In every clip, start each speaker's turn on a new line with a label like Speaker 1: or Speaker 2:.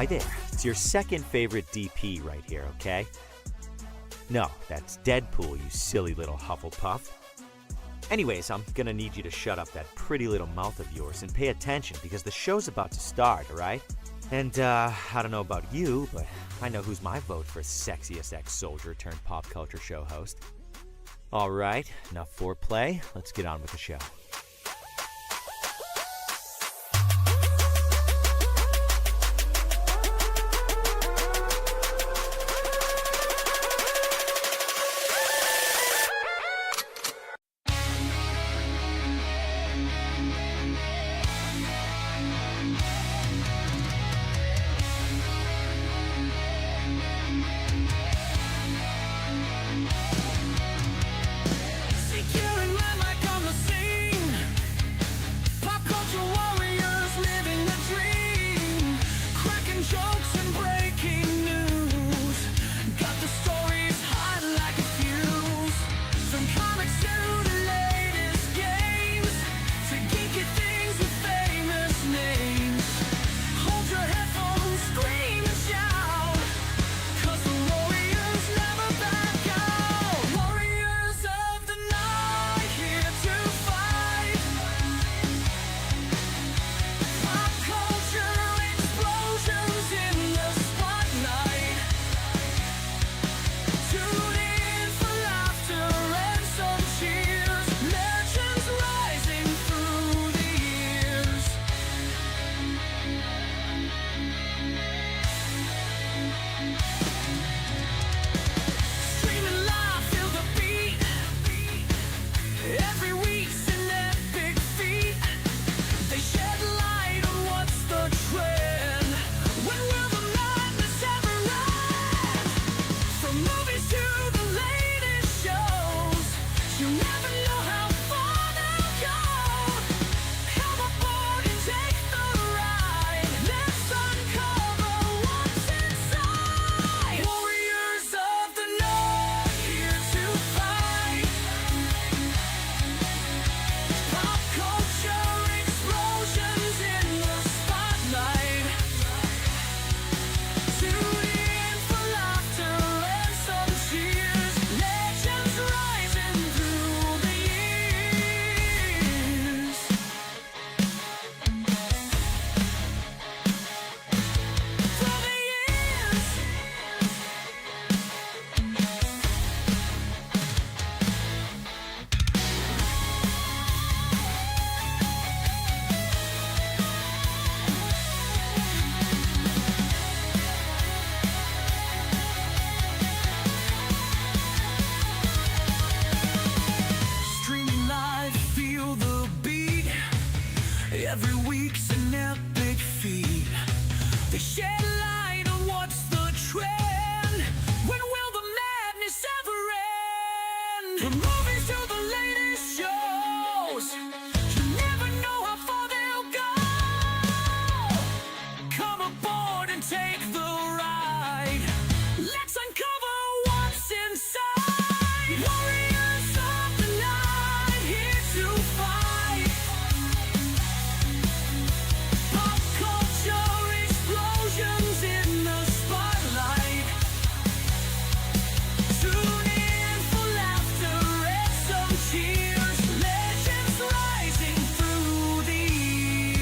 Speaker 1: Hi there, it's your second favorite DP right here, okay? No, that's Deadpool, you silly little Hufflepuff. Anyways, I'm gonna need you to shut up that pretty little mouth of yours and pay attention because the show's about to start, alright? And, I don't know about you, but I know who's my vote for sexiest ex-soldier turned pop culture show host. Alright, enough foreplay, let's get on with the show.
Speaker 2: Every week's an epic feat. They shed light on what's the trend. When will the madness ever end? From movies to the latest shows, you never know how far they'll go. Come aboard and take the ride. Let's uncover what's inside. Warriors of the night, here to fight. Pop culture explosions in the spotlight. Tune in for laughter and some cheers. Legends rising through the years.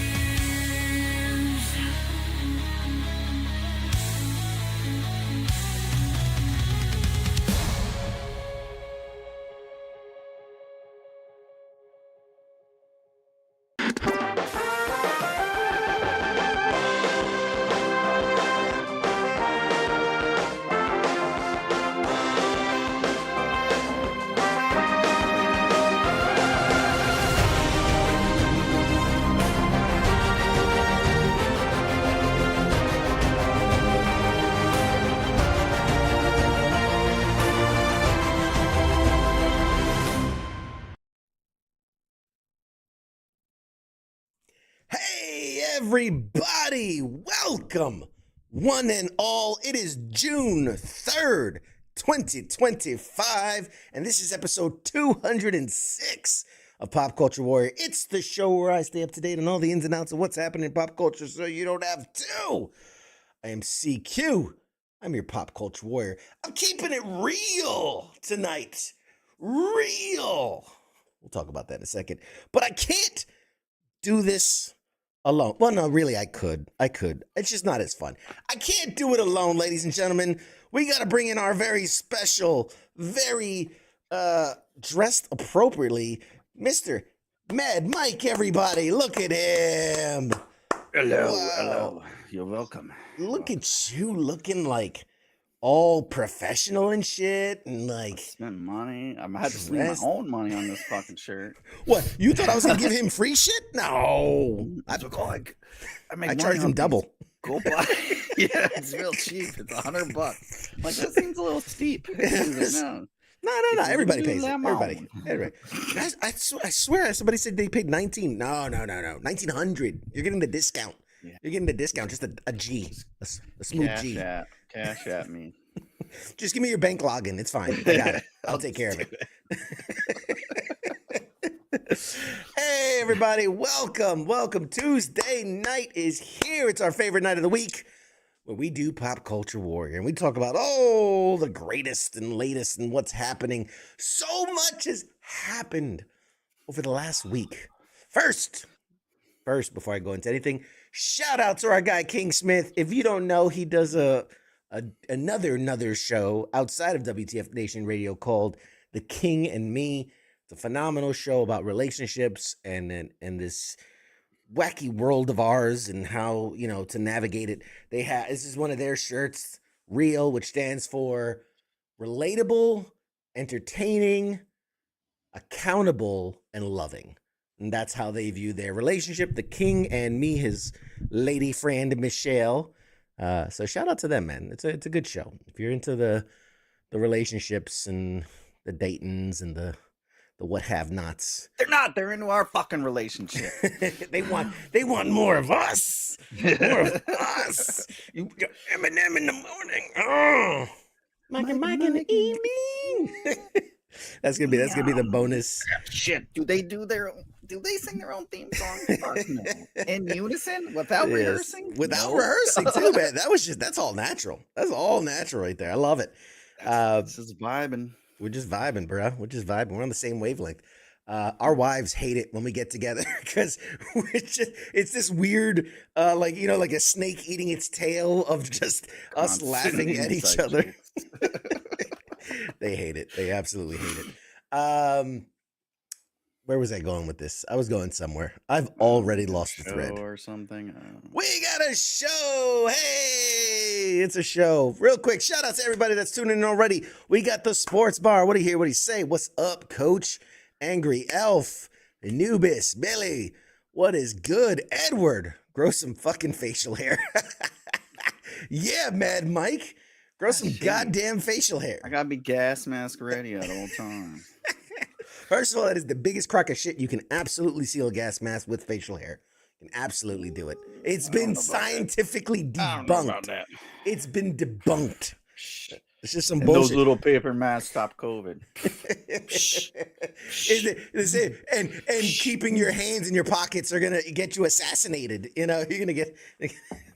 Speaker 3: Hey, everybody! Welcome, one and all. It is June 3rd, 2025, and this is episode 206 of Pop Culture Warrior. It's the show where I stay up to date on all the ins and outs of what's happening in pop culture so you don't have to. I am CQ. I'm your pop culture warrior. I'm keeping it real tonight. Real. We'll talk about that in a second. But I can't do this alone. Well, no, really, I could. It's just not as fun. I can't do it alone, ladies and gentlemen. We got to bring in our very special, very dressed appropriately, Mr. Mad Mike, everybody. Look at him.
Speaker 4: Hello. You're welcome.
Speaker 3: Look at you looking like all professional and shit, and like
Speaker 4: Spend money. I had to spend my own money on this fucking shirt.
Speaker 3: What? You thought I was gonna give him free shit? No,
Speaker 4: I
Speaker 3: charged him double.
Speaker 4: Go buy. Yeah, it's real cheap. It's $100. Like that seems a little steep. No.
Speaker 3: No. Everybody pays it. Everybody. Guys, I swear somebody said they paid 19. No. 1900. You're getting the discount. Yeah. You're getting the discount. Just a G, a smooth G.
Speaker 4: Cash at me.
Speaker 3: Just give me your bank login. It's fine. I got it. I'll take care of it. Hey, everybody. Welcome. Tuesday night is here. It's our favorite night of the week where we do Pop Culture Warrior. And we talk about, the greatest and latest and what's happening. So much has happened over the last week. First, before I go into anything, shout out to our guy, King Smith. If you don't know, he does another show outside of WTF Nation Radio called The King and Me. It's a phenomenal show about relationships and this wacky world of ours and how, to navigate it. This is one of their shirts, REAL, which stands for relatable, entertaining, accountable, and loving. And that's how they view their relationship, The King and Me, his lady friend, Michelle. So shout out to them, man. It's a good show. If you're into the relationships and the datings and the what have nots.
Speaker 4: They're not. They're into our fucking relationship.
Speaker 3: They want more of us. More of us. You got Eminem in the morning. Oh, Mike in the evening. That's gonna be the bonus.
Speaker 4: Shit. Do they sing their own theme song? No. In unison without rehearsing?
Speaker 3: Without rehearsing too, man. That's all natural. That's all natural right there. I love it.
Speaker 4: It's just vibing.
Speaker 3: We're just vibing, bro. We're just vibing. We're on the same wavelength. Our wives hate it when we get together because it's this weird, like a snake eating its tail of just us laughing at each other. They hate it. They absolutely hate it. Where was I going with this? I was going somewhere. I've already lost the thread.
Speaker 4: Or something.
Speaker 3: We got a show. Hey, it's a show. Real quick, shout out to everybody that's tuning in already. We got the sports bar. What do you hear? What do you say? What's up, Coach? Angry Elf, Anubis, Billy. What is good? Edward, grow some fucking facial hair. Yeah, Mad Mike. Grow some goddamn facial hair.
Speaker 4: I gotta be gas mask ready at all times.
Speaker 3: First of all, that is the biggest crock of shit. You can absolutely seal a gas mask with facial hair. You can absolutely do it. It's been scientifically debunked. I don't know about that. It's been debunked. It's just some bullshit.
Speaker 4: Those little paper masks stop COVID.
Speaker 3: Is it? And keeping your hands in your pockets are gonna get you assassinated. You're gonna get.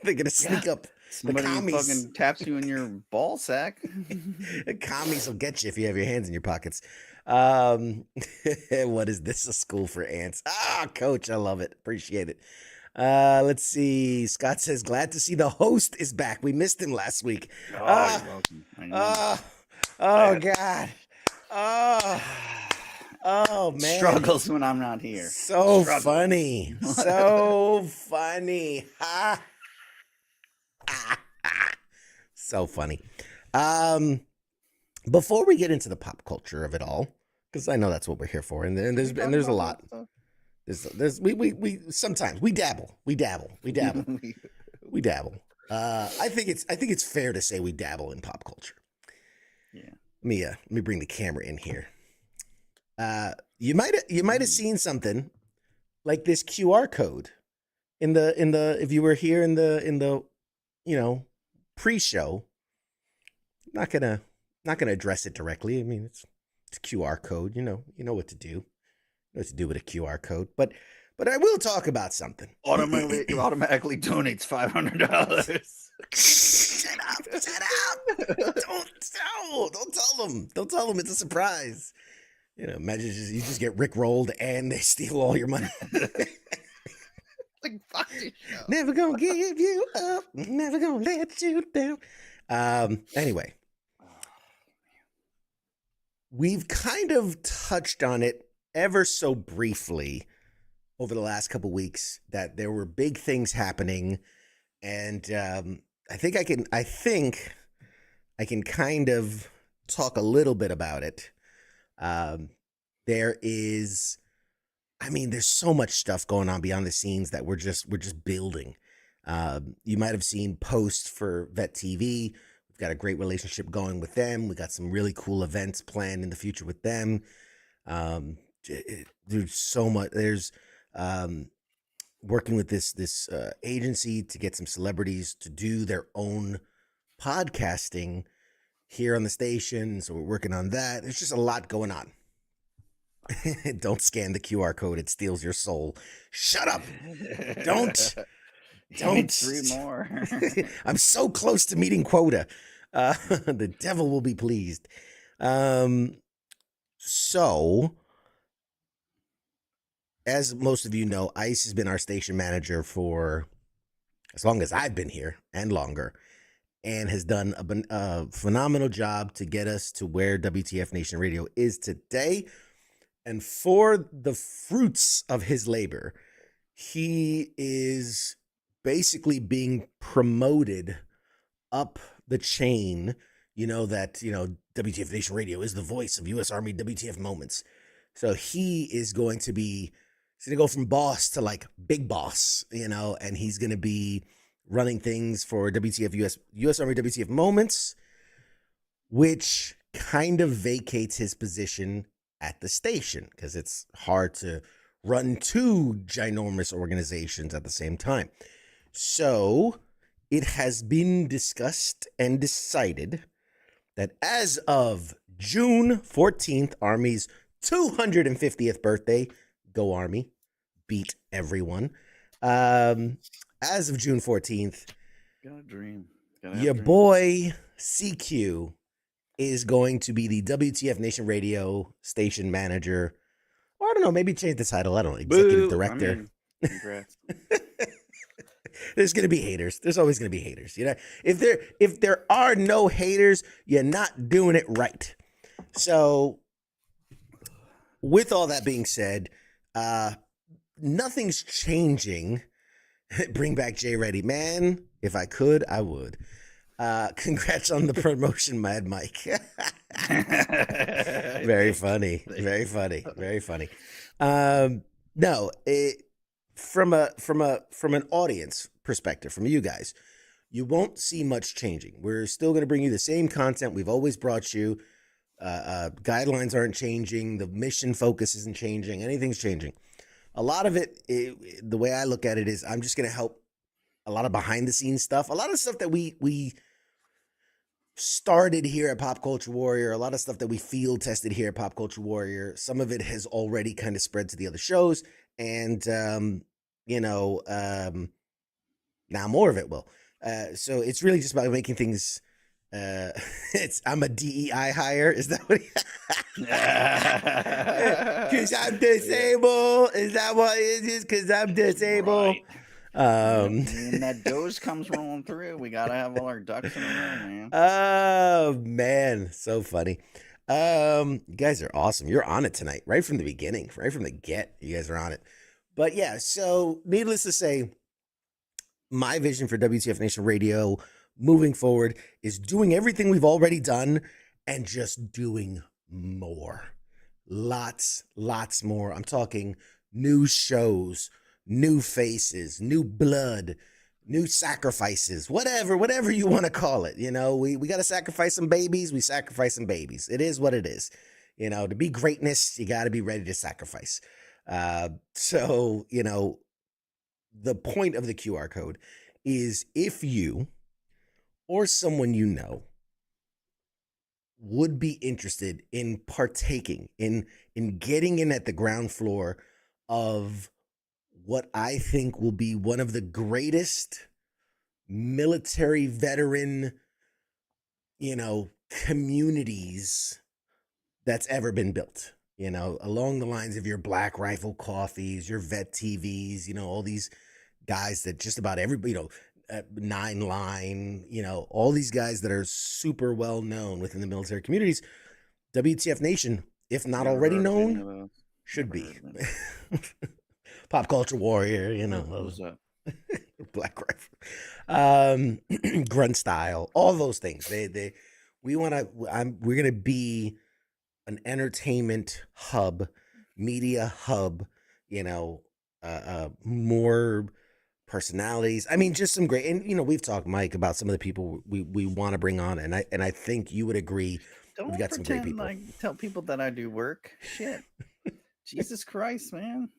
Speaker 3: They're gonna sneak up.
Speaker 4: Somebody fucking taps you in your ball sack.
Speaker 3: The commies will get you if you have your hands in your pockets. What is this? A school for ants? Coach, I love it. Appreciate it. Let's see. Scott says, glad to see the host is back. We missed him last week.
Speaker 4: You're welcome.
Speaker 3: God. Oh, man.
Speaker 4: Struggles when I'm not here.
Speaker 3: So funny. So funny. So funny. Before we get into the pop culture of it all, because I know that's what we're here for, and there's a lot. We sometimes we dabble. I think it's fair to say we dabble in pop culture.
Speaker 4: Yeah.
Speaker 3: Let me bring the camera in here. You might have seen something like this QR code in the if you were here in the pre-show. Not gonna address it directly. I mean, it's QR code. You know what to do. You know what to do with a QR code. But I will talk about something.
Speaker 4: Automatically donates $500.
Speaker 3: Shut up! Shut up! Don't tell them. Don't tell them it's a surprise. You know, imagine you just get Rick rolled and they steal all your money.
Speaker 4: Like, fuck this show.
Speaker 3: Never gonna give you up. Never gonna let you down. Anyway, we've kind of touched on it ever so briefly over the last couple weeks that there were big things happening, and I think I can kind of talk a little bit about it. There's so much stuff going on behind the scenes that we're just building. You might have seen posts for Vet TV. We've got a great relationship going with them. We got some really cool events planned in the future with them. There's so much. There's working with this agency to get some celebrities to do their own podcasting here on the station. So we're working on that. There's just a lot going on. Don't scan the QR code. It steals your soul. Shut up. Don't.
Speaker 4: Three more.
Speaker 3: I'm so close to meeting quota. The devil will be pleased. So, as most of you know, Ice has been our station manager for as long as I've been here and longer, and has done a phenomenal job to get us to where WTF Nation Radio is today. And for the fruits of his labor, he is basically being promoted up the chain. WTF Nation Radio is the voice of U.S. Army WTF moments. So he's going to go from boss to like big boss, and he's going to be running things for WTF U.S. Army WTF moments, which kind of vacates his position at the station because it's hard to run two ginormous organizations at the same time. So it has been discussed and decided that as of June 14th, Army's 250th birthday, go Army, beat everyone. As of June 14th,
Speaker 4: Got a dream.
Speaker 3: your boy CQ is going to be the WTF Nation Radio station manager. Or I don't know, maybe change the title. I don't know, executive director.
Speaker 4: Congrats.
Speaker 3: There's going to be haters. There's always going to be haters. If there are no haters, you're not doing it right. So with all that being said, nothing's changing. Bring back Jay Reddy. Man, if I could, I would. Congrats on the promotion, Mad Mike. Very funny. Very funny. Very funny. No, from an audience perspective, from you guys, you won't see much changing. We're still going to bring you the same content we've always brought you. Guidelines aren't changing. The mission focus isn't changing. Anything's changing. A lot of it, the way I look at it is I'm just going to help a lot of behind the scenes stuff. A lot of stuff that we started here at Pop Culture Warrior, a lot of stuff that we field tested here at Pop Culture Warrior. Some of it has already kind of spread to the other shows. And, now more of it will. So it's really just about making things. I'm a DEI hire. Is that what? Because I'm disabled. Is that what it is? Because I'm disabled.
Speaker 4: Right. And that dose comes rolling through. We gotta have all our ducks in a row, man.
Speaker 3: Oh man, so funny. You guys are awesome. You're on it tonight, right from the beginning, right from the get. You guys are on it. But yeah, so needless to say, my vision for WTF Nation Radio moving forward is doing everything we've already done and just doing more. Lots more. I'm talking new shows, new faces, new blood, new sacrifices, whatever you want to call it. We got to sacrifice some babies. We sacrifice some babies. It is what it is. To be greatness, you got to be ready to sacrifice. So, the point of the QR code is if you or someone you know would be interested in partaking in getting in at the ground floor of what I think will be one of the greatest military veteran, communities that's ever been built, along the lines of your Black Rifle Coffees, your Vet TVs, all these guys that just about everybody, Nine Line, all these guys that are super well known within the military communities. WTF Nation, if not
Speaker 4: Never
Speaker 3: already
Speaker 4: heard of any
Speaker 3: known,
Speaker 4: of those.
Speaker 3: should
Speaker 4: Never
Speaker 3: be.
Speaker 4: heard of
Speaker 3: Pop Culture Warrior,
Speaker 4: What was that?
Speaker 3: Black Rifle, Grunt Style, all those things. We're gonna be an entertainment hub, media hub. More personalities. I mean, just some great. And we've talked, Mike, about some of the people we want to bring on, and I think you would agree.
Speaker 4: Don't
Speaker 3: We've got some great
Speaker 4: pretend
Speaker 3: people.
Speaker 4: like tell people that I do work. Shit. Jesus Christ, man.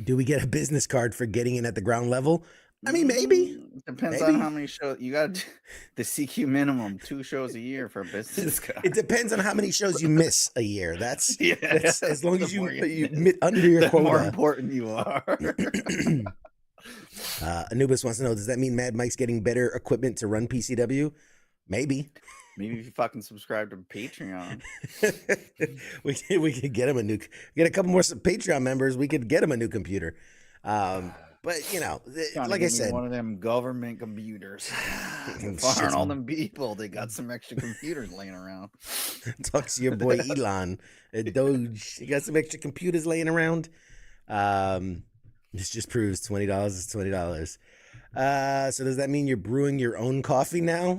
Speaker 3: Do we get a business card for getting in at the ground level? I mean, maybe.
Speaker 4: Depends
Speaker 3: Maybe.
Speaker 4: on how many shows you got. The CQ minimum 2 shows a year for a business card.
Speaker 3: It depends on how many shows you miss a year. That's as long as you
Speaker 4: The
Speaker 3: under your quota.
Speaker 4: more important you are.
Speaker 3: Anubis wants to know: does that mean Mad Mike's getting better equipment to run PCW? Maybe.
Speaker 4: Maybe if you fucking subscribe to Patreon.
Speaker 3: we could get him get a couple more Patreon members. We could get him a new computer. But like I said,
Speaker 4: one of them government computers. Firing all them people. They got some extra computers laying around.
Speaker 3: Talk to your boy Elon at Doge. You got some extra computers laying around. This just proves $20 is $20. So does that mean you're brewing your own coffee now?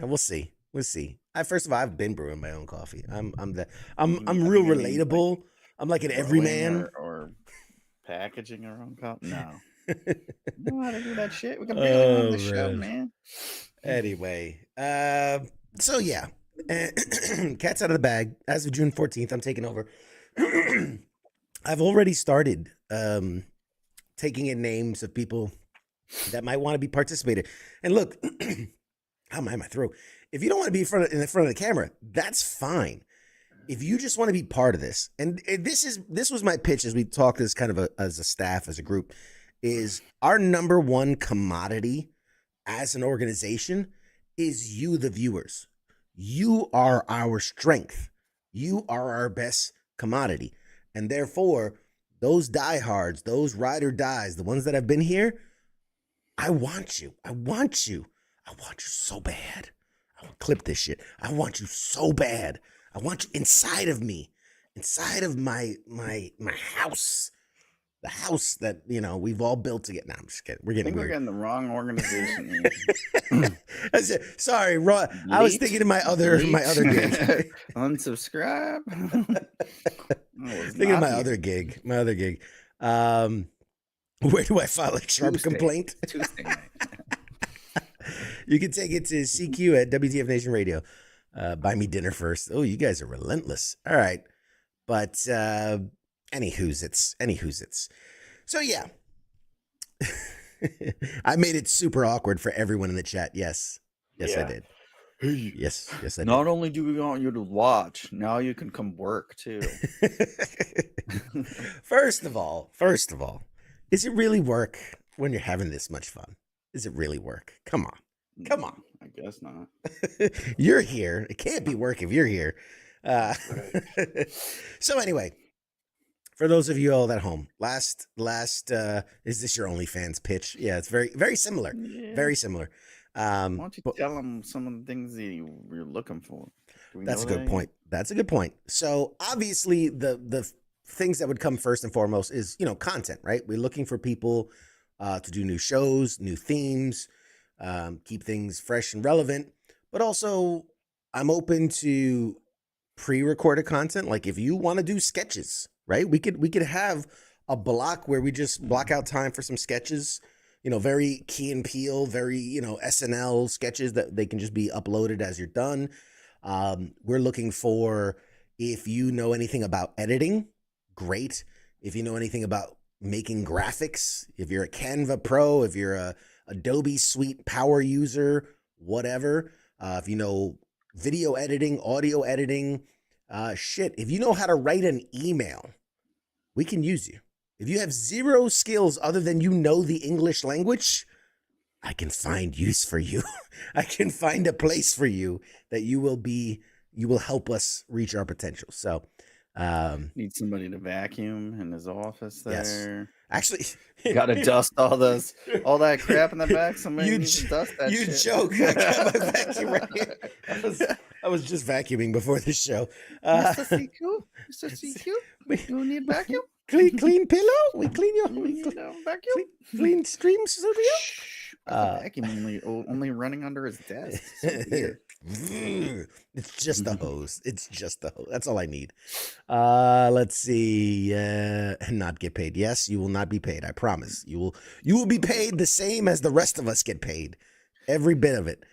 Speaker 3: We'll see. We'll see. First of all, I've been brewing my own coffee. I'm real relatable. I'm like an everyman.
Speaker 4: Or packaging our own coffee. No. Know how to do that shit. We can barely run the show, man.
Speaker 3: Anyway, so yeah, cat's out of the bag. As of June 14th, I'm taking over. I've already started taking in names of people that might want to be participated. And look, how am I in my throat? If you don't want to be in front of the camera, that's fine. If you just want to be part of this, and this was my pitch as we talked as kind of as a staff, as a group, is our number one commodity as an organization is you, the viewers. You are our strength. You are our best commodity. And therefore, those diehards, those ride or dies, the ones that have been here, I want you. I want you. I want you so bad. I will clip this shit. I want you so bad. I want you inside of me, inside of my house, the house that we've all built together. No, I'm just kidding. We're getting weird.
Speaker 4: We're getting the wrong organization.
Speaker 3: Sorry, Ron. I was thinking of my other gig.
Speaker 4: Unsubscribe.
Speaker 3: Thinking of my other gig. Where do I file a sharp complaint?
Speaker 4: Tuesday night.
Speaker 3: You can take it to CQ at WTF Nation Radio. Buy me dinner first. Oh, you guys are relentless. All right. But anywho's-its. So yeah. I made it super awkward for everyone in the chat. Yes, I did. Yes, I did.
Speaker 4: Not only do we want you to watch, now you can come work too.
Speaker 3: First of all, is it really work when you're having this much fun? Is it really work? Come on.
Speaker 4: I guess not.
Speaker 3: You're here. It can't be work if you're here. So anyway, for those of you all at home, last is this your OnlyFans pitch? Yeah, it's very, very similar.
Speaker 4: Yeah.
Speaker 3: Very similar.
Speaker 4: Why don't you tell them some of the things that you're looking for?
Speaker 3: That's a good point. That's a good point. So obviously the things that would come first and foremost is, content, right? We're looking for people to do new shows, new themes, keep things fresh and relevant. But also, I'm open to pre-recorded content. Like if you want to do sketches, right? We could have a block where we just block out time for some sketches. Very Key and Peele, very SNL sketches that they can just be uploaded as you're done. We're looking for, if you know anything about editing, great. If you know anything about making graphics, if you're a Canva Pro, if you're a Adobe Suite power user, whatever. If you know video editing, audio editing, if you know how to write an email, we can use you. if you have zero skills other than you know the English language, I can find use for you. I can find a place for you that you will help us reach our potential. So,
Speaker 4: Need somebody to vacuum in his office there.
Speaker 3: yes. Actually,
Speaker 4: Got to dust all that crap in the back. Somebody
Speaker 3: You
Speaker 4: needs to
Speaker 3: j-
Speaker 4: dust that
Speaker 3: you
Speaker 4: shit.
Speaker 3: joke. I got my vacuum right here. I was just vacuuming before the show.
Speaker 4: Mr. CQ? Mr. CQ? You need vacuum?
Speaker 3: Clean pillow? We clean your
Speaker 4: You need a vacuum?
Speaker 3: clean stream studio?
Speaker 4: The vacuum only running under his desk. So weird.
Speaker 3: It's just the hose. It's just the hose. That's all I need. Let's see. Not get paid. Yes, you will not be paid. I promise. You will be paid the same as the rest of us get paid. Every bit of it.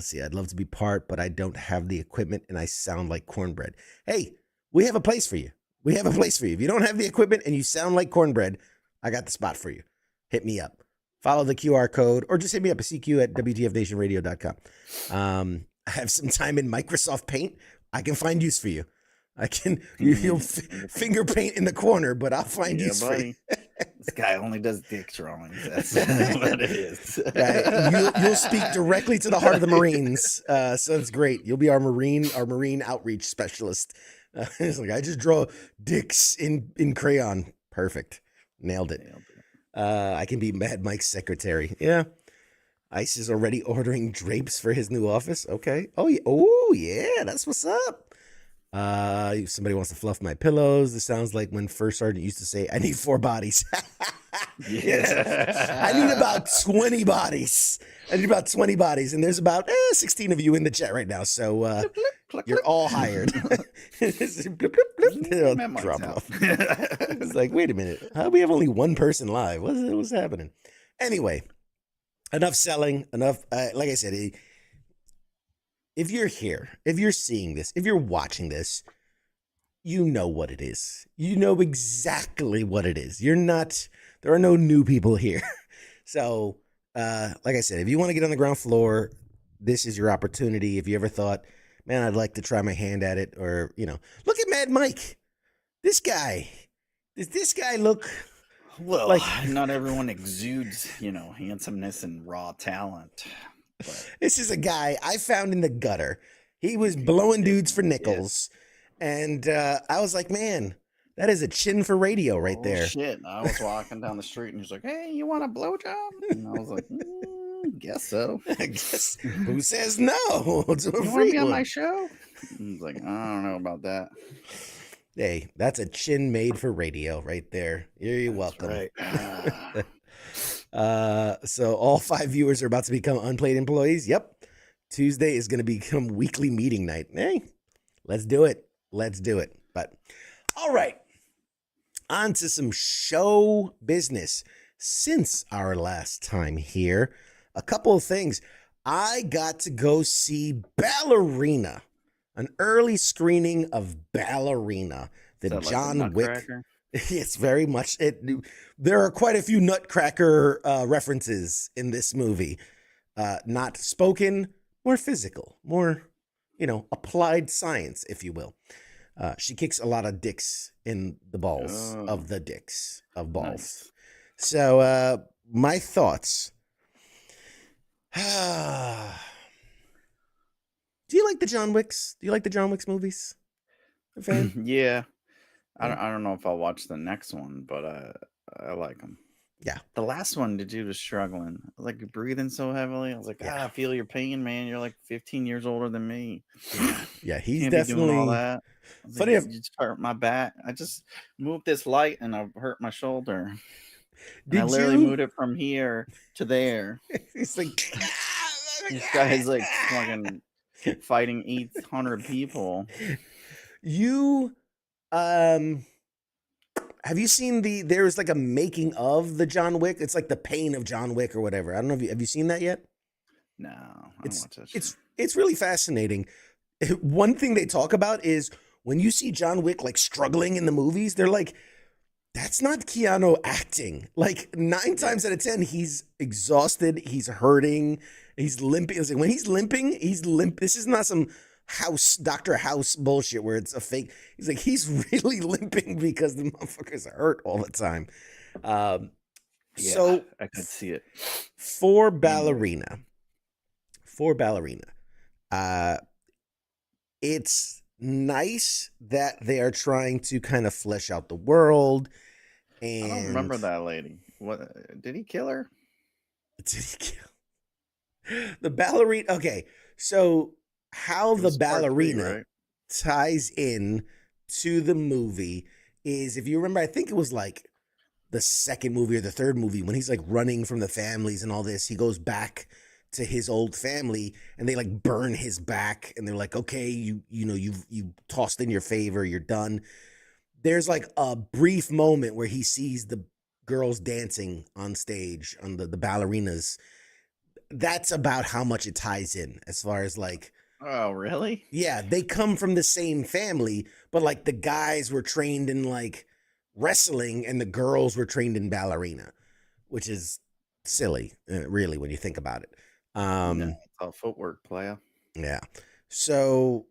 Speaker 3: See, I'd love to be part, but I don't have the equipment and I sound like cornbread. Hey, we have a place for you. We have a place for you. If you don't have the equipment and you sound like cornbread, I got the spot for you. Hit me up. Follow the QR code or just hit me up at cq@wtfnationradio.com. I have some time in Microsoft Paint. I can find use for you. You'll finger paint in the corner, but I'll find use for you.
Speaker 4: This guy only does dick drawings. That's what it is.
Speaker 3: Right. You'll speak directly to the heart of the Marines. So it's great. You'll be our Marine outreach specialist. It's like, I just draw dicks in crayon. Perfect. Nailed it. I can be Mad Mike's secretary. Yeah. Ice is already ordering drapes for his new office. Okay. Oh yeah. That's what's up. If somebody wants to fluff my pillows, this sounds like when First Sergeant used to say, I need 4 bodies. Yes. I need about 20 bodies. And there's about 16 of you in the chat right now. So you're all hired. Drop off. It's like, wait a minute. We have only one person live. What's happening? Anyway, enough selling. Enough. Like I said, if you're here, if you're seeing this, if you're watching this, you know what it is. You know exactly what it is. There are no new people here. So, like I said, if you want to get on the ground floor, this is your opportunity. If you ever thought, man, I'd like to try my hand at it, or, look at Mad Mike. This guy, does this guy look
Speaker 4: well,
Speaker 3: like,
Speaker 4: not everyone exudes, handsomeness and raw talent. But
Speaker 3: this is a guy I found in the gutter. He was blowing dudes for nickels. And I was like, man, that is a chin for radio right there.
Speaker 4: Shit. I was walking down the street and he's like, hey, you want a blowjob? And I was like, guess so.
Speaker 3: I guess. Who says no to a
Speaker 4: you
Speaker 3: free
Speaker 4: want to be on
Speaker 3: one?
Speaker 4: my show? He's like, I don't know about that.
Speaker 3: Hey, that's a chin made for radio right there. You're welcome.
Speaker 4: Right.
Speaker 3: So all 5 viewers are about to become unpaid employees. Yep. Tuesday is going to become weekly meeting night. Hey, let's do it. But all right, on to some show business. Since our last time here, a couple of things. I got to go see Ballerina, an early screening of Ballerina, the John Wick. It's very much it. There are quite a few Nutcracker references in this movie. Not spoken, more physical, more, applied science, if you will. She kicks a lot of dicks in the balls of the dicks of balls. Nice. So my thoughts. Do you like the John Wicks? Do you like the John Wicks movies? A fan?
Speaker 4: Yeah. I don't know if I'll watch the next one, but I like them.
Speaker 3: Yeah.
Speaker 4: The last one, the dude was struggling. Like breathing so heavily. I was like, I feel your pain, man. You're like 15 years older than me.
Speaker 3: Yeah, he's
Speaker 4: Can't
Speaker 3: definitely
Speaker 4: be doing all that.
Speaker 3: Funny.
Speaker 4: Like, you just hurt my back. I just moved this light and I hurt my shoulder. I literally moved it from here to there.
Speaker 3: He's like,
Speaker 4: this guy's like fucking fighting 800 people.
Speaker 3: You have you seen there's like a making of the John Wick? It's like the pain of John Wick or whatever. I don't know if have you seen that yet?
Speaker 4: No, I don't watch that shit.
Speaker 3: It's really fascinating. One thing they talk about is when you see John Wick like struggling in the movies, they're like, that's not Keanu acting. Like 9 times out of 10, he's exhausted, he's hurting, he's limping. When he's limping, he's limp. This is not some Dr. House bullshit where it's a fake. He's like, he's really limping because the motherfuckers are hurt all the time. Um,
Speaker 4: Yeah,
Speaker 3: so
Speaker 4: I could see it.
Speaker 3: for
Speaker 4: Anyways.
Speaker 3: ballerina, uh, it's nice that they are trying to kind of flesh out the world.
Speaker 4: I don't
Speaker 3: And
Speaker 4: remember that lady. What did he kill her?
Speaker 3: did he kill the ballerina? Okay, so how
Speaker 4: It
Speaker 3: the
Speaker 4: was part 3,
Speaker 3: ballerina
Speaker 4: right?
Speaker 3: ties in to the movie is, if you remember, I think it was like the second movie or the third movie when he's like running from the families and all this. He goes back to his old family and they like burn his back and they're like, okay, you tossed in your favor, you're done. There's like a brief moment where he sees the girls dancing on stage on the ballerinas. That's about how much it ties in as far as like,
Speaker 4: Oh, really?
Speaker 3: yeah, they come from the same family, but like the guys were trained in like wrestling and the girls were trained in ballerina, which is silly, really, when you think about it.
Speaker 4: No, it's all footwork, player.
Speaker 3: Yeah. So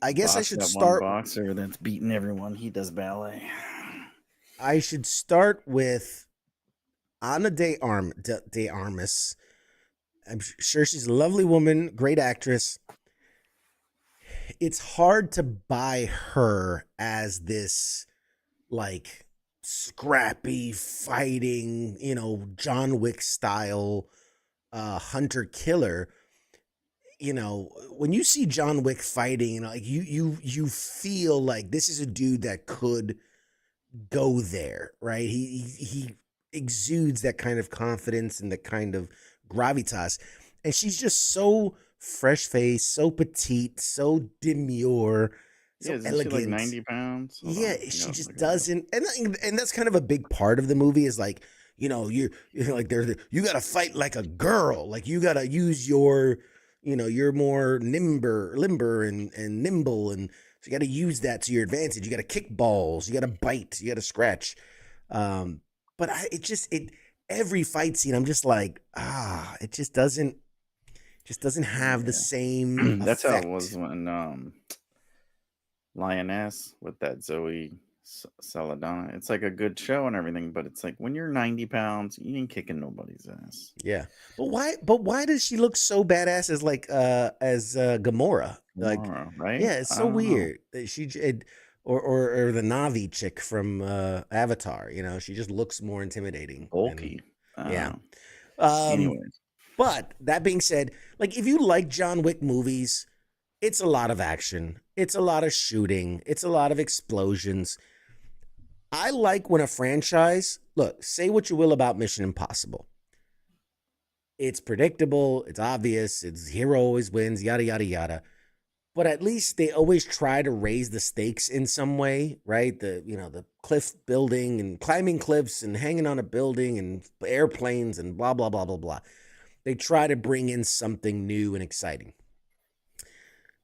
Speaker 3: I guess I
Speaker 4: Boss
Speaker 3: should
Speaker 4: got one
Speaker 3: start.
Speaker 4: boxer that's beating everyone. He does ballet.
Speaker 3: I should start with Ana de Armas. I'm sure she's a lovely woman, great actress. It's hard to buy her as this like scrappy fighting, John Wick style hunter killer. When you see John Wick fighting, like you feel like this is a dude that could go there, right? He exudes that kind of confidence and that kind of gravitas, and she's just so fresh faced, so petite, so demure,
Speaker 4: Yeah,
Speaker 3: so
Speaker 4: isn't she like
Speaker 3: elegant.
Speaker 4: 90 pounds? Hold
Speaker 3: Yeah,
Speaker 4: on. I
Speaker 3: she
Speaker 4: gotta
Speaker 3: just
Speaker 4: look it up.
Speaker 3: doesn't, and that's kind of a big part of the movie is like, you're like you got to fight like a girl, like you got to use your, you're more limber and nimble, and so you got to use that to your advantage. You got to kick balls, you got to bite, you got to scratch. But every fight scene, I'm just like, it just doesn't have the same
Speaker 4: That's how it was
Speaker 3: effect.
Speaker 4: when Lioness with that Zoe Saldana. It's like a good show and everything, but it's like when you're 90 pounds, you ain't kicking nobody's ass.
Speaker 3: Yeah. But why does she look so badass as like Gamora? Like,
Speaker 4: Tomorrow, right?
Speaker 3: yeah, it's
Speaker 4: I
Speaker 3: so
Speaker 4: don't know.
Speaker 3: weird that or the Navi chick from Avatar, she just looks more intimidating. And
Speaker 4: Bulky. I don't
Speaker 3: yeah.
Speaker 4: know.
Speaker 3: Um
Speaker 4: Anyways,
Speaker 3: but that being said, like if you like John Wick movies, it's a lot of action. It's a lot of shooting. It's a lot of explosions. I like when a franchise, look, say what you will about Mission Impossible. It's predictable, it's obvious, it's hero always wins, yada yada yada. But at least they always try to raise the stakes in some way, right? The cliff building and climbing cliffs and hanging on a building and airplanes and blah blah blah blah blah. They try to bring in something new and exciting.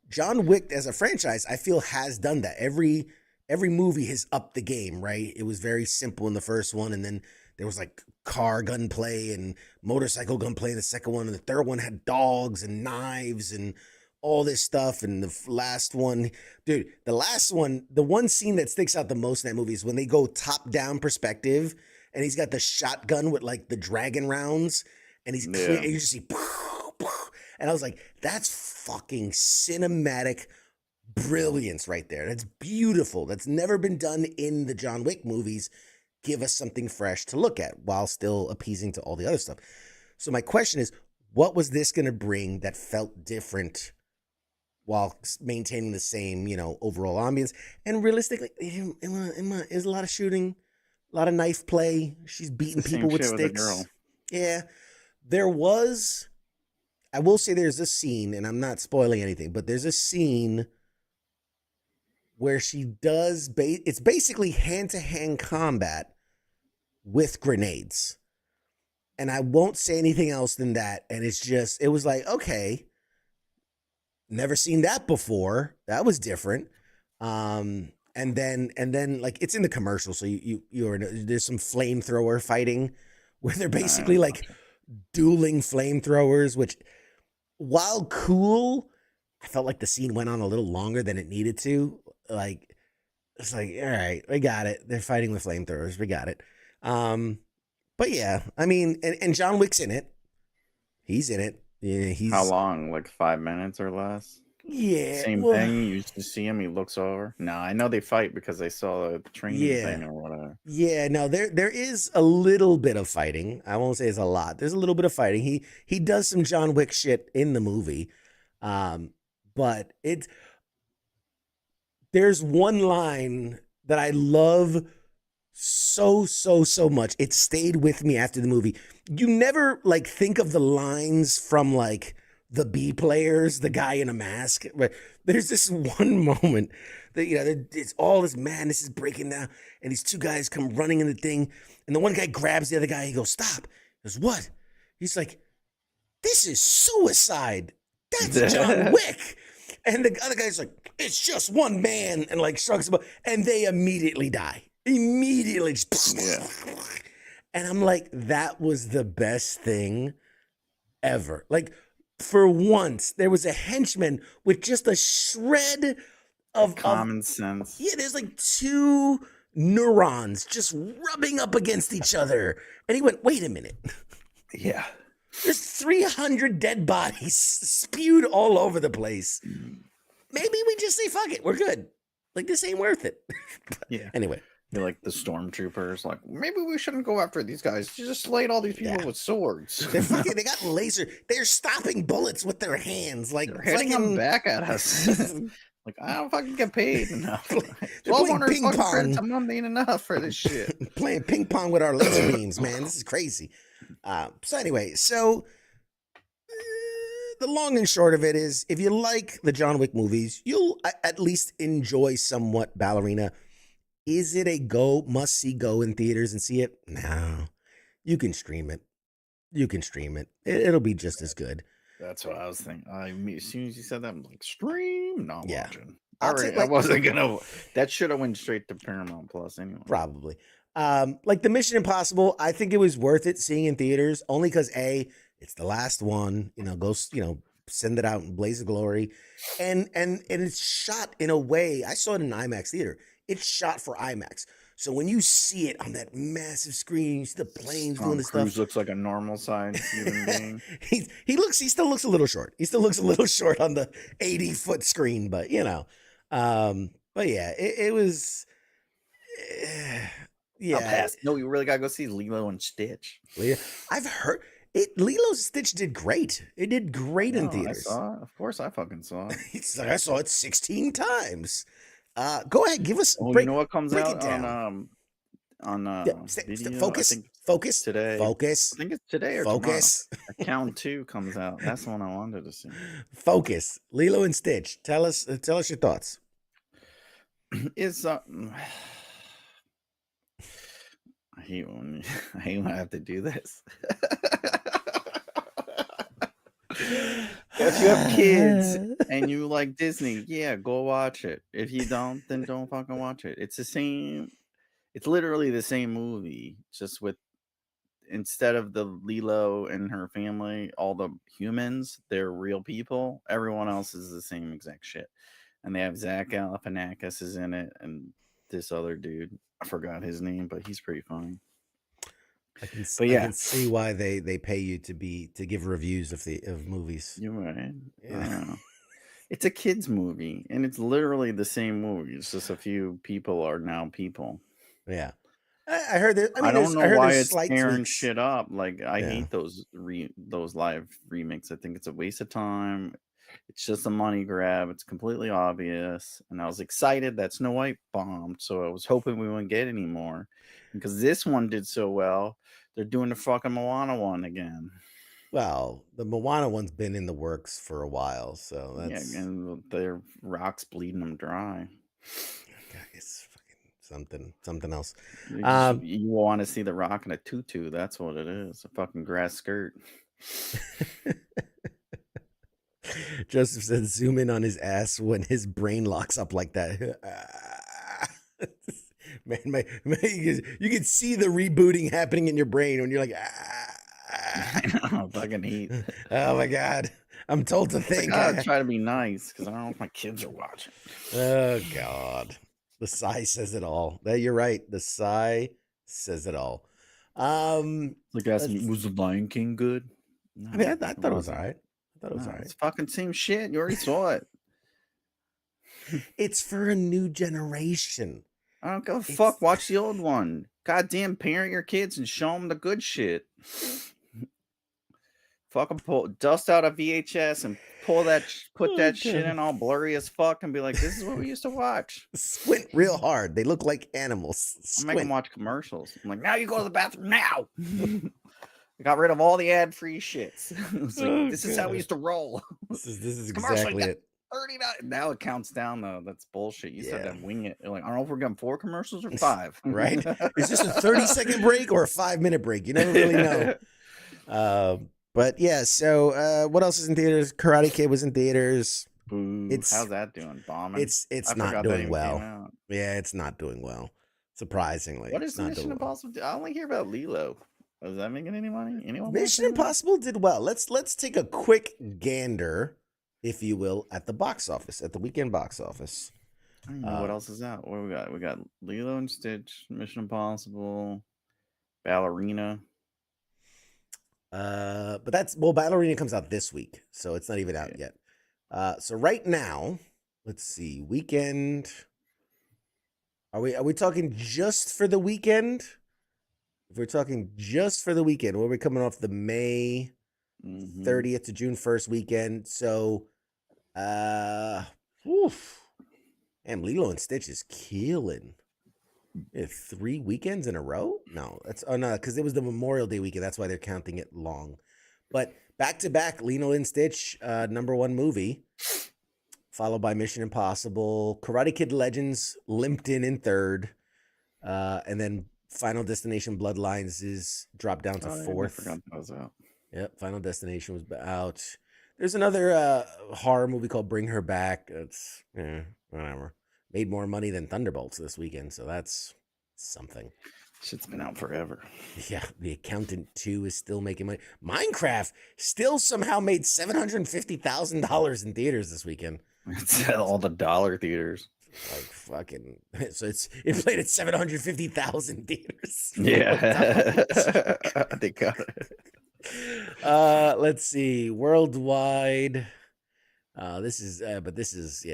Speaker 3: John Wick as a franchise, I feel, has done that. Every movie has upped the game, right? It was very simple in the first one, and then there was like car gunplay and motorcycle gunplay in the second one, and the third one had dogs and knives and all this stuff. And the last one, dude, the one scene that sticks out the most in that movie is when they go top down perspective, and he's got the shotgun with like the dragon rounds, and he's clear,
Speaker 4: yeah.
Speaker 3: and you just see, and I was like, that's fucking cinematic brilliance right there. That's beautiful. That's never been done in the John Wick movies. Give us something fresh to look at while still appeasing to all the other stuff. So my question is, what was this going to bring that felt different while maintaining the same, overall ambience? And realistically, there's a lot of shooting, a lot of knife play. She's
Speaker 4: It's
Speaker 3: beating
Speaker 4: the same
Speaker 3: people with
Speaker 4: shit with a
Speaker 3: sticks.
Speaker 4: girl.
Speaker 3: Yeah. I will say there's a scene, and I'm not spoiling anything, but there's a scene where she does, it's basically hand-to-hand combat with grenades. And I won't say anything else than that. And it was like, okay, never seen that before. That was different. And then like it's in the commercial, so there's some flamethrower fighting where they're
Speaker 4: I
Speaker 3: basically like dueling flamethrowers, which, while cool, I felt like the scene went on a little longer than it needed to. Like, it's like, all right, we got it. They're fighting with flamethrowers. We got it. But yeah, I mean, and John Wick's in it. He's in it. Yeah,
Speaker 4: How long? Like 5 minutes or less?
Speaker 3: Yeah.
Speaker 4: Same
Speaker 3: Well,
Speaker 4: thing. You used to see him. He looks over. No, I know they fight because they saw the training thing or whatever.
Speaker 3: Yeah, no, there is a little bit of fighting. I won't say it's a lot. There's a little bit of fighting. He does some John Wick shit in the movie. But there's one line that I love so much. It stayed with me after the movie. You never like think of the lines from like the B players, the guy in a mask, but there's this one moment that it's all this madness is breaking down, and these two guys come running in the thing, and the one guy grabs the other guy. He goes, "Stop!" He goes, "What?" He's like, "This is suicide. That's John Wick." And the other guy's like, "It's just one man," and like shrugs him, and they immediately die. Immediately, just and I'm like, that was the best thing ever. Like, for once, there was a henchman with just a shred of
Speaker 4: common sense.
Speaker 3: Yeah, there's like two neurons just rubbing up against each other. And he went, wait a minute.
Speaker 4: Yeah.
Speaker 3: There's 300 dead bodies spewed all over the place. Maybe we just say, fuck it, we're good. Like, this ain't worth it.
Speaker 4: Yeah.
Speaker 3: Anyway.
Speaker 4: You're like the stormtroopers, like, maybe we shouldn't go after these guys. You just slayed all these people with swords.
Speaker 3: They got laser. They're stopping bullets with their hands. Like,
Speaker 4: they're hitting them back at us. Like, I don't fucking get paid enough. 1,200
Speaker 3: ping
Speaker 4: fucking
Speaker 3: pong.
Speaker 4: credits a month ain't enough for this shit.
Speaker 3: Playing ping pong with our laser beams, man. This is crazy. So anyway, the long and short of it is, if you like the John Wick movies, you'll at least enjoy somewhat Ballerina. Is it a must-see go in theaters and see it? No. You can stream it. It'll be just as good.
Speaker 4: That's what I was thinking. As soon as you said that, I'm like, stream? No, I'm watching.
Speaker 3: I
Speaker 4: wasn't gonna. That should have went straight to Paramount Plus anyway.
Speaker 3: Probably. Like the Mission Impossible, I think it was worth it seeing in theaters, only because it's the last one. Go send it out in blaze of glory, and it's shot in a way. I saw it in an IMAX theater. It's shot for IMAX. So when you see it on that massive screen, you see the planes doing the stuff.
Speaker 4: Cruise looks like a normal size human being.
Speaker 3: He still looks a little short. He still looks a little short on the 80-foot screen, but but yeah, it was, yeah.
Speaker 4: No, you really gotta go see Lilo and Stitch.
Speaker 3: I've heard Lilo and Stitch did great. It did great in theaters.
Speaker 4: I saw it. Of course, I fucking saw it.
Speaker 3: I saw it 16 times. Go ahead, give us.
Speaker 4: You know what comes out on video?
Speaker 3: Focus
Speaker 4: today.
Speaker 3: Focus.
Speaker 4: I think it's today or
Speaker 3: Focus.
Speaker 4: tomorrow. Account 2 comes out. That's the one I wanted to see.
Speaker 3: Focus. Lilo and Stitch. Tell us your thoughts.
Speaker 4: It's I hate when I have to do this. If you have kids and you like Disney, yeah, go watch it. If you don't, then don't fucking watch it. It's the same. It's literally the same movie, just with instead of the Lilo and her family, all the humans, they're real people. Everyone else is the same exact shit. And they have Zach Galifianakis is in it, and this other dude, I forgot his name, but he's pretty funny.
Speaker 3: I can see why they pay you to give reviews of movies.
Speaker 4: You're right.
Speaker 3: Yeah.
Speaker 4: It's a kids movie, and it's literally the same movie. It's just a few people are now people.
Speaker 3: Yeah, I heard that.
Speaker 4: I don't know why it's tearing shit up. Like I hate those live remakes. I think it's a waste of time. It's just a money grab. It's completely obvious. And I was excited that Snow White bombed, so I was hoping we wouldn't get any more. Because this one did so well, they're doing the fucking Moana one again.
Speaker 3: Well, the Moana one's been in the works for a while, so that's
Speaker 4: and their rocks bleeding them dry.
Speaker 3: It's fucking something else.
Speaker 4: You want to see the Rock in a tutu? That's what it is. A fucking grass skirt.
Speaker 3: Joseph said, "Zoom in on his ass when his brain locks up like that." Man, you can see the rebooting happening in your brain when you're like,
Speaker 4: I know, fucking heat.
Speaker 3: Oh my god, I'm told to
Speaker 4: I
Speaker 3: think.
Speaker 4: gotta try to be nice because I don't know if my kids are watching.
Speaker 3: Oh God, the sigh says it all. You're right. The sigh says it all.
Speaker 4: Like asking me,
Speaker 3: let's-
Speaker 4: was the Lion King good? No,
Speaker 3: I mean, I thought it was all
Speaker 4: wasn't.
Speaker 3: right. I thought it was
Speaker 4: No,
Speaker 3: all right.
Speaker 4: it's fucking same shit. You already saw it.
Speaker 3: It's for a new generation.
Speaker 4: I don't give a
Speaker 3: It's-
Speaker 4: fuck. Watch the old one. Goddamn, parent your kids and show them the good shit. Fucking dust out a VHS and put that shit in all blurry as fuck and be like, this is what we used to watch.
Speaker 3: Squint real hard. They look like animals.
Speaker 4: I make them watch commercials. I'm like, now you go to the bathroom now. I got rid of all the ad-free shits. It's like, this is how we used to roll.
Speaker 3: This is
Speaker 4: Commercial,
Speaker 3: exactly it.
Speaker 4: 39. Now it counts down though. That's bullshit. You said
Speaker 3: Yeah.
Speaker 4: that wing it. You're like, I don't know if we're getting 4 commercials or 5.
Speaker 3: Right? Is this a 30-second break or a 5-minute break? You never really know. But yeah, so what else is in theaters? Karate Kid was in theaters.
Speaker 4: Boo. How's that doing? Bombing?
Speaker 3: It's
Speaker 4: I
Speaker 3: not
Speaker 4: forgot that
Speaker 3: doing
Speaker 4: even
Speaker 3: well.
Speaker 4: came out.
Speaker 3: Yeah, it's not doing well. Surprisingly.
Speaker 4: What
Speaker 3: it's
Speaker 4: is
Speaker 3: not
Speaker 4: Mission
Speaker 3: doing well.
Speaker 4: Impossible? I only hear about Lilo. Is that making any money? Anyone?
Speaker 3: Mission
Speaker 4: watching it?
Speaker 3: Impossible did well. Let's take a quick gander, if you will, at the box office, at the weekend box office.
Speaker 4: I don't know what else is out. What we got? We got Lilo and Stitch, Mission Impossible, Ballerina.
Speaker 3: But Ballerina comes out this week, so it's not even out yet. So right now, let's see, weekend. Are we talking just for the weekend? If we're talking just for the weekend, we're coming off the May 30th to June 1st weekend. So, and Lilo and Stitch is killing. 3 weekends in a row? No, because it was the Memorial Day weekend. That's why they're counting it long. But back to back, Lilo and Stitch, #1 movie, followed by Mission Impossible. Karate Kid Legends limped in third, and then Final Destination Bloodlines is dropped down to 4th.
Speaker 4: I forgot that was out.
Speaker 3: Yep, Final Destination was out. There's another horror movie called Bring Her Back. It's whatever. Made more money than Thunderbolts this weekend, so that's something.
Speaker 4: Shit's been out forever.
Speaker 3: Yeah, The Accountant 2 is still making money. Minecraft still somehow made $750,000 in theaters this weekend.
Speaker 4: It's at all the dollar theaters.
Speaker 3: Like fucking, so it played at 750,000 theaters.
Speaker 4: Yeah, they got it.
Speaker 3: Let's see, worldwide. This is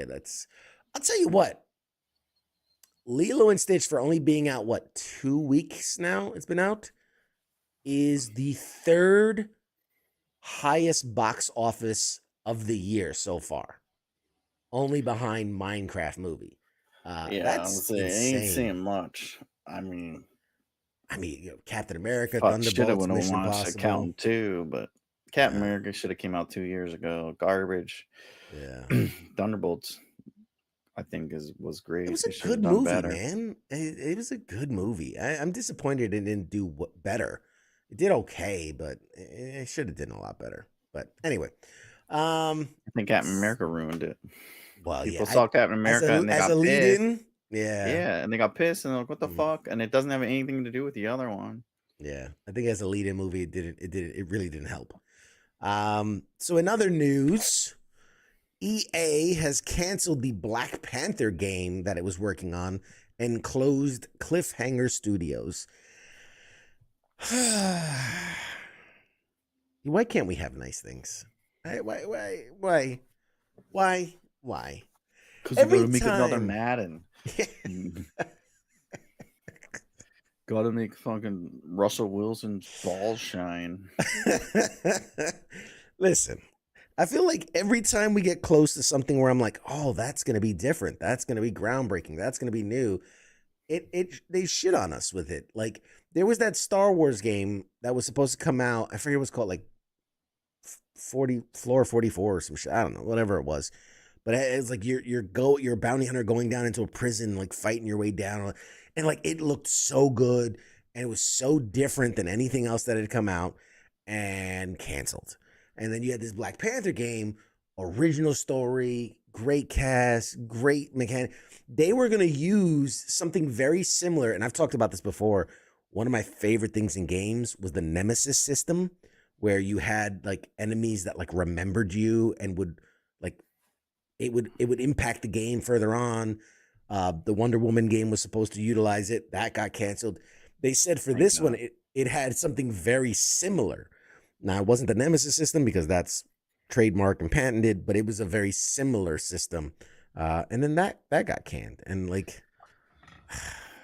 Speaker 3: that's. I'll tell you what. Lilo and Stitch, for only being out 2 weeks now, it's been out, is the 3rd highest box office of the year so far. Only behind Minecraft movie. That's
Speaker 4: I
Speaker 3: insane.
Speaker 4: ain't seeing much. I mean,
Speaker 3: Captain America,
Speaker 4: should have
Speaker 3: Thunderbolts,
Speaker 4: went
Speaker 3: Mission
Speaker 4: and watched
Speaker 3: Impossible.
Speaker 4: Accountant too, but Captain America should have came out 2 years ago. Garbage.
Speaker 3: Yeah,
Speaker 4: Thunderbolts, I think was great.
Speaker 3: it was
Speaker 4: They
Speaker 3: a
Speaker 4: should have
Speaker 3: good
Speaker 4: done
Speaker 3: movie,
Speaker 4: better.
Speaker 3: man. It was a good movie. I'm disappointed it didn't do better. It did okay, but it should have done a lot better. But anyway,
Speaker 4: I think Captain America ruined it.
Speaker 3: well,
Speaker 4: People saw Captain America and they
Speaker 3: as
Speaker 4: got
Speaker 3: a lead
Speaker 4: pissed.
Speaker 3: in. Yeah,
Speaker 4: Yeah, and they got pissed and they're like, "What the fuck?" And it doesn't have anything to do with the other one.
Speaker 3: yeah. I think as a lead in movie, it really didn't help. So in other news, EA has canceled the Black Panther game that it was working on and closed Cliffhanger Studios. Why can't we have nice things? Why?
Speaker 4: Because
Speaker 3: Every
Speaker 4: you gotta make another
Speaker 3: time.
Speaker 4: Madden. Gotta make fucking Russell Wilson's balls shine.
Speaker 3: Listen, I feel like every time we get close to something where I'm like, oh, that's going to be different. That's going to be groundbreaking. That's going to be new. They shit on us with it. Like there was that Star Wars game that was supposed to come out. I forget what it was called, like 40 Floor 44 or some shit. I don't know, whatever it was. But it's like you're a bounty hunter going down into a prison, like fighting your way down. And like it looked so good and it was so different than anything else that had come out and canceled. And then you had this Black Panther game, original story, great cast, great mechanic. They were going to use something very similar. And I've talked about this before. One of my favorite things in games was the Nemesis system, where you had like enemies that like remembered you and would like it would impact the game further on. The Wonder Woman game was supposed to utilize it. That got canceled. They said for
Speaker 4: Thank
Speaker 3: this one,
Speaker 4: God.
Speaker 3: it had something very similar. Now, it wasn't the Nemesis system because that's trademarked and patented, but it was a very similar system. And then that got canned. And like,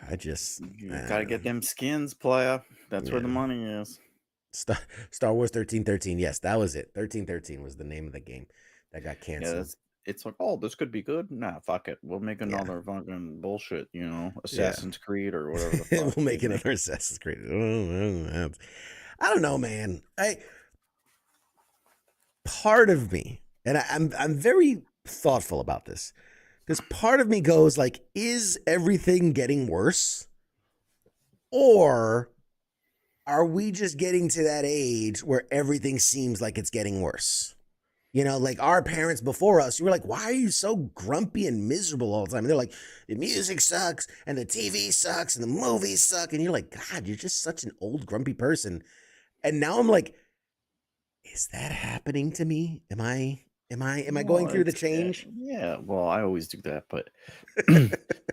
Speaker 3: I just,
Speaker 4: You gotta get them skins, playa. That's where the
Speaker 3: yeah.
Speaker 4: money is.
Speaker 3: Star Wars 1313. Yes, that was it. 1313 was the name of the game that got
Speaker 4: Yeah,
Speaker 3: canceled.
Speaker 4: it's like, oh, this could be good. Nah, fuck it. We'll make
Speaker 3: Yeah.
Speaker 4: another fucking bullshit,
Speaker 3: Yeah.
Speaker 4: Assassin's Creed or whatever the fuck.
Speaker 3: We'll make
Speaker 4: they
Speaker 3: another Assassin's Creed. I don't know, man. Part of me, and I'm very thoughtful about this, because part of me goes like, is everything getting worse, or are we just getting to that age where everything seems like it's getting worse? You know, like our parents before us, you were like, why are you so grumpy and miserable all the time? And they're like, the music sucks and the TV sucks and the movies suck. And you're like, God, you're just such an old, grumpy person. And now I'm like, is that happening to me? Am I going through the change?
Speaker 4: Yeah, well, I always do that, but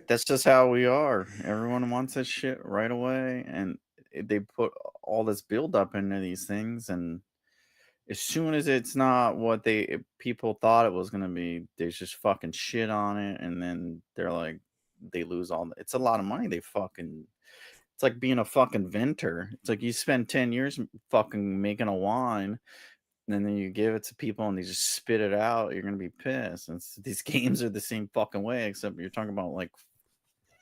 Speaker 4: that's just how we are. Everyone wants that shit right away, and they put all this build up into these things, and as soon as it's not what people thought it was gonna be, they just fucking shit on it, and then they're like, they lose all. It's a lot of money. It's like being a fucking vintner. It's like you spend 10 years fucking making a wine, and then you give it to people and they just spit it out. You're gonna be pissed. These games are the same fucking way, except you're talking about like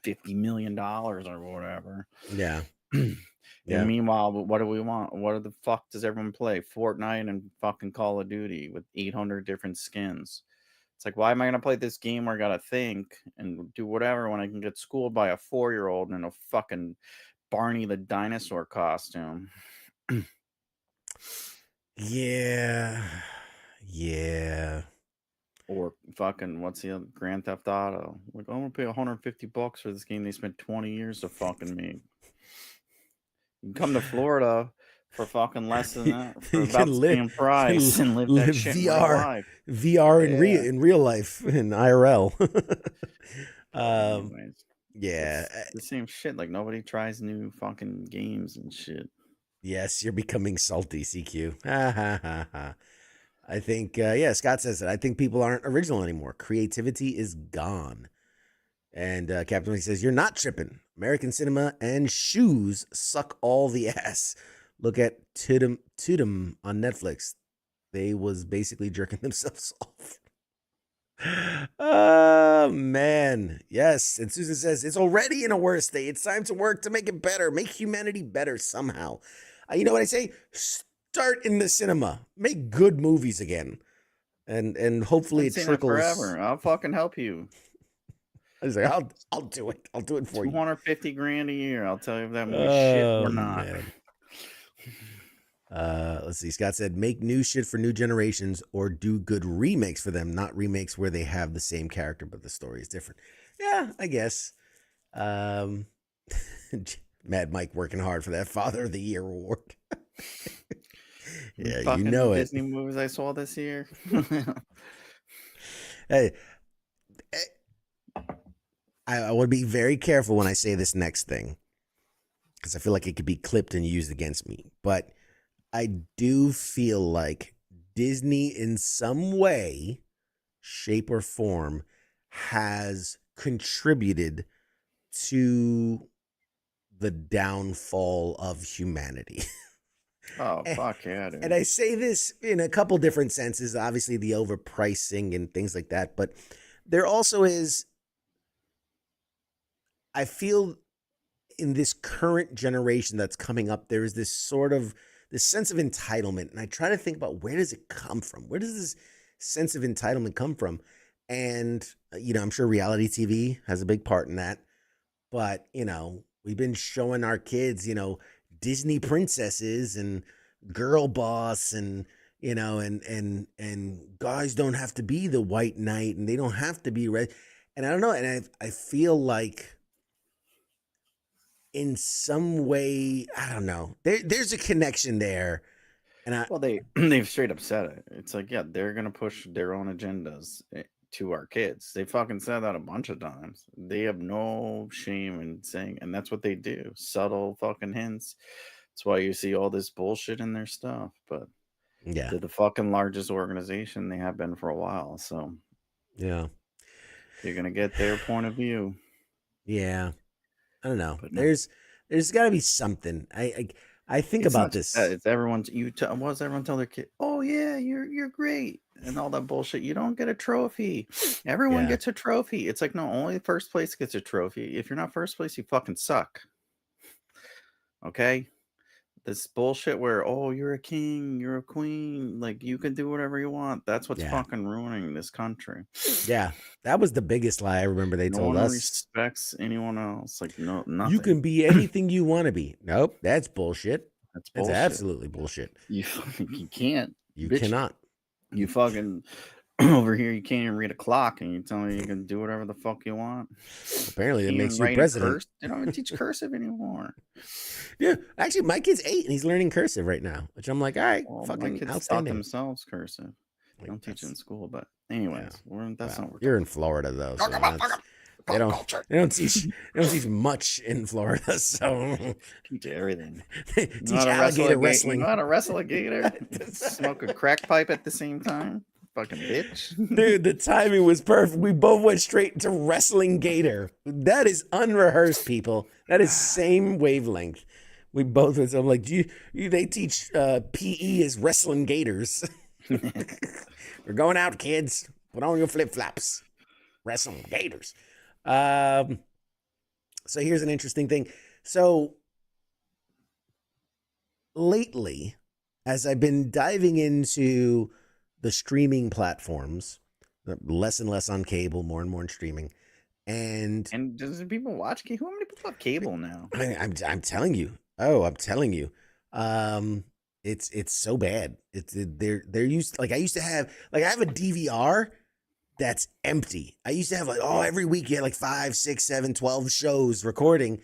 Speaker 4: $50 million or whatever.
Speaker 3: Yeah.
Speaker 4: And meanwhile, what do we want? What the fuck does everyone play? Fortnite and fucking Call of Duty with 800 different skins. It's like, why am I gonna play this game where I gotta think and do whatever when I can get schooled by a 4-year-old in a fucking Barney the dinosaur costume?
Speaker 3: Yeah. Yeah.
Speaker 4: Or fucking what's the other Grand Theft Auto? Like, I'm gonna pay $150 for this game they spent 20 years to fucking make. You can come to Florida for fucking less than that, for about the same price, and live that shit in real life.
Speaker 3: VR in real life, in IRL.
Speaker 4: Anyways,
Speaker 3: yeah.
Speaker 4: it's the same shit. Like, nobody tries new fucking games and shit.
Speaker 3: Yes, you're becoming salty, CQ. I think, Scott says it. I think people aren't original anymore. Creativity is gone. And Captain Lee says, you're not tripping. American cinema and shoes suck all the ass. Look at Tudum on Netflix. They was basically jerking themselves off. Oh, man. Yes. And Susan says, it's already in a worse state. It's time to work to make it better. Make humanity better somehow. You know what I say? Start in the cinema. Make good movies again. And hopefully it trickles.
Speaker 4: Forever. I'll fucking help you.
Speaker 3: I was like, I'll do it. I'll do it for you.
Speaker 4: $250,000 a year. I'll tell you if that movie shit or not.
Speaker 3: Let's see. Scott said, make new shit for new generations or do good remakes for them, not remakes where they have the same character, but the story is different. Yeah, I guess. Mad Mike working hard for that Father of the Year award. Yeah,
Speaker 4: fucking
Speaker 3: you know it.
Speaker 4: Disney movies I saw this year.
Speaker 3: Hey, I want to be very careful when I say this next thing, because I feel like it could be clipped and used against me. But I do feel like Disney, in some way, shape, or form, has contributed to the downfall of humanity.
Speaker 4: Oh, fuck yeah, dude.
Speaker 3: And I say this in a couple different senses, obviously the overpricing and things like that, but there also is, I feel in this current generation that's coming up, there is this sort of this sense of entitlement. And I try to think about, where does it come from? Where does this sense of entitlement come from? And, I'm sure reality TV has a big part in that. But, we've been showing our kids, Disney princesses and girl boss and, and guys don't have to be the white knight and they don't have to be red. And I don't know. And I feel like, in some way, I don't know, there's a connection there And
Speaker 4: Well, they've straight up said it. It's like, yeah, they're gonna push their own agendas to our kids. They fucking said that a bunch of times. They have no shame in saying, and that's what they do. Subtle fucking hints. That's why you see all this bullshit in their stuff. But
Speaker 3: yeah,
Speaker 4: they're the fucking largest organization. They have been for a while, so
Speaker 3: yeah,
Speaker 4: you're gonna get their point of view.
Speaker 3: yeah. I don't know.
Speaker 4: But no,
Speaker 3: There's got to be something. I think
Speaker 4: it's
Speaker 3: about
Speaker 4: not just that.
Speaker 3: this.
Speaker 4: It's everyone's. What does everyone tell their kid? Oh yeah, you're great, and all that bullshit. You don't get a trophy. Everyone
Speaker 3: Yeah,
Speaker 4: gets a trophy. It's like, no, only first place gets a trophy. If you're not first place, you fucking suck. Okay. This bullshit where, oh, you're a king, you're a queen, like you can do whatever you want. That's what's
Speaker 3: yeah,
Speaker 4: fucking ruining this country.
Speaker 3: yeah. That was the biggest lie I remember they
Speaker 4: No
Speaker 3: told
Speaker 4: one
Speaker 3: us.
Speaker 4: respects anyone else. Like, no,
Speaker 3: You
Speaker 4: nothing.
Speaker 3: can be anything you want to be. Nope, that's bullshit.
Speaker 4: That's
Speaker 3: That's
Speaker 4: bullshit.
Speaker 3: absolutely bullshit.
Speaker 4: You can't,
Speaker 3: You
Speaker 4: bitch.
Speaker 3: cannot.
Speaker 4: You fucking over here. You can't even read a clock, and you tell me you can do whatever the fuck you want.
Speaker 3: Apparently, that
Speaker 4: Can't
Speaker 3: makes
Speaker 4: even
Speaker 3: you
Speaker 4: write in
Speaker 3: president.
Speaker 4: They don't even teach cursive anymore.
Speaker 3: Yeah, actually, my kid's 8 and he's learning cursive right now, which I'm like, all right,
Speaker 4: Well, my
Speaker 3: fucking
Speaker 4: kids taught
Speaker 3: outstanding.
Speaker 4: themselves cursive. They
Speaker 3: Like,
Speaker 4: don't teach it in
Speaker 3: that's,
Speaker 4: school, but anyways,
Speaker 3: yeah.
Speaker 4: that's not what we're
Speaker 3: You're
Speaker 4: talking
Speaker 3: in Florida though, so
Speaker 4: about.
Speaker 3: they don't teach much in Florida, so
Speaker 4: Teach everything.
Speaker 3: they
Speaker 4: You know
Speaker 3: teach
Speaker 4: how to wrestle
Speaker 3: alligator
Speaker 4: You
Speaker 3: wrestling.
Speaker 4: know how to wrestle a gator? Smoke a crack pipe at the same time? Fucking bitch.
Speaker 3: Dude, the timing was perfect. We both went straight to wrestling gator. That is unrehearsed, people. That is same wavelength. We both was. I'm like, they teach PE as wrestling gators. We're going out, kids. Put on your flip flops. Wrestling gators. So here's an interesting thing. So lately, as I've been diving into the streaming platforms, less and less on cable, more and more in streaming, and
Speaker 4: does people watch cable? How many people have cable now?
Speaker 3: I'm telling you. Oh, I'm telling you. It's so bad. They're used, like I used to have, like I have a DVR that's empty. I used to have like, oh, every week you had like 5, 6, 7, 12 shows recording.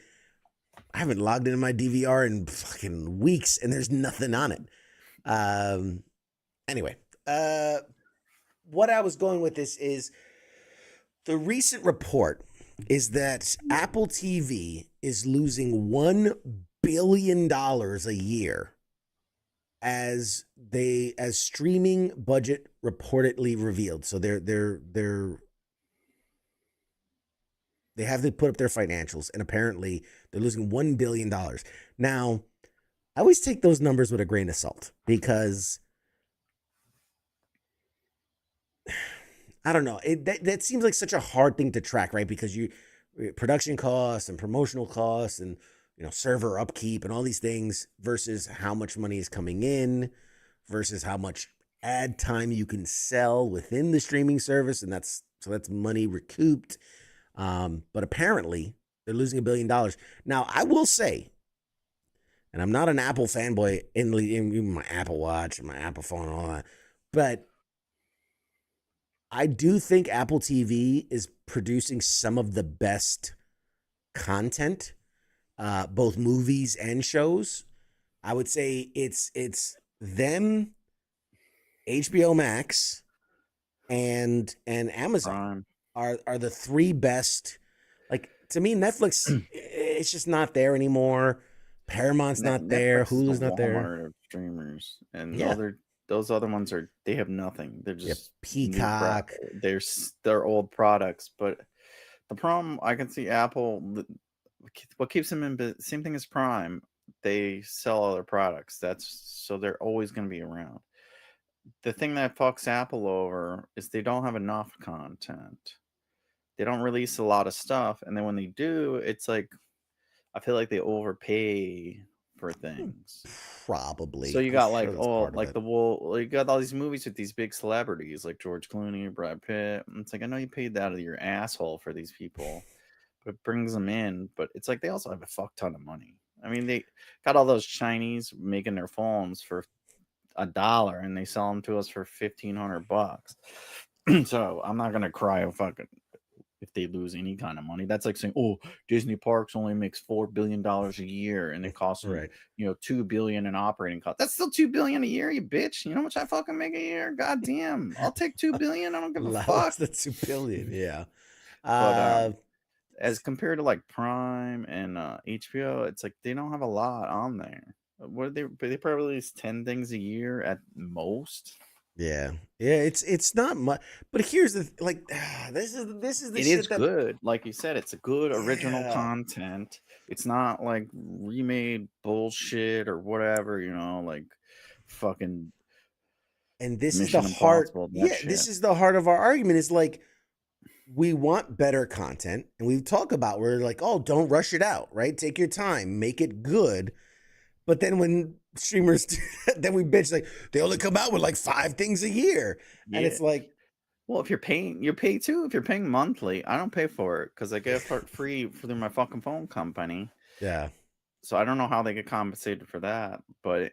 Speaker 3: I haven't logged into my DVR in fucking weeks and there's nothing on it. Anyway, what I was going with this is the recent report is that Apple TV is losing $1 billion a year as streaming budget reportedly revealed. So they have to put up their financials, and apparently they're losing $1 billion. Now, I always take those numbers with a grain of salt because I don't know. That seems like such a hard thing to track, right? Because production costs and promotional costs and server upkeep and all these things versus how much money is coming in versus how much ad time you can sell within the streaming service, and that's money recouped. But apparently they're losing $1 billion. Now, I will say, and I'm not an Apple fanboy in my Apple Watch and my Apple phone and all that, but I do think Apple TV is producing some of the best content, both movies and shows. I would say it's them, HBO Max, and Amazon are the three best. Like, to me, Netflix, it's just not there anymore. Paramount's not there.
Speaker 4: Netflix is
Speaker 3: Hulu's
Speaker 4: the
Speaker 3: not there.
Speaker 4: Walmart of streamers, and
Speaker 3: Yeah.
Speaker 4: those other ones they have nothing. They're just
Speaker 3: Peacock.
Speaker 4: They're old products. But the problem I can see Apple, what keeps them in same thing as Prime. They sell other products. So they're always going to be around. The thing that fucks Apple over is they don't have enough content. They don't release a lot of stuff, and then when they do, it's like I feel like they overpay for things.
Speaker 3: Probably.
Speaker 4: So you got
Speaker 3: you
Speaker 4: got all these movies with these big celebrities like George Clooney, Brad Pitt. And it's like, I know you paid that out of your asshole for these people, but it brings them in. But it's like they also have a fuck ton of money. I mean, they got all those Chinese making their phones for $1 and they sell them to us for $1,500. So I'm not gonna cry if if they lose any kind of money. That's like saying, oh, Disney Parks only makes $4 billion a year and it costs them,
Speaker 3: Right.
Speaker 4: $2 billion in operating costs. That's still $2 billion a year, you bitch. You know how much I fucking make a year? God damn. I'll take $2 billion. I don't give a fuck.
Speaker 3: What's the 2 billion? Yeah.
Speaker 4: But as compared to like Prime and HBO, it's like they don't have a lot on there. What they probably release 10 things a year at most.
Speaker 3: Yeah. It's not much, but here's the like this is the
Speaker 4: It
Speaker 3: shit
Speaker 4: is
Speaker 3: that
Speaker 4: good. Like you said, it's a good original
Speaker 3: Yeah.
Speaker 4: content. It's not like remade bullshit or whatever, like fucking
Speaker 3: and this is the
Speaker 4: Mission
Speaker 3: heart.
Speaker 4: Impossible, that
Speaker 3: Yeah,
Speaker 4: shit.
Speaker 3: this is the heart of our argument is like we want better content, and we talk about we're like, oh, don't rush it out, right? Take your time, make it good. But then when streamers do that, then we bitch like they only come out with like 5 things a year, and
Speaker 4: Yeah.
Speaker 3: it's like,
Speaker 4: Well, if you're paying, you pay too. If you're paying monthly, I don't pay for it because I get it for free through my fucking phone company.
Speaker 3: yeah,
Speaker 4: So I don't know how they get compensated for that, but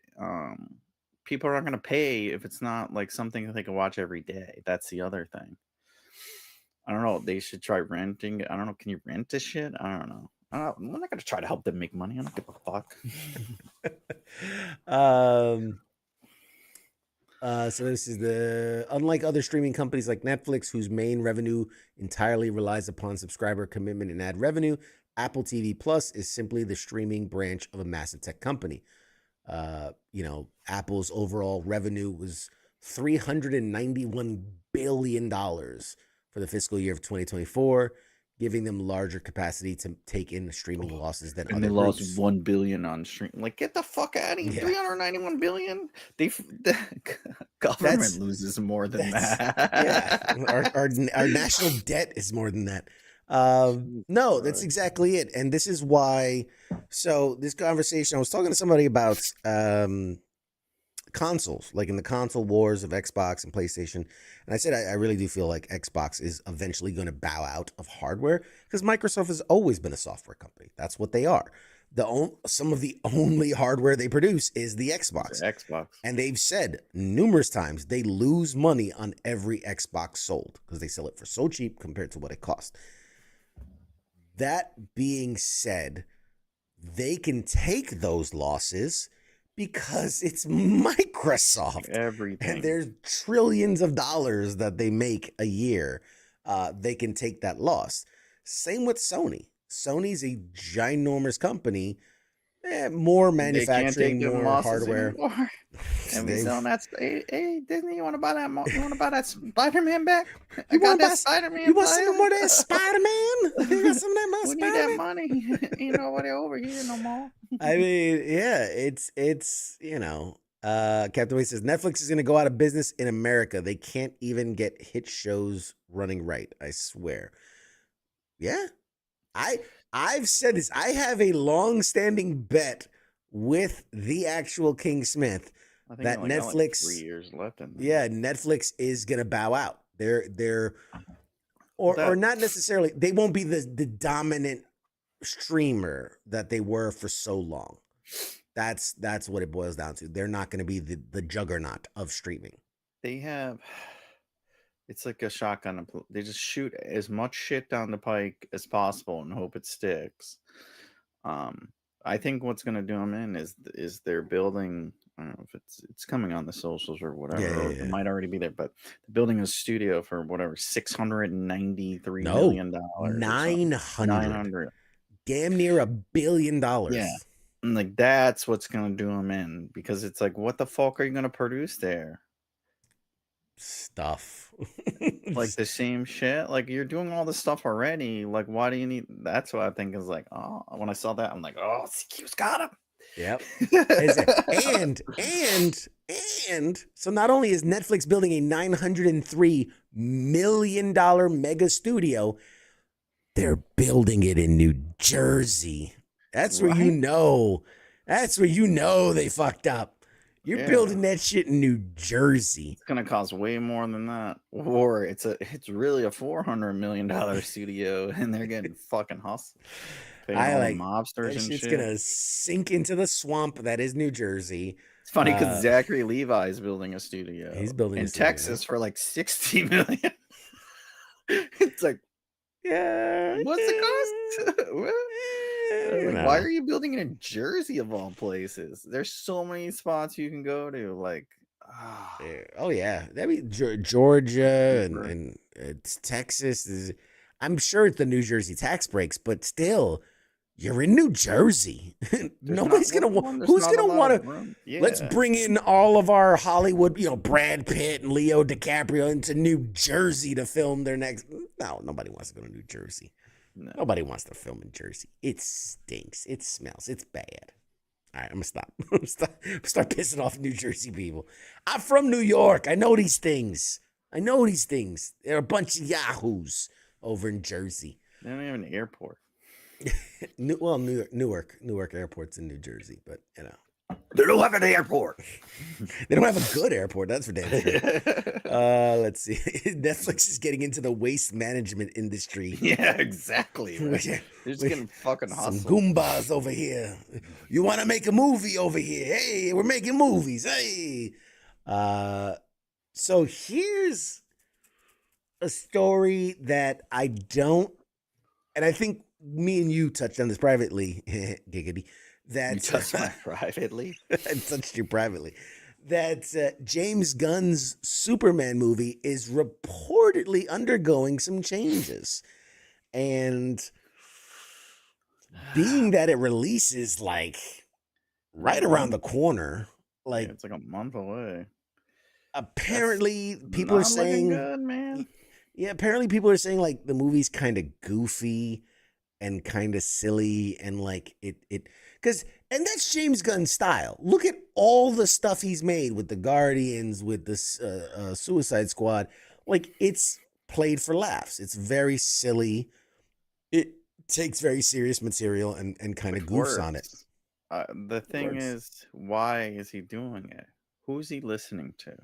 Speaker 4: people aren't going to pay if it's not like something that they can watch every day. That's the other thing. I don't know. They should try renting. I don't know. Can you rent this shit? I don't know. I'm not going to try to help them make money. I don't give a fuck.
Speaker 3: So this is unlike other streaming companies like Netflix, whose main revenue entirely relies upon subscriber commitment and ad revenue, Apple TV Plus is simply the streaming branch of a massive tech company. Apple's overall revenue was $391 billion for the fiscal year of 2024, giving them larger capacity to take in the streaming losses than
Speaker 4: And
Speaker 3: other
Speaker 4: they lost
Speaker 3: groups.
Speaker 4: $1 billion on stream. Like, get the fuck out of here!
Speaker 3: Yeah.
Speaker 4: 391 billion. The government loses more than that.
Speaker 3: Yeah, our national debt is more than that. No, that's exactly it, and this is why. So this conversation, I was talking to somebody about consoles, like in the console wars of Xbox and PlayStation, and I said I really do feel like Xbox is eventually going to bow out of hardware because Microsoft has always been a software company. That's what they are. Some of the only hardware they produce is the Xbox. And they've said numerous times they lose money on every Xbox sold because they sell it for so cheap compared to what it costs. That being said, they can take those losses because it's Microsoft.
Speaker 4: Everything.
Speaker 3: And there's trillions of dollars that they make a year. They can take that loss. Same with Sony. Sony's a ginormous company. More manufacturing, more hardware.
Speaker 4: And we selling that. Hey, Disney, you want to buy that? You want to buy that Spider-Man back?
Speaker 3: You want that
Speaker 4: Spider-Man?
Speaker 3: You want some more of that Spider-Man? You got some of that
Speaker 4: We need that money. Ain't nobody over here no more.
Speaker 3: I mean, yeah, it's Captain Wade says Netflix is going to go out of business in America. They can't even get hit shows running right. I swear. Yeah, I've said this. I have a long-standing bet with the actual King Smith that Netflix
Speaker 4: 3 years left in there.
Speaker 3: Yeah, Netflix is gonna bow out. They're or not necessarily. They won't be the dominant streamer that they were for so long. That's what it boils down to. They're not going to be the juggernaut of streaming.
Speaker 4: They have. It's like a shotgun. They just shoot as much shit down the pike as possible and hope it sticks. I think what's going to do them in is they're building. I don't know if it's coming on the socials or whatever.
Speaker 3: Yeah.
Speaker 4: Or it might already be there, but they're building a studio for whatever $693 million.
Speaker 3: 900. Damn near $1 billion.
Speaker 4: Yeah. And like that's what's going to do them in because it's like, what the fuck are you going to produce there?
Speaker 3: Stuff.
Speaker 4: Like the same shit. Like you're doing all this stuff already. Like why do you need? That's what I think is like. Oh, when I saw that, I'm like, oh, CQ's got him.
Speaker 3: Yep. and so not only is Netflix building a $903 million mega studio, they're building it in New Jersey. That's where you know. That's where you know they fucked up. You're building that shit in New Jersey.
Speaker 4: It's gonna cost way more than that. Or it's really a $400 million studio, and they're getting fucking hustled.
Speaker 3: I like
Speaker 4: mobsters and shit.
Speaker 3: It's gonna sink into the swamp that is New Jersey.
Speaker 4: It's funny because Zachary Levi is building a studio.
Speaker 3: He's building
Speaker 4: in Texas for like $60 million. It's like,
Speaker 3: Yeah.
Speaker 4: What's the cost? What?
Speaker 3: You
Speaker 4: Like, why
Speaker 3: know.
Speaker 4: are you building it in Jersey of all places? There's so many spots you can go to. Like,
Speaker 3: Yeah. Oh yeah, that be Georgia
Speaker 4: cheaper.
Speaker 3: and it's Texas. I'm sure it's the New Jersey tax breaks, but still, you're in New Jersey.
Speaker 4: There's not
Speaker 3: Nobody's gonna.
Speaker 4: there's
Speaker 3: Who's
Speaker 4: not a
Speaker 3: gonna
Speaker 4: lot
Speaker 3: want
Speaker 4: of
Speaker 3: to?
Speaker 4: room.
Speaker 3: Let's
Speaker 4: Yeah.
Speaker 3: bring in all of our Hollywood, Brad Pitt and Leo DiCaprio into New Jersey to film their next. No, nobody wants to go to New Jersey.
Speaker 4: No.
Speaker 3: Nobody wants to film in Jersey. It stinks. It smells. It's bad. All right, I'm gonna stop. Start pissing off New Jersey people. I'm from New York. I know these things. They're a bunch of yahoos over in Jersey.
Speaker 4: They don't have an airport.
Speaker 3: Newark Airport's in New Jersey, but
Speaker 4: They don't have an airport.
Speaker 3: they don't have a good airport. That's for damn sure. Let's see. Netflix is getting into the waste management industry.
Speaker 4: Yeah, exactly. Right? They're just getting fucking
Speaker 3: Some
Speaker 4: hustled.
Speaker 3: Goombas over here. You want to make a movie over here? Hey, we're making movies. Hey. So here's a story that I don't, and I think me and you touched on this privately, giggity. That
Speaker 4: You touched me privately.
Speaker 3: I touched you privately. That James Gunn's Superman movie is reportedly undergoing some changes, and being that it releases like right around the corner, like
Speaker 4: Yeah, it's like a month away.
Speaker 3: apparently
Speaker 4: That's
Speaker 3: people are
Speaker 4: not looking
Speaker 3: saying,
Speaker 4: good, man.
Speaker 3: yeah, apparently people are saying like the movie's kind of goofy and kind of silly and like it because and that's James Gunn's style. Look at all the stuff he's made with the Guardians, with this Suicide Squad. Like it's played for laughs. It's very silly. It takes very serious material and kind of goofs on it.
Speaker 4: The thing
Speaker 3: works.
Speaker 4: is, why is he doing it? Who's he listening to?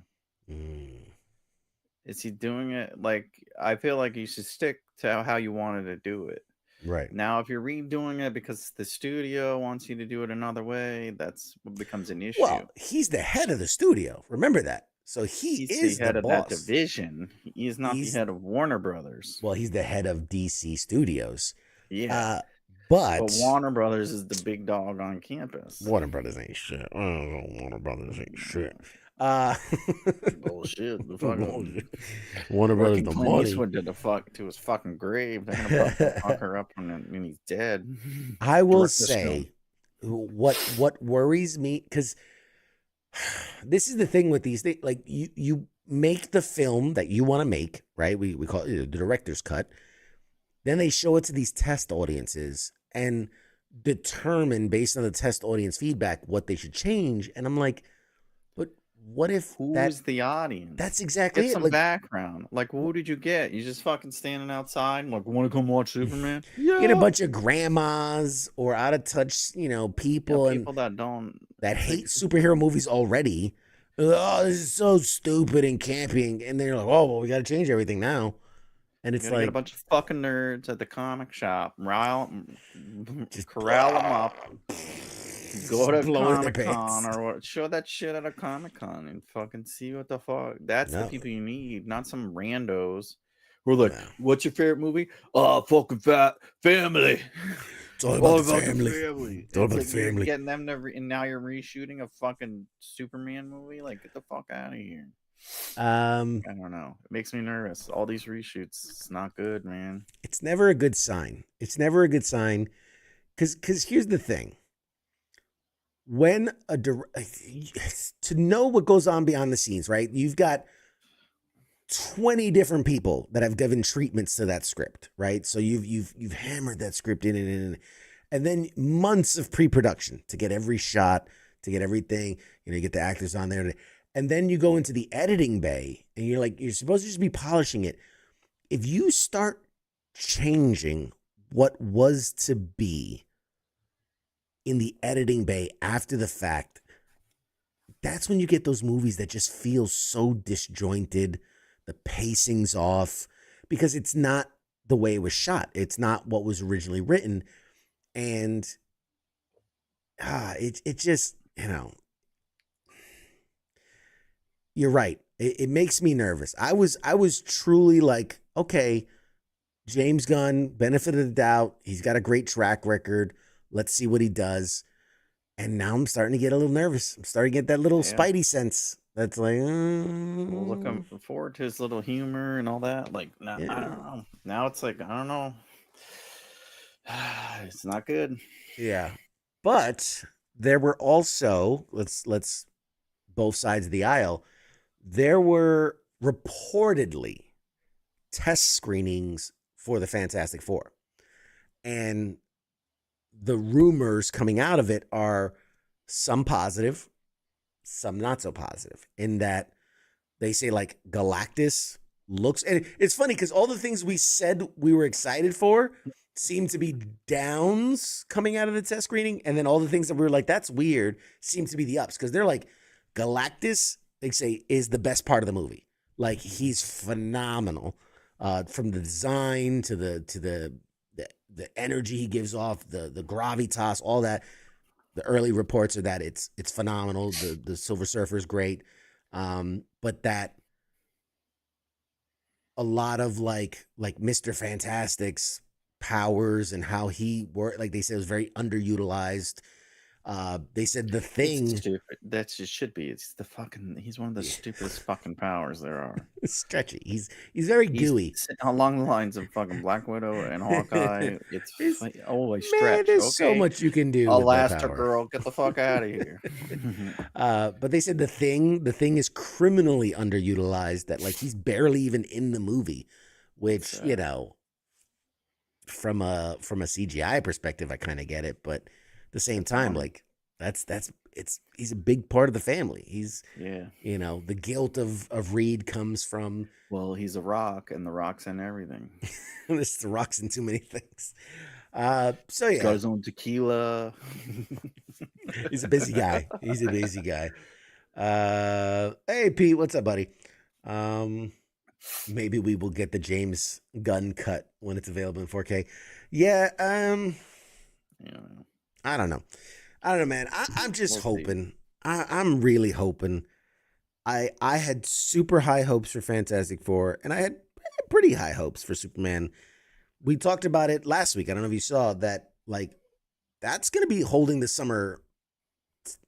Speaker 4: Is he doing it like I feel like you should stick to how you wanted to do it.
Speaker 3: Right.
Speaker 4: Now, if you're redoing it because the studio wants you to do it another way, that's what becomes an issue.
Speaker 3: Well, he's the head of the studio. Remember that. So
Speaker 4: He's
Speaker 3: is
Speaker 4: the head
Speaker 3: the
Speaker 4: of
Speaker 3: boss.
Speaker 4: that division. He's not
Speaker 3: He's-
Speaker 4: the head of Warner Brothers.
Speaker 3: Well, he's the head of DC Studios.
Speaker 4: Yeah.
Speaker 3: But
Speaker 4: Warner Brothers is the big dog on campus.
Speaker 3: Warner Brothers ain't shit. Warner Brothers ain't shit.
Speaker 4: Bullshit. The fucking
Speaker 3: Warner Brothers,
Speaker 4: fucking
Speaker 3: the
Speaker 4: Clint
Speaker 3: money.
Speaker 4: Eastwood did the fuck to his fucking grave. They're gonna fuck her up when he's dead.
Speaker 3: I will
Speaker 4: Direct this
Speaker 3: say what worries me, because this is the thing with these things. Like you make the film that you want to make, right? We call it the director's cut. Then they show it to these test audiences and determine based on the test audience feedback what they should change. And I'm like, but what if
Speaker 4: Who's the audience?
Speaker 3: that's exactly
Speaker 4: Get
Speaker 3: it?
Speaker 4: some
Speaker 3: Like,
Speaker 4: background. Like, who did you get? You just fucking standing outside, like, want to come watch Superman?
Speaker 3: get a bunch of grandmas or out of touch, people,
Speaker 4: People that don't
Speaker 3: that hate superhero movies already. Oh, this is so stupid and camping. And they're like, oh, well, we got to change everything now. And it's
Speaker 4: get a
Speaker 3: like,
Speaker 4: bunch of fucking nerds at the comic shop, corral them up, go to
Speaker 3: blowing their
Speaker 4: Comic Con
Speaker 3: pants.
Speaker 4: or what? Show that shit at a Comic Con and fucking see what the fuck. That's the
Speaker 3: No.
Speaker 4: people you need, not some randos. We're like,
Speaker 3: No.
Speaker 4: what's your favorite movie? Oh, fucking Family.
Speaker 3: It's all about the
Speaker 4: the
Speaker 3: family.
Speaker 4: family.
Speaker 3: It's all about
Speaker 4: It's
Speaker 3: the
Speaker 4: like you're
Speaker 3: family.
Speaker 4: getting them to and now you're reshooting a fucking Superman movie. Like, get the fuck out of here. I don't know. It makes me nervous. All these reshoots, it's not good, man.
Speaker 3: It's never a good sign. It's never a good sign. Because here's the thing. When to know what goes on behind the scenes, right? You've got 20 different people that have given treatments to that script, right? So you've hammered that script in, and then months of pre-production to get every shot, to get everything, you get the actors on there, and then you go into the editing bay and you're supposed to just be polishing it. If you start changing what was to be in the editing bay after the fact, that's when you get those movies that just feel so disjointed. The pacing's off because it's not the way it was shot. It's not what was originally written. And it just, you're right. It makes me nervous. I was truly like, okay, James Gunn, benefit of the doubt. He's got a great track record. Let's see what he does. And now I'm starting to get a little nervous. I'm starting to get that little
Speaker 4: Yeah.
Speaker 3: spidey sense. That's like,
Speaker 4: Well, looking forward to his little humor and all that. Like, now, I don't know. Now it's like, I don't know. It's not good.
Speaker 3: yeah. But there were also, let's both sides of the aisle, there were reportedly test screenings for the Fantastic Four. And the rumors coming out of it are some positive, some not so positive, in that they say like Galactus looks, and it's funny because all the things we said we were excited for seem to be downs coming out of the test screening, and then all the things that we were like, that's weird, seem to be the ups, because they're like, Galactus, they say, is the best part of the movie. Like, he's phenomenal, from the design to the energy he gives off, the gravitas, all that. The early reports are that it's phenomenal. The Silver Surfer is great, but that a lot of like Mr. Fantastic's powers and how he worked, like they said, was very underutilized. They said the
Speaker 4: It's
Speaker 3: Thing,
Speaker 4: stupid. That just should be. It's the fucking. He's one of the stupidest fucking powers there are.
Speaker 3: stretchy. He's very
Speaker 4: He's
Speaker 3: gooey.
Speaker 4: along the lines of fucking Black Widow and Hawkeye.
Speaker 3: He's-
Speaker 4: Oh,
Speaker 3: Man,
Speaker 4: stretch.
Speaker 3: there's so
Speaker 4: Okay.
Speaker 3: much you can do with that power.
Speaker 4: Elastigirl, get the fuck out of here.
Speaker 3: But they said the Thing is criminally underutilized. That like he's barely even in the movie, which you know, from a CGI perspective, I kind of get it, but at the same time,
Speaker 4: funny.
Speaker 3: like he's a big part of the family. He's
Speaker 4: Yeah.
Speaker 3: you know, the guilt of Reed comes from
Speaker 4: Well, he's a rock, and the rock's in everything.
Speaker 3: this the rocks in too many things. So yeah,
Speaker 4: Goes on tequila.
Speaker 3: he's a busy guy. He's a busy guy. Hey Pete, what's up, buddy? Maybe we will get the James Gunn cut when it's available in 4K. Yeah,
Speaker 4: Yeah.
Speaker 3: I don't know, man. I'm just
Speaker 4: We'll see.
Speaker 3: hoping. I'm really hoping. I had super high hopes for Fantastic Four, and I had pretty high hopes for Superman. We talked about it last week. I don't know if you saw that. Like, that's going to be holding the summer.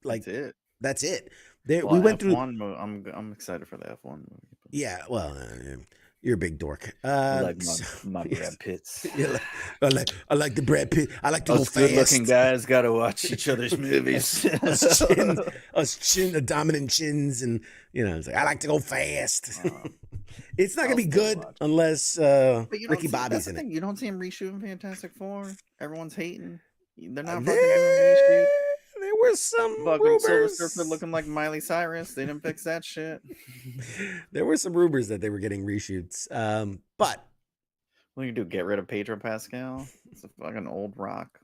Speaker 3: Like,
Speaker 4: That's it.
Speaker 3: There,
Speaker 4: Well,
Speaker 3: we went
Speaker 4: F1
Speaker 3: through.
Speaker 4: I'm excited for the F1 movie.
Speaker 3: Yeah, well, you're a big dork.
Speaker 4: I like my Brad Pitts.
Speaker 3: I like the Brad Pitt. I like to go
Speaker 4: Us
Speaker 3: fast.
Speaker 4: good-looking guys got to watch each other's movies.
Speaker 3: us dominant chins, and you know, it's like I like to go fast. It's not gonna be good unless Ricky Bobby's in it.
Speaker 4: You don't see him reshooting Fantastic Four. Everyone's hating. They're not fucking
Speaker 3: There,
Speaker 4: doing a reshoot.
Speaker 3: there were some
Speaker 4: Fucking Silver
Speaker 3: rumors.
Speaker 4: Surfer looking like Miley Cyrus. They didn't fix that shit.
Speaker 3: There were some rumors that they were getting reshoots. But
Speaker 4: What do you do? Get rid of Pedro Pascal? It's a fucking old rock.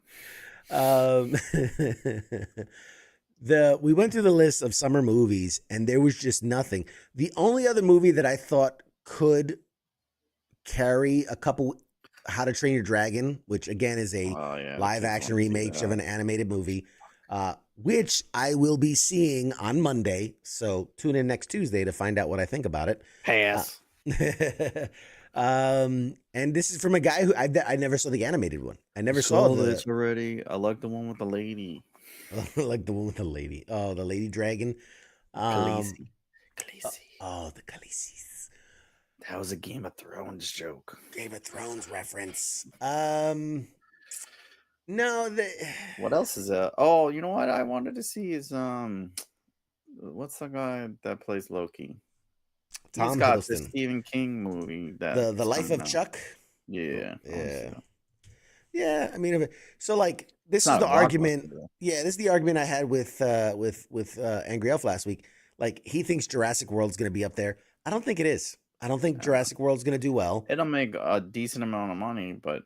Speaker 3: We went through the list of summer movies, and there was just nothing. The only other movie that I thought could carry a couple, How to Train Your Dragon, which again is a live action remake of an animated movie, which I will be seeing on Monday. So tune in next Tuesday to find out what I think about it.
Speaker 4: Pass.
Speaker 3: And this is from a guy who I never saw the animated one. I never
Speaker 4: saw
Speaker 3: saw
Speaker 4: this already. I like the one with the lady.
Speaker 3: like the one with the lady. Oh, the lady dragon.
Speaker 4: Khaleesi.
Speaker 3: Oh, the Khaleesi's.
Speaker 4: That was a Game of Thrones joke.
Speaker 3: Game of Thrones reference. No,
Speaker 4: What else is that? Oh, you know what I wanted to see is what's the guy that plays Loki?
Speaker 3: Tom
Speaker 4: He's got
Speaker 3: Hiddleston.
Speaker 4: the Stephen King movie that
Speaker 3: the Life of Chuck.
Speaker 4: Yeah.
Speaker 3: Yeah. I mean, so like this
Speaker 4: It's
Speaker 3: is
Speaker 4: not
Speaker 3: the
Speaker 4: a
Speaker 3: argument.
Speaker 4: blockbuster, though.
Speaker 3: Yeah, this is the argument I had with Angry Elf last week. Like he thinks Jurassic World's going to be up there. I don't think it is. I don't think Jurassic World's going to do well.
Speaker 4: It'll make a decent amount of money, but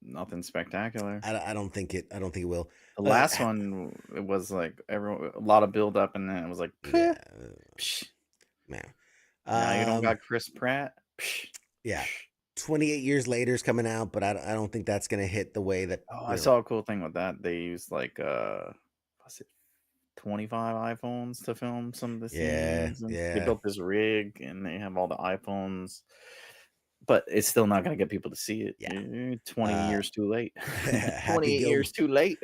Speaker 4: nothing spectacular.
Speaker 3: I don't think it. I don't think it will.
Speaker 4: The last one, it was like a lot of build up, and then it was like,
Speaker 3: Yeah.
Speaker 4: psh.
Speaker 3: Man.
Speaker 4: Now you don't got Chris Pratt. Psh.
Speaker 3: Yeah. 28 years later is coming out, but I don't think that's going to hit the way that.
Speaker 4: Oh, I saw a cool thing with that. They used like what's it, 25 iPhones to film some of the scenes.
Speaker 3: Yeah.
Speaker 4: They built this rig, and they have all the iPhones But it's still not going to get people to see it.
Speaker 3: Yeah.
Speaker 4: 20 years too late.
Speaker 3: Happy
Speaker 4: 28 years too late.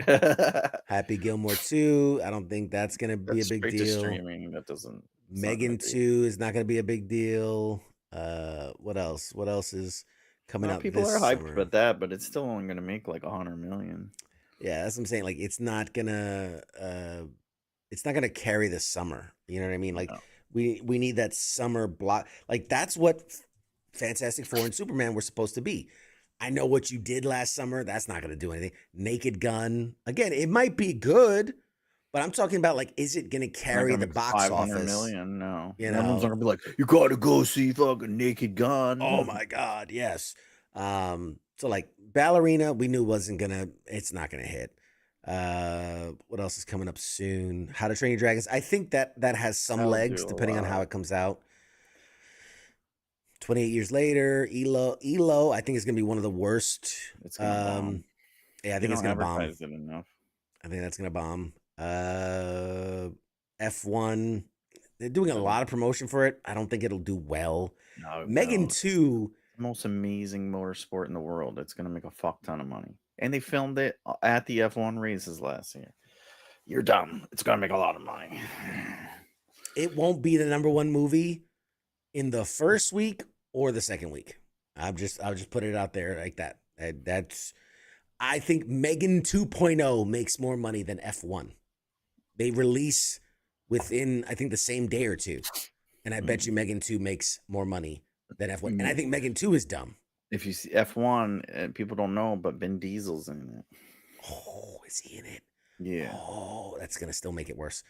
Speaker 3: Happy Gilmore 2. I don't think that's gonna be a
Speaker 4: That's
Speaker 3: big
Speaker 4: straight to
Speaker 3: deal.
Speaker 4: streaming. That doesn't. It's not
Speaker 3: Megan
Speaker 4: gonna be.
Speaker 3: 2 is not gonna be a big deal. What else? What else is coming out
Speaker 4: People
Speaker 3: this
Speaker 4: are hyped
Speaker 3: summer?
Speaker 4: about that, but it's still only going to make like 100 million.
Speaker 3: Yeah, that's what I'm saying. Like, it's not gonna carry the summer. You know what I mean? Like,
Speaker 4: No.
Speaker 3: we need that summer block. Like, that's what Fantastic Four and Superman were supposed to be. I know what you did last summer. That's not gonna do anything. Naked Gun. Again, it might be good, but I'm talking about, like, is it gonna carry the box
Speaker 4: 500
Speaker 3: office?
Speaker 4: million? No.
Speaker 3: You
Speaker 4: Everyone's
Speaker 3: know?
Speaker 4: not gonna be like, you gotta go see fucking Naked Gun.
Speaker 3: Oh my God, yes. So like Ballerina, we knew it's not gonna hit. What else is coming up soon? How to Train Your Dragons. I think that has some
Speaker 4: That'll
Speaker 3: legs
Speaker 4: do a
Speaker 3: depending on how
Speaker 4: lot.
Speaker 3: it comes out. 28 years later, Elo, I think is gonna be one of the worst.
Speaker 4: It's gonna bomb.
Speaker 3: Yeah, I think it's gonna bomb.
Speaker 4: Advertise it enough.
Speaker 3: I think that's gonna bomb. F1, they're doing a lot of promotion for it. I don't think it'll do well.
Speaker 4: No,
Speaker 3: Megan
Speaker 4: no.
Speaker 3: 2.
Speaker 4: The most amazing motorsport in the world. It's gonna make a fuck ton of money. And they filmed it at the F1 races last year. You're dumb. It's gonna make a lot of money.
Speaker 3: It won't be the #1 movie in the first week or the second week. I'll just put it out there like that. I think Megan 2.0 makes more money than F1. They release within, I think, the same day or two. And I bet you Megan 2 makes more money than F1. And I think Megan 2 is dumb.
Speaker 4: If you see F1, people don't know, but Vin Diesel's in it.
Speaker 3: Oh, is he in it?
Speaker 4: Yeah.
Speaker 3: Oh, that's going to still make it worse.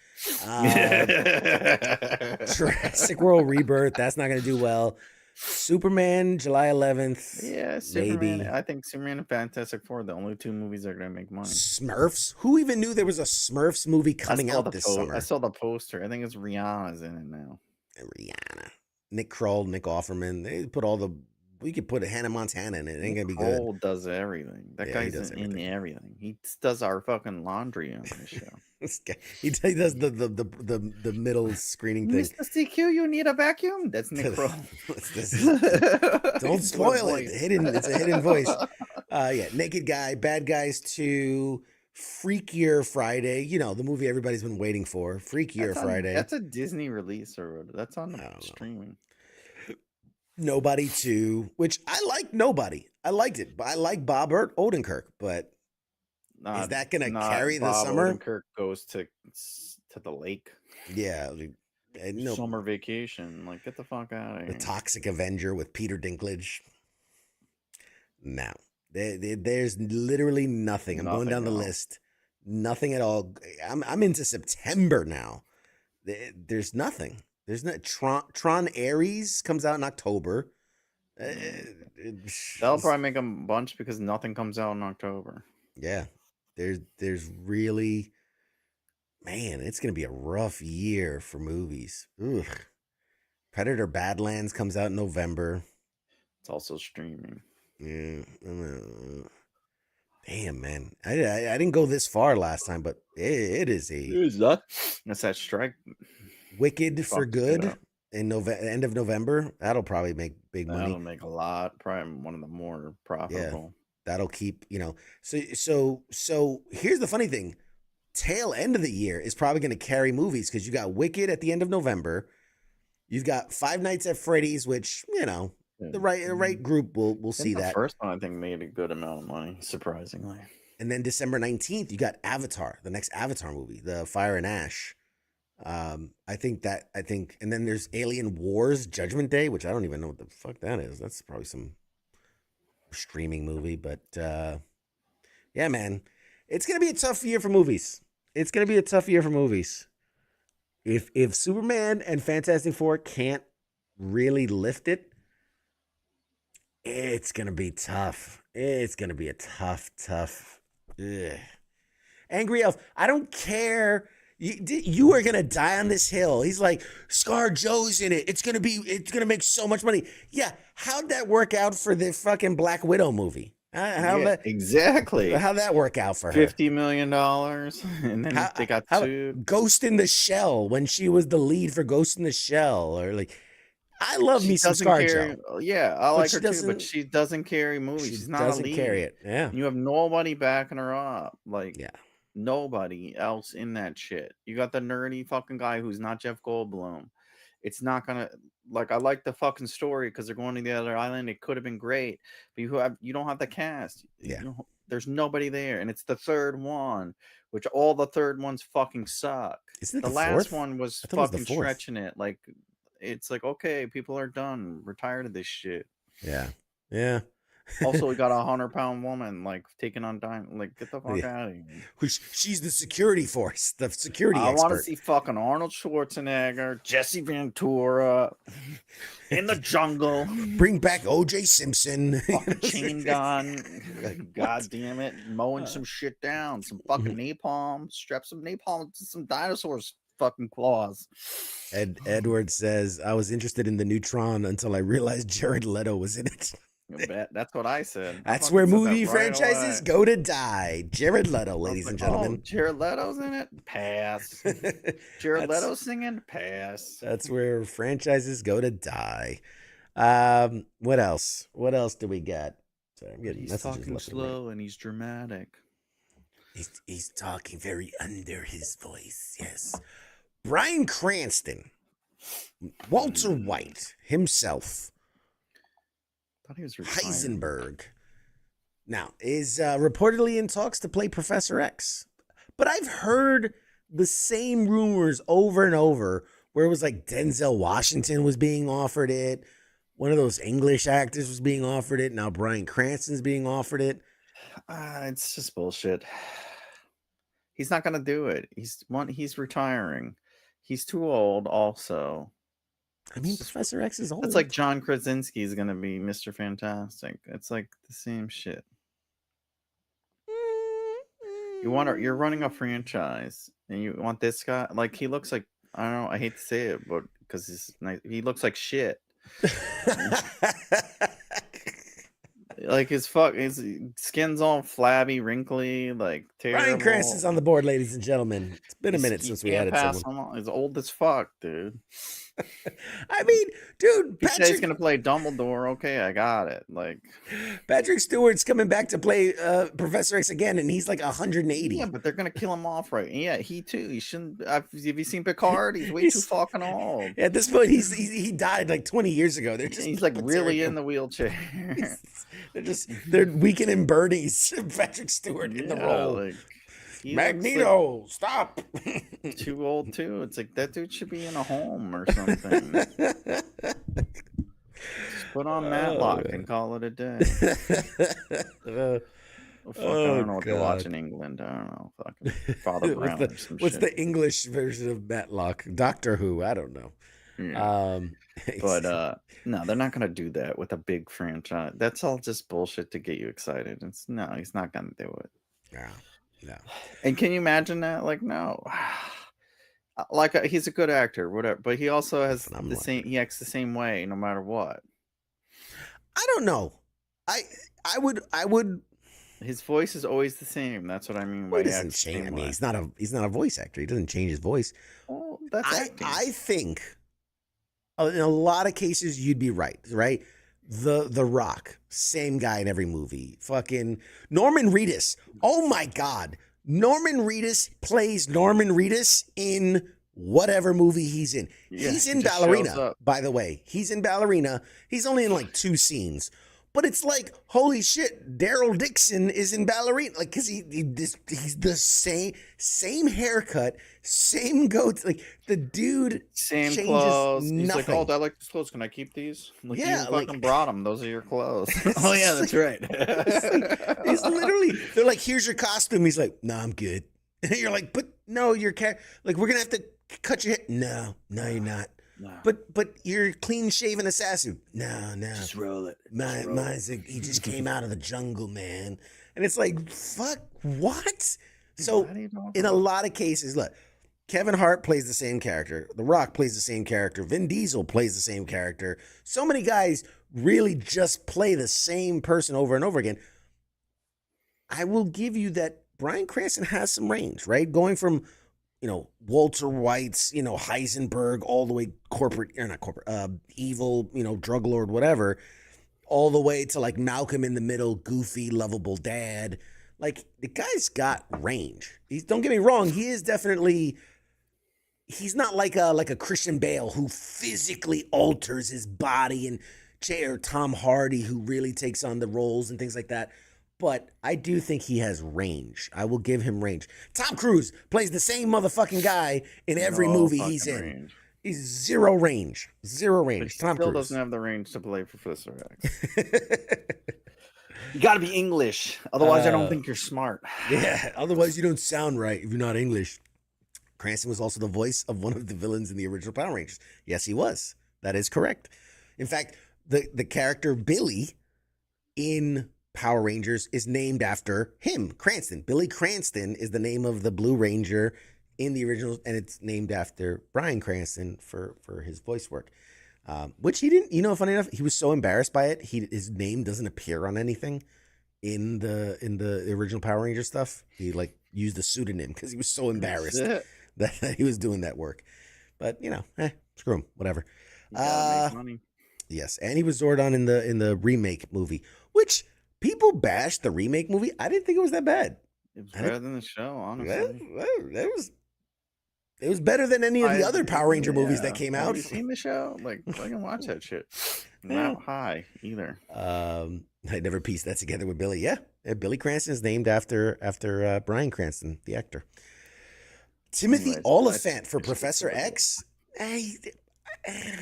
Speaker 3: Jurassic World Rebirth, that's not going to do well. Superman, July 11th.
Speaker 4: Yeah, Superman.
Speaker 3: Maybe.
Speaker 4: I think Superman and Fantastic Four are the only two movies that are going to make money.
Speaker 3: Smurfs? Who even knew there was a Smurfs movie coming out this summer?
Speaker 4: I saw the poster. I think it's Rihanna's in it now.
Speaker 3: Rihanna. Nick Kroll, Nick Offerman. They put we could put Hannah Montana in it. It ain't going to be good.
Speaker 4: Kroll does everything. That guy's in everything. He does our fucking laundry on this show.
Speaker 3: This guy, he does the middle screening thing.
Speaker 4: Mr. CQ, you need a vacuum? That's Nick Kroll.
Speaker 3: Don't spoil it. It's a hidden voice. Yeah, Naked Guy, Bad Guys 2, Freakier Friday. You know, the movie everybody's been waiting for. Freakier Friday.
Speaker 4: That's a Disney release or that's on the streaming.
Speaker 3: Nobody 2, which I like Nobody. I liked it. But I like Bob Odenkirk, but is that going to carry the summer?
Speaker 4: Odenkirk goes to the lake.
Speaker 3: Yeah.
Speaker 4: Summer vacation. Like, get the fuck out of here.
Speaker 3: The Toxic Avenger with Peter Dinklage. No. There's literally nothing. I'm going down the list. Nothing at all. I'm into September now. There's nothing. There's no Tron Ares comes out in October.
Speaker 4: That'll probably make a bunch because nothing comes out in October.
Speaker 3: Yeah. There's really, man, it's gonna be a rough year for movies. Ugh. Predator Badlands comes out in November.
Speaker 4: It's also streaming.
Speaker 3: Yeah. Damn, man. I didn't go this far last time, but it is
Speaker 4: That's that strike.
Speaker 3: Wicked for Good in end of November. That'll probably make big money.
Speaker 4: That'll make a lot. Probably one of the more profitable.
Speaker 3: Yeah, that'll keep, So here's the funny thing. Tail end of the year is probably going to carry movies because you got Wicked at the end of November. You've got Five Nights at Freddy's, which, the right group will see that.
Speaker 4: The first one, I think, made a good amount of money, surprisingly.
Speaker 3: And then December 19th, you got Avatar, the next Avatar movie, The Fire and Ash. I think, and then there's Alien Wars Judgment Day, which I don't even know what the fuck that is. That's probably some streaming movie, but yeah, man, it's gonna be a tough year for movies. If Superman and Fantastic Four can't really lift it, it's gonna be tough. It's gonna be a tough. Ugh. Angry Elf, I don't care. You are gonna die on this hill. He's like, Scar Joe's in it. It's gonna make so much money. Yeah, how'd that work out for the fucking Black Widow movie?
Speaker 4: Exactly.
Speaker 3: How'd that work out for her?
Speaker 4: $50 million, and then they got sued.
Speaker 3: Ghost in the Shell, when she was the lead for Ghost in the Shell, or like, I love
Speaker 4: She
Speaker 3: me some
Speaker 4: doesn't carry.
Speaker 3: ScarJo.
Speaker 4: Yeah, I
Speaker 3: But
Speaker 4: like
Speaker 3: she
Speaker 4: her too, but
Speaker 3: doesn't.
Speaker 4: she doesn't carry movies.
Speaker 3: She
Speaker 4: She's not a
Speaker 3: doesn't carry
Speaker 4: lead.
Speaker 3: it. Yeah.
Speaker 4: You have nobody backing her up. Like
Speaker 3: Yeah.
Speaker 4: nobody else in that shit. You got the nerdy fucking guy who's not Jeff Goldblum. It's not gonna like I like the fucking story because they're going to the other island. It could have been great, but you don't have the cast.
Speaker 3: Yeah.
Speaker 4: There's nobody there, and it's the third one, which all the third ones fucking suck.
Speaker 3: Isn't it
Speaker 4: The
Speaker 3: the
Speaker 4: last
Speaker 3: fourth?
Speaker 4: one was
Speaker 3: I thought it was the
Speaker 4: fucking
Speaker 3: fourth.
Speaker 4: stretching it. Like it's like okay, people are done, we're tired of this shit.
Speaker 3: Yeah. Yeah.
Speaker 4: Also, we got a 100-pound woman like taking on time. Like, get the fuck
Speaker 3: Yeah.
Speaker 4: out of here.
Speaker 3: She's the security force, the security
Speaker 4: I want to
Speaker 3: expert.
Speaker 4: see fucking Arnold Schwarzenegger, Jesse Ventura in the jungle,
Speaker 3: Bring back O.J. Simpson.
Speaker 4: fucking chain gun. God damn it, mowing some shit down, some fucking napalm, strap some napalm to some dinosaurs' fucking claws.
Speaker 3: Edward says, I was interested in the Neutron until I realized Jared Leto was in it.
Speaker 4: You bet. That's what I said. I
Speaker 3: That's
Speaker 4: fucking
Speaker 3: where
Speaker 4: said that
Speaker 3: movie
Speaker 4: right
Speaker 3: franchises
Speaker 4: away.
Speaker 3: go to die. Jared Leto,
Speaker 4: I was
Speaker 3: ladies
Speaker 4: like,
Speaker 3: and
Speaker 4: oh,
Speaker 3: gentlemen.
Speaker 4: Jared Leto's in it? Pass. Jared
Speaker 3: That's-
Speaker 4: Leto singing? Pass.
Speaker 3: That's where franchises go to die. What else? What else do we got? Sorry, I'm getting
Speaker 4: He's
Speaker 3: messages
Speaker 4: talking
Speaker 3: left and right.
Speaker 4: slow and he's dramatic.
Speaker 3: He's talking very under his voice. Yes. Bryan Cranston, Walter White himself,
Speaker 4: I thought he was retired.
Speaker 3: Heisenberg, now is reportedly in talks to play Professor X. But I've heard the same rumors over and over where it was like Denzel Washington was being offered it. One of those English actors was being offered it. Now Bryan Cranston's being offered it.
Speaker 4: It's just bullshit. He's not gonna do it. He's retiring. He's too old. Also,
Speaker 3: I mean, Professor X is old.
Speaker 4: it's like John Krasinski is gonna be Mr. Fantastic. It's like the same shit. You're running a franchise, and you want this guy. Like he looks like I don't know. I hate to say it, but because he's nice, he looks like shit. Like his skin's all flabby, wrinkly, like terrible.
Speaker 3: Bryan Cranston's on the board, ladies and gentlemen. It's been a minute since we had someone.
Speaker 4: He's old as fuck, dude.
Speaker 3: I mean, dude,
Speaker 4: He said he's gonna play Dumbledore. Okay, I got it. Like
Speaker 3: Patrick Stewart's coming back to play Professor X again, and he's like 180.
Speaker 4: yeah, but they're gonna kill him off, right? Yeah, he too. He shouldn't. Have you seen Picard? He's way too fucking old.
Speaker 3: At this point, he died like 20 years ago.
Speaker 4: He's like really in the wheelchair.
Speaker 3: they're weakening Bernie's Patrick Stewart in the role.
Speaker 4: Like,
Speaker 3: Magneto, stop.
Speaker 4: Too old too. It's like that dude should be in a home or something. Just put on Matlock and call it a day. I don't know what they watch in England. I don't know. Fucking Father Brown or some
Speaker 3: what's
Speaker 4: shit.
Speaker 3: the English version of Matlock? Doctor Who? I don't know.
Speaker 4: Yeah. But no, they're not gonna do that with a big franchise. That's all just bullshit to get you excited. No, he's not gonna do it.
Speaker 3: Yeah. No.
Speaker 4: And can you imagine that? Like, no. Like he's a good actor, whatever, but he also has the same. He acts the same way no matter what.
Speaker 3: I don't know. I would.
Speaker 4: His voice is always the same. That's what I mean.
Speaker 3: He doesn't change. I mean, he's not a voice actor. He doesn't change his voice.
Speaker 4: Well, that's acting.
Speaker 3: I think in a lot of cases you'd be right. Right. The Rock, same guy in every movie. Fucking Norman Reedus. Oh my God. Norman Reedus plays Norman Reedus in whatever movie he's in.
Speaker 4: Yeah,
Speaker 3: he's
Speaker 4: he
Speaker 3: in
Speaker 4: just
Speaker 3: Ballerina,
Speaker 4: shows up.
Speaker 3: by the way. He's in Ballerina. He's only in like 2 scenes. But it's like, holy shit, Daryl Dixon is in Ballerina. Like, because he's the same haircut, same goat. Like, the dude
Speaker 4: Same
Speaker 3: changes
Speaker 4: clothes.
Speaker 3: nothing.
Speaker 4: He's like, oh, I like these clothes. Can I keep these? Like,
Speaker 3: Yeah,
Speaker 4: you fucking brought them. Those are your clothes.
Speaker 3: Oh, yeah, that's right. He's literally, they're like, here's your costume. He's like, no, I'm good. And you're like, but no, you're like, we're going to have to cut your hair. No, you're not.
Speaker 4: No.
Speaker 3: But you're a clean shaven assassin. No.
Speaker 4: Just roll it.
Speaker 3: He just came out of the jungle, man. And it's like, fuck, what? So in a lot of cases, look, Kevin Hart plays the same character. The Rock plays the same character. Vin Diesel plays the same character. So many guys really just play the same person over and over again. I will give you that Bryan Cranston has some range, right? Going from Walter White's, Heisenberg, all the way corporate, or not corporate, evil, drug lord, whatever, all the way to like Malcolm in the Middle, goofy, lovable dad. Like the guy's got range. Don't get me wrong, he is definitely. He's not like a Christian Bale who physically alters his body, and or Tom Hardy who really takes on the roles and things like that. But I do think he has range. I will give him range. Tom Cruise plays the same motherfucking guy in every movie he's in.
Speaker 4: Range.
Speaker 3: He's zero range. Zero range.
Speaker 4: But he
Speaker 3: Tom
Speaker 4: still
Speaker 3: Cruise
Speaker 4: doesn't have the range to play Professor X. You got to be English. Otherwise, I don't think you're smart.
Speaker 3: Yeah, otherwise you don't sound right if you're not English. Cranston was also the voice of one of the villains in the original Power Rangers. Yes, he was. That is correct. In fact, the character Billy in Power Rangers is named after him, Cranston. Billy Cranston is the name of the Blue Ranger in the original, and it's named after Bryan Cranston for his voice work. Which he didn't, funny enough, he was so embarrassed by it, his name doesn't appear on anything in the original Power Ranger stuff. He like used a pseudonym because he was so embarrassed that he was doing that work. But screw him, whatever.
Speaker 4: Make money.
Speaker 3: Yes, and he was Zordon in the remake movie, which people bashed the remake movie. I didn't think it was that bad.
Speaker 4: It was better than the show, honestly.
Speaker 3: It was better than any of the other Power Ranger movies that came out.
Speaker 4: Have you seen the show? Like, I can watch that shit. Not high either.
Speaker 3: I never pieced that together with Billy. Yeah, Billy Cranston is named after Bryan Cranston, the actor. Timothy Oliphant for Professor X.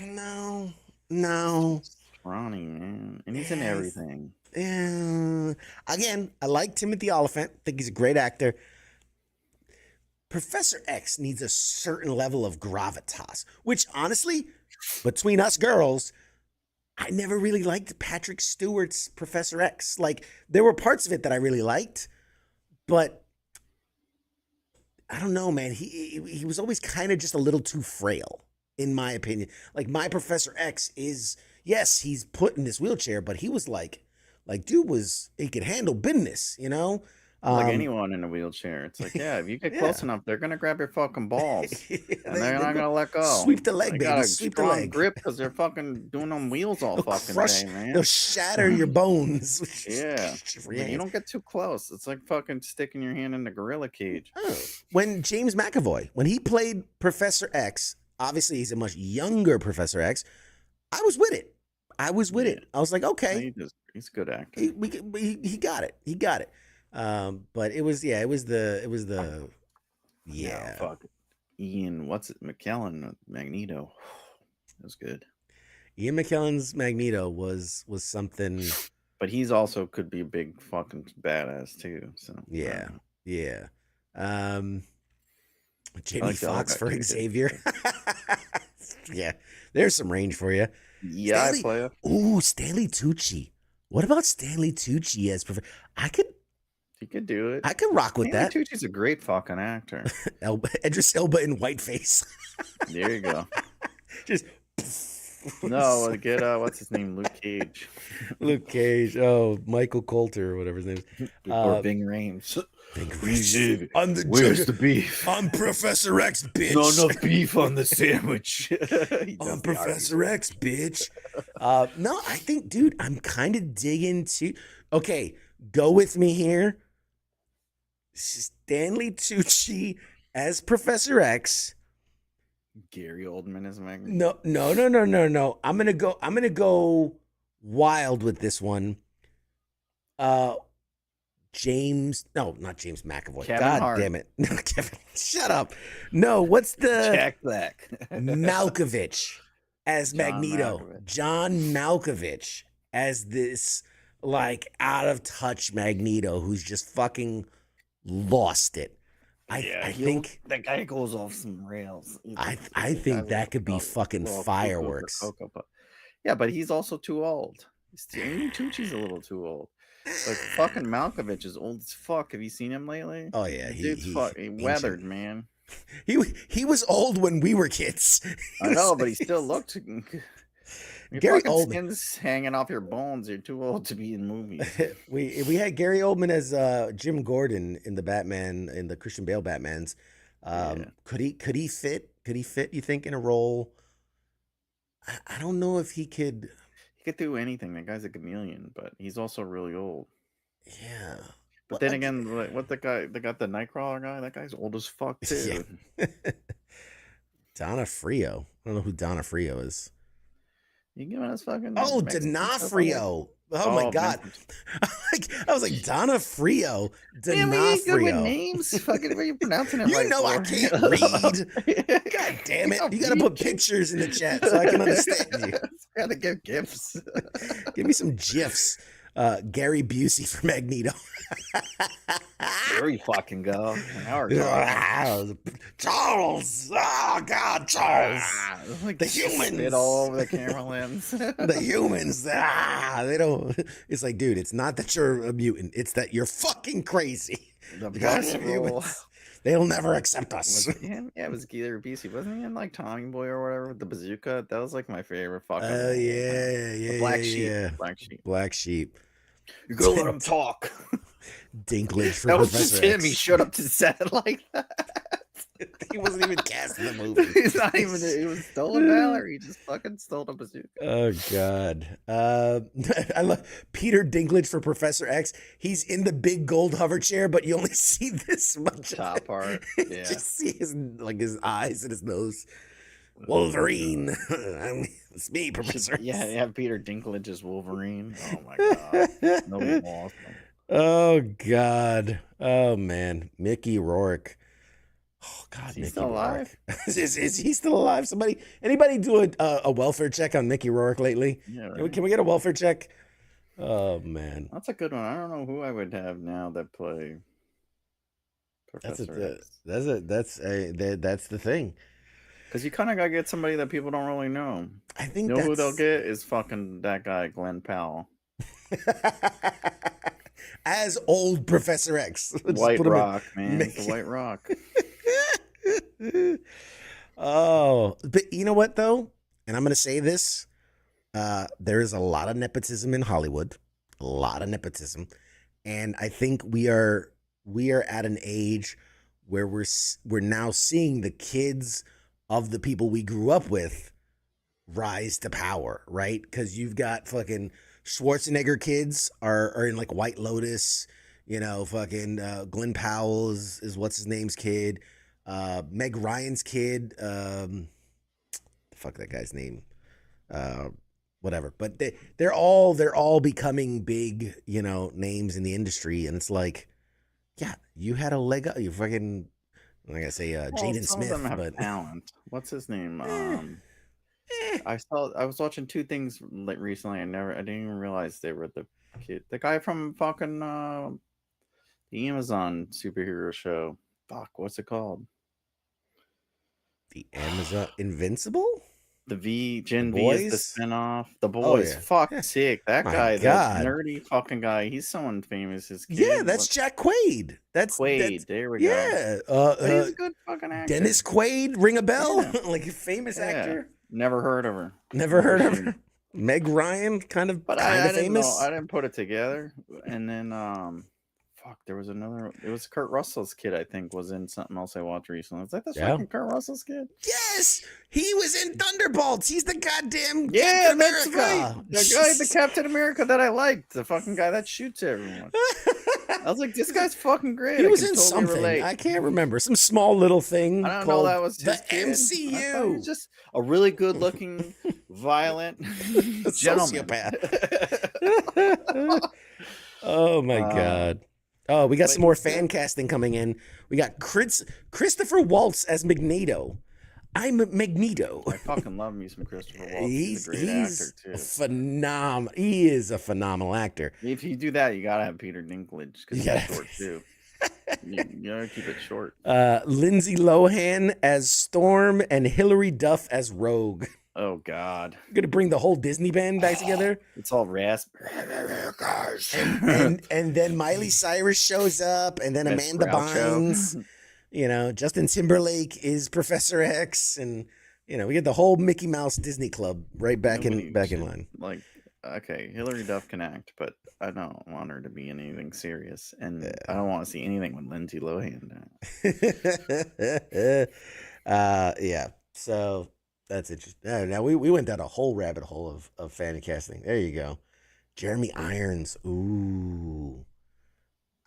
Speaker 3: No.
Speaker 4: Ronnie, man, and he's in everything.
Speaker 3: Again, I like Timothy Oliphant. Think he's a great actor. Professor X needs a certain level of gravitas, which honestly, between us girls, I never really liked Patrick Stewart's Professor X. Like, there were parts of it that I really liked, but I don't know, man. He was always kind of just a little too frail, in my opinion. Like, my Professor X is, yes, he's put in this wheelchair, but he was like, dude he could handle business,
Speaker 4: Like anyone in a wheelchair. It's like, if you get close enough, they're going to grab your fucking balls. And they're not going to let go.
Speaker 3: Sweep the leg,
Speaker 4: they
Speaker 3: baby.
Speaker 4: Got a
Speaker 3: sweep the
Speaker 4: strong
Speaker 3: leg.
Speaker 4: grip because they're fucking doing on wheels all fucking day, man.
Speaker 3: They'll shatter your bones.
Speaker 4: Yeah. You don't get too close. It's like fucking sticking your hand in the gorilla cage.
Speaker 3: When James McAvoy, when he played Professor X, obviously he's a much younger Professor X, I was with it. I was like, okay.
Speaker 4: He's a good actor.
Speaker 3: He got it. He got it. But it was the
Speaker 4: fuck it. Ian, McKellen, Magneto. That was good.
Speaker 3: Ian McKellen's Magneto was something.
Speaker 4: But he's also could be a big fucking badass too. So
Speaker 3: yeah. Jamie Foxx for Xavier. Yeah, there's some range for you.
Speaker 4: Yeah,
Speaker 3: Stanley Tucci. What about Stanley Tucci as Professor?
Speaker 4: He could do it.
Speaker 3: I could rock with that.
Speaker 4: Tucci's a great fucking actor.
Speaker 3: Idris Elba in whiteface.
Speaker 4: There you go.
Speaker 3: Just
Speaker 4: no, get what's his name? Luke Cage.
Speaker 3: Luke Cage. Oh, Michael Coulter or whatever his name is.
Speaker 4: Or Bing Rames.
Speaker 3: Where's
Speaker 4: the beef?
Speaker 3: I'm Professor X, bitch.
Speaker 4: Not enough beef on the sandwich.
Speaker 3: I'm Professor X, bitch. No, I think, dude, I'm kind of digging to. Okay, go with me here. Stanley Tucci as Professor X.
Speaker 4: Gary Oldman as Magneto.
Speaker 3: No. I'm gonna go wild with this one. Not James McAvoy.
Speaker 4: Kevin
Speaker 3: God
Speaker 4: Hart.
Speaker 3: damn it. No, Kevin, shut up. No, what's the
Speaker 4: Jack Black.
Speaker 3: Malkovich as Magneto.
Speaker 4: Malkovich.
Speaker 3: John Malkovich as this like out of touch Magneto who's just fucking lost it. I think
Speaker 4: that guy goes off some rails.
Speaker 3: I think that could be fucking fireworks.
Speaker 4: But he's also too old. Tucci's a little too old. Like fucking Malkovich is old as fuck. Have you seen him lately?
Speaker 3: Oh yeah,
Speaker 4: he weathered, man.
Speaker 3: He was old when we were kids.
Speaker 4: I know, but he still looked.
Speaker 3: Gary
Speaker 4: fucking
Speaker 3: Oldman
Speaker 4: skin's hanging off your bones. You're too old to be in movies.
Speaker 3: we had Gary Oldman as Jim Gordon in the Christian Bale Batmans.
Speaker 4: Yeah.
Speaker 3: Could he fit? Could he fit? You think in a role? I don't know if he could.
Speaker 4: He could do anything. That guy's a chameleon, but he's also really old.
Speaker 3: Yeah.
Speaker 4: But then again, what the guy, they got the Nightcrawler guy. That guy's old as fuck too.
Speaker 3: Yeah. Donofrio. I don't know who Donofrio is.
Speaker 4: You giving us fucking?
Speaker 3: Oh,
Speaker 4: Mexican stuff
Speaker 3: D'Onofrio. Oh my God. I was like, Donofrio.
Speaker 4: Damn, you ain't good with
Speaker 3: D'Onofrio.
Speaker 4: names. Fucking, what are you pronouncing it
Speaker 3: You
Speaker 4: right
Speaker 3: know I
Speaker 4: for?
Speaker 3: can't read. God damn it. You got to put pictures in the chat so I can understand you.
Speaker 4: Gotta give gifts.
Speaker 3: Give me some GIFs. Gary Busey for Magneto.
Speaker 4: There you fucking go. Now we're
Speaker 3: Charles. Oh, God, Charles.
Speaker 4: like
Speaker 3: The humans.
Speaker 4: spit all over the camera lens.
Speaker 3: The humans. They don't. It's like, dude, it's not that you're a mutant. It's that you're fucking crazy.
Speaker 4: The
Speaker 3: The
Speaker 4: best
Speaker 3: goddamn
Speaker 4: role.
Speaker 3: humans. They'll never accept us.
Speaker 4: Was him? Yeah, it was Gary Busey. Wasn't he in like Tommy Boy or whatever with the bazooka? That was like my favorite fucking.
Speaker 3: Oh,
Speaker 4: role.
Speaker 3: yeah,
Speaker 4: The
Speaker 3: yeah.
Speaker 4: Black
Speaker 3: yeah,
Speaker 4: Sheep.
Speaker 3: yeah.
Speaker 4: Black Sheep.
Speaker 3: Black Sheep.
Speaker 4: You gotta let him talk.
Speaker 3: Dinklage for
Speaker 4: That was
Speaker 3: Professor
Speaker 4: just him.
Speaker 3: X.
Speaker 4: He showed up to set like that.
Speaker 3: He wasn't even cast in the movie.
Speaker 4: He's not even. It was stolen valor. He just fucking stole a bazooka.
Speaker 3: Oh God! I love Peter Dinklage for Professor X. He's in the big gold hover chair, but you only see this much of
Speaker 4: Top
Speaker 3: it.
Speaker 4: part.
Speaker 3: You
Speaker 4: Yeah.
Speaker 3: just see his eyes and his nose. Wolverine. It's me, Professor X.
Speaker 4: Yeah, yeah. Peter Dinklage is Wolverine. Oh my god. No awesome.
Speaker 3: Oh God! Oh man, Mickey Rourke. Oh God,
Speaker 4: Is he
Speaker 3: Mickey
Speaker 4: still alive?
Speaker 3: Rourke. is he still alive? Anybody do a welfare check on Mickey Rourke lately?
Speaker 4: Yeah.
Speaker 3: Can we get a welfare check? Oh man,
Speaker 4: That's a good one. I don't know who I would have now that play Professor X.
Speaker 3: That's the thing.
Speaker 4: Because you kind of gotta get somebody that people don't really know.
Speaker 3: I think
Speaker 4: You know who
Speaker 3: that's...
Speaker 4: they'll get is fucking that guy, Glenn Powell.
Speaker 3: As old Professor X. Just
Speaker 4: White
Speaker 3: put him in-
Speaker 4: Rock, man. The White Rock.
Speaker 3: Oh, but you know what though? And I'm going to say this. There is a lot of nepotism in Hollywood, a lot of nepotism. And I think we are at an age where we're now seeing the kids of the people we grew up with rise to power, right? Because you've got fucking Schwarzenegger kids are in like White Lotus, you know, fucking Glenn Powell is what's his name's kid. Meg Ryan's kid, fuck that guy's name, whatever. But they're all becoming big, you know, names in the industry, and it's like, yeah, you had a leg up. You fucking, like I say, Jaden
Speaker 4: Some of
Speaker 3: Smith,
Speaker 4: them have
Speaker 3: but
Speaker 4: talent. What's his name? I was watching two things like recently. I didn't even realize they were the kid. The guy from fucking the Amazon superhero show. Fuck, what's it called?
Speaker 3: the Amazon Invincible.
Speaker 4: The Gen
Speaker 3: The
Speaker 4: V is the
Speaker 3: Boys?
Speaker 4: spinoff. The Boys.
Speaker 3: yeah.
Speaker 4: Fuck,
Speaker 3: Yeah.
Speaker 4: sick. That
Speaker 3: My
Speaker 4: guy,
Speaker 3: God.
Speaker 4: that nerdy fucking guy. He's someone famous. His kid.
Speaker 3: Yeah, that's Jack Quaid. That's
Speaker 4: Quaid. There we go.
Speaker 3: yeah.
Speaker 4: But he's a good fucking actor.
Speaker 3: Dennis Quaid, ring a bell?
Speaker 4: Yeah.
Speaker 3: Like a famous actor.
Speaker 4: Never heard of her.
Speaker 3: Never heard of
Speaker 4: seen
Speaker 3: her. Meg Ryan, kind of
Speaker 4: But I didn't
Speaker 3: famous.
Speaker 4: know. I didn't put it together. And then fuck, there was another. It was Kurt Russell's kid. I think was in something else I watched recently. Is that the
Speaker 3: Yeah.
Speaker 4: fucking Kurt Russell's kid?
Speaker 3: Yes, he was in Thunderbolts. He's the goddamn
Speaker 4: Yeah,
Speaker 3: Captain
Speaker 4: that's
Speaker 3: America.
Speaker 4: right. The guy, the Captain America that I liked, the fucking guy that shoots everyone. I was like, this guy's fucking great.
Speaker 3: He
Speaker 4: I
Speaker 3: was
Speaker 4: can
Speaker 3: in
Speaker 4: totally
Speaker 3: something.
Speaker 4: relate.
Speaker 3: I can't remember. Some small little thing.
Speaker 4: I don't know.
Speaker 3: called
Speaker 4: That was
Speaker 3: the
Speaker 4: his kid. I thought he
Speaker 3: MCU.
Speaker 4: was just a really good-looking, violent gentleman.
Speaker 3: Sociopath. Oh my god. Oh, we got some more fan casting coming in. We got Christopher Waltz as Magneto. I'm Magneto.
Speaker 4: I fucking love me some Christopher Waltz. He's a great
Speaker 3: He's
Speaker 4: actor too.
Speaker 3: phenomenal. He is a phenomenal actor.
Speaker 4: If you do that, you gotta have Peter Dinklage because
Speaker 3: Yeah.
Speaker 4: he's short too. You gotta keep it short.
Speaker 3: Lindsay Lohan as Storm and Hilary Duff as Rogue.
Speaker 4: Oh God,
Speaker 3: We're gonna bring the whole Disney band back together.
Speaker 4: it's all raspberry.
Speaker 3: and then Miley Cyrus shows up, and then
Speaker 4: As
Speaker 3: Amanda
Speaker 4: Groucho.
Speaker 3: Bynes. You know, Justin Timberlake is Professor X, and you know we get the whole Mickey Mouse Disney Club right back
Speaker 4: Nobody
Speaker 3: in
Speaker 4: should-
Speaker 3: line.
Speaker 4: Like okay, Hillary Duff can act, but I don't want her to be in anything serious, and I don't want to see anything with Lindsay Lohan.
Speaker 3: Yeah. So that's interesting. Now we went down a whole rabbit hole of fan casting. There you go. Jeremy Irons. Ooh.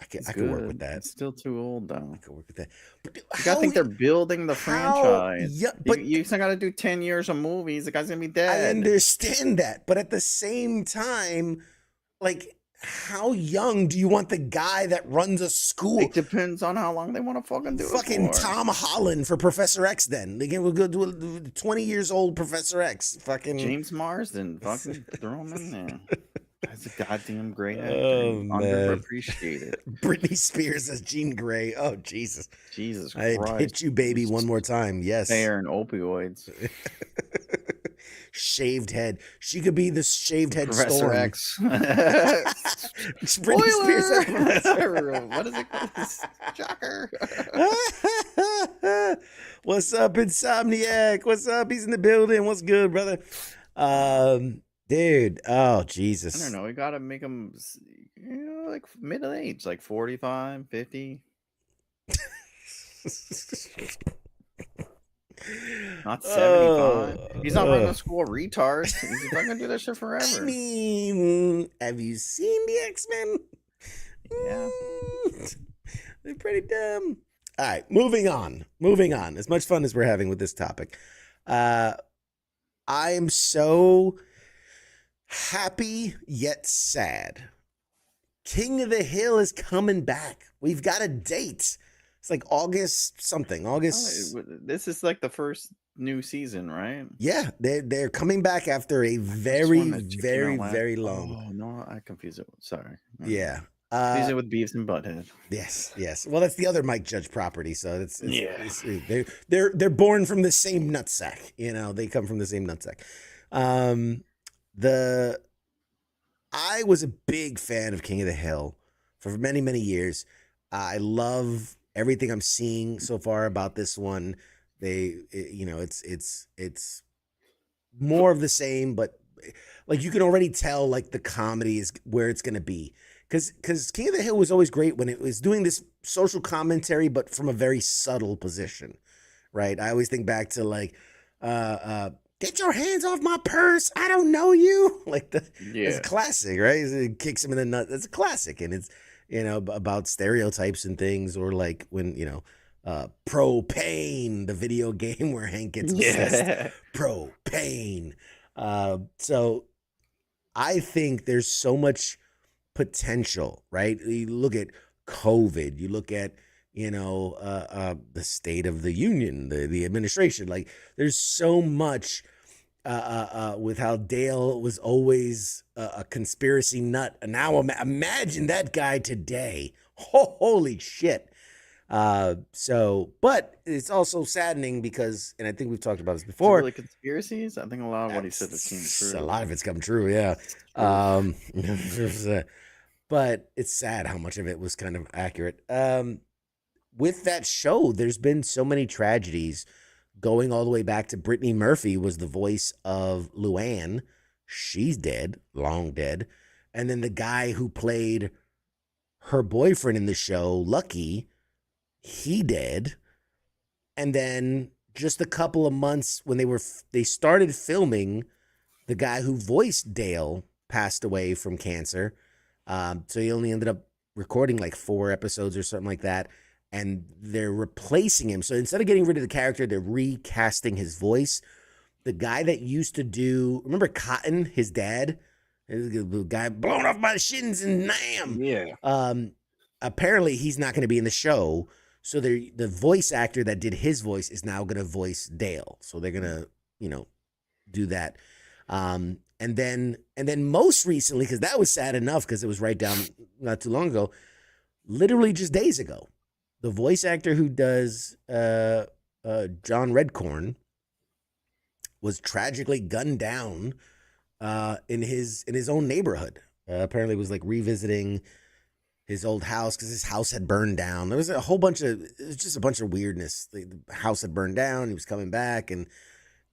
Speaker 3: I could work with that.
Speaker 4: He's still too old, though.
Speaker 3: I could work with that. But
Speaker 4: You gotta think they're building the franchise.
Speaker 3: Yeah, but
Speaker 4: you still gotta do 10 years of movies. The guy's gonna be dead.
Speaker 3: I understand that, but at the same time, like, how young do you want the guy that runs a school?
Speaker 4: It depends on how long they want to fucking do it.
Speaker 3: Fucking Tom Holland for Professor X. Then we'll go do a 20 years old Professor X. Fucking
Speaker 4: James Marsden. Fucking throw him in there. That's a goddamn great actor.
Speaker 3: Oh, man.
Speaker 4: Underappreciated.
Speaker 3: Britney Spears as Jean Grey. Oh, Jesus.
Speaker 4: Jesus
Speaker 3: I
Speaker 4: Christ.
Speaker 3: hit you, baby, one more time. Yes.
Speaker 4: Fair and opioids.
Speaker 3: Shaved head. She could be the shaved head
Speaker 4: Professor
Speaker 3: Storm.
Speaker 4: X.
Speaker 3: Britney Spears.
Speaker 4: What is it called? Shocker.
Speaker 3: What's up, Insomniac? What's up? He's in the building. What's good, brother? Dude. Oh, Jesus.
Speaker 4: I don't know. We got to make him, like middle age, like 45, 50. Not 75. He's not running a school of retards. He's not gonna do that shit forever.
Speaker 3: I mean, have you seen the X-Men?
Speaker 4: Yeah.
Speaker 3: They're pretty dumb. All right, moving on. As much fun as we're having with this topic. I am so happy yet sad. King of the Hill is coming back. We've got a date. It's like August something. August.
Speaker 4: This is like the first new season, right?
Speaker 3: Yeah, they're coming back after a very long.
Speaker 4: Oh no, I confuse it. Sorry.
Speaker 3: Yeah.
Speaker 4: Confuse it with Beavis and Butthead.
Speaker 3: Yes. Well, that's the other Mike Judge property, so it's they're born from the same nutsack. You know, they come from the same nutsack. I was a big fan of King of the Hill for many, many years. I love everything I'm seeing so far about this one. It's more of the same, but like you can already tell like the comedy is where it's going to be. Because King of the Hill was always great when it was doing this social commentary, but from a very subtle position, right? I always think back to like, get your hands off my purse. I don't know you. Like it's a classic, right? It kicks him in the nut. It's a classic. And it's, about stereotypes and things, or like when, Propane, the video game where Hank gets obsessed. Propane. So I think there's so much potential, right? You look at COVID, you look at, the State of the Union, the administration, like there's so much with how Dale was always a conspiracy nut. And now imagine that guy today. Holy shit. But it's also saddening because, and I think we've talked about this before.
Speaker 4: Really conspiracies? I think a lot of what he said is true.
Speaker 3: A lot of it's come true, yeah. But it's sad how much of it was kind of accurate. With that show, there's been so many tragedies going all the way back to Brittany Murphy was the voice of Luann. She's dead, long dead. And then the guy who played her boyfriend in the show, Lucky, he dead. And then just a couple of months when they started filming, the guy who voiced Dale passed away from cancer. So he only ended up recording like 4 episodes or something like that. And they're replacing him. So instead of getting rid of the character, they're recasting his voice. The guy that used to remember Cotton, his dad? The guy blown off by the shins and nam.
Speaker 4: Yeah.
Speaker 3: Apparently he's not going to be in the show. So the voice actor that did his voice is now going to voice Dale. So they're going to, do that. And then most recently, because that was sad enough because it was right down not too long ago, literally just days ago, the voice actor who does John Redcorn was tragically gunned down in his own neighborhood. Apparently, was like revisiting his old house because his house had burned down. There was a bunch of weirdness. The house had burned down. He was coming back and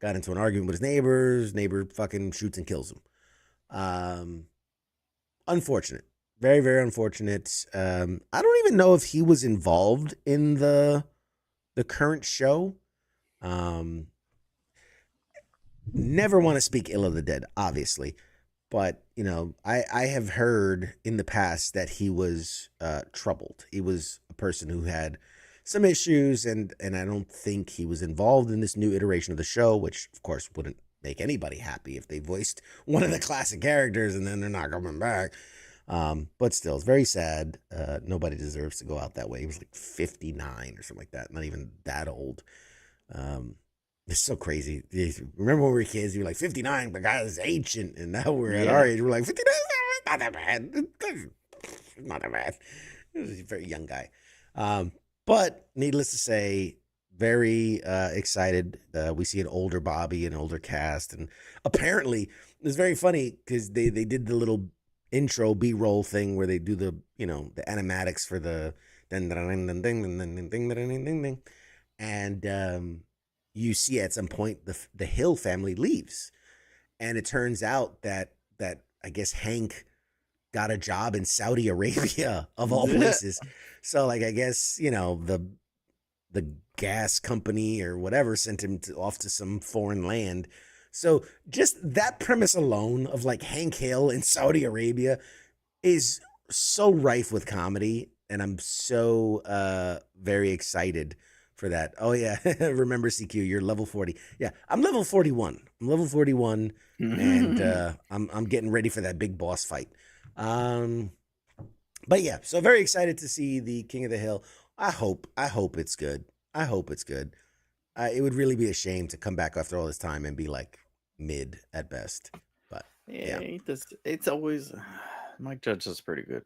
Speaker 3: got into an argument with his neighbors. Neighbor fucking shoots and kills him. Unfortunate. Very, very unfortunate. I don't even know if he was involved in the current show. Um, Never want to speak ill of the dead, obviously. But, I have heard in the past that he was troubled. He was a person who had some issues, and I don't think he was involved in this new iteration of the show, which, of course, wouldn't make anybody happy if they voiced one of the classic characters and then they're not coming back. But still, it's very sad. Nobody deserves to go out that way. He was like 59 or something like that, not even that old. It's so crazy. Remember when we were kids, you were like 59, the guy is ancient, and now we're at our age, we're like 59, not that bad. Not that bad. He was a very young guy. But needless to say, very excited. We see an older Bobby, an older cast, and apparently it's very funny because they did the little intro B-roll thing where they do the the animatics for the ding ding ding ding ding ding ding ding ding ding, and you see at some point the Hill family leaves, and it turns out that I guess Hank got a job in Saudi Arabia of all places. So like I guess the gas company or whatever sent him off to some foreign land. So just that premise alone of like Hank Hill in Saudi Arabia is so rife with comedy, and I'm so very excited for that. Oh yeah, remember CQ, you're level 40. Yeah, I'm level 41. I'm level 41, and I'm getting ready for that big boss fight. But yeah, so very excited to see the King of the Hill. I hope it's good. I hope it's good. It would really be a shame to come back after all this time and be like mid at best. But
Speaker 4: Yeah, he does. It's always Mike Judge is pretty good.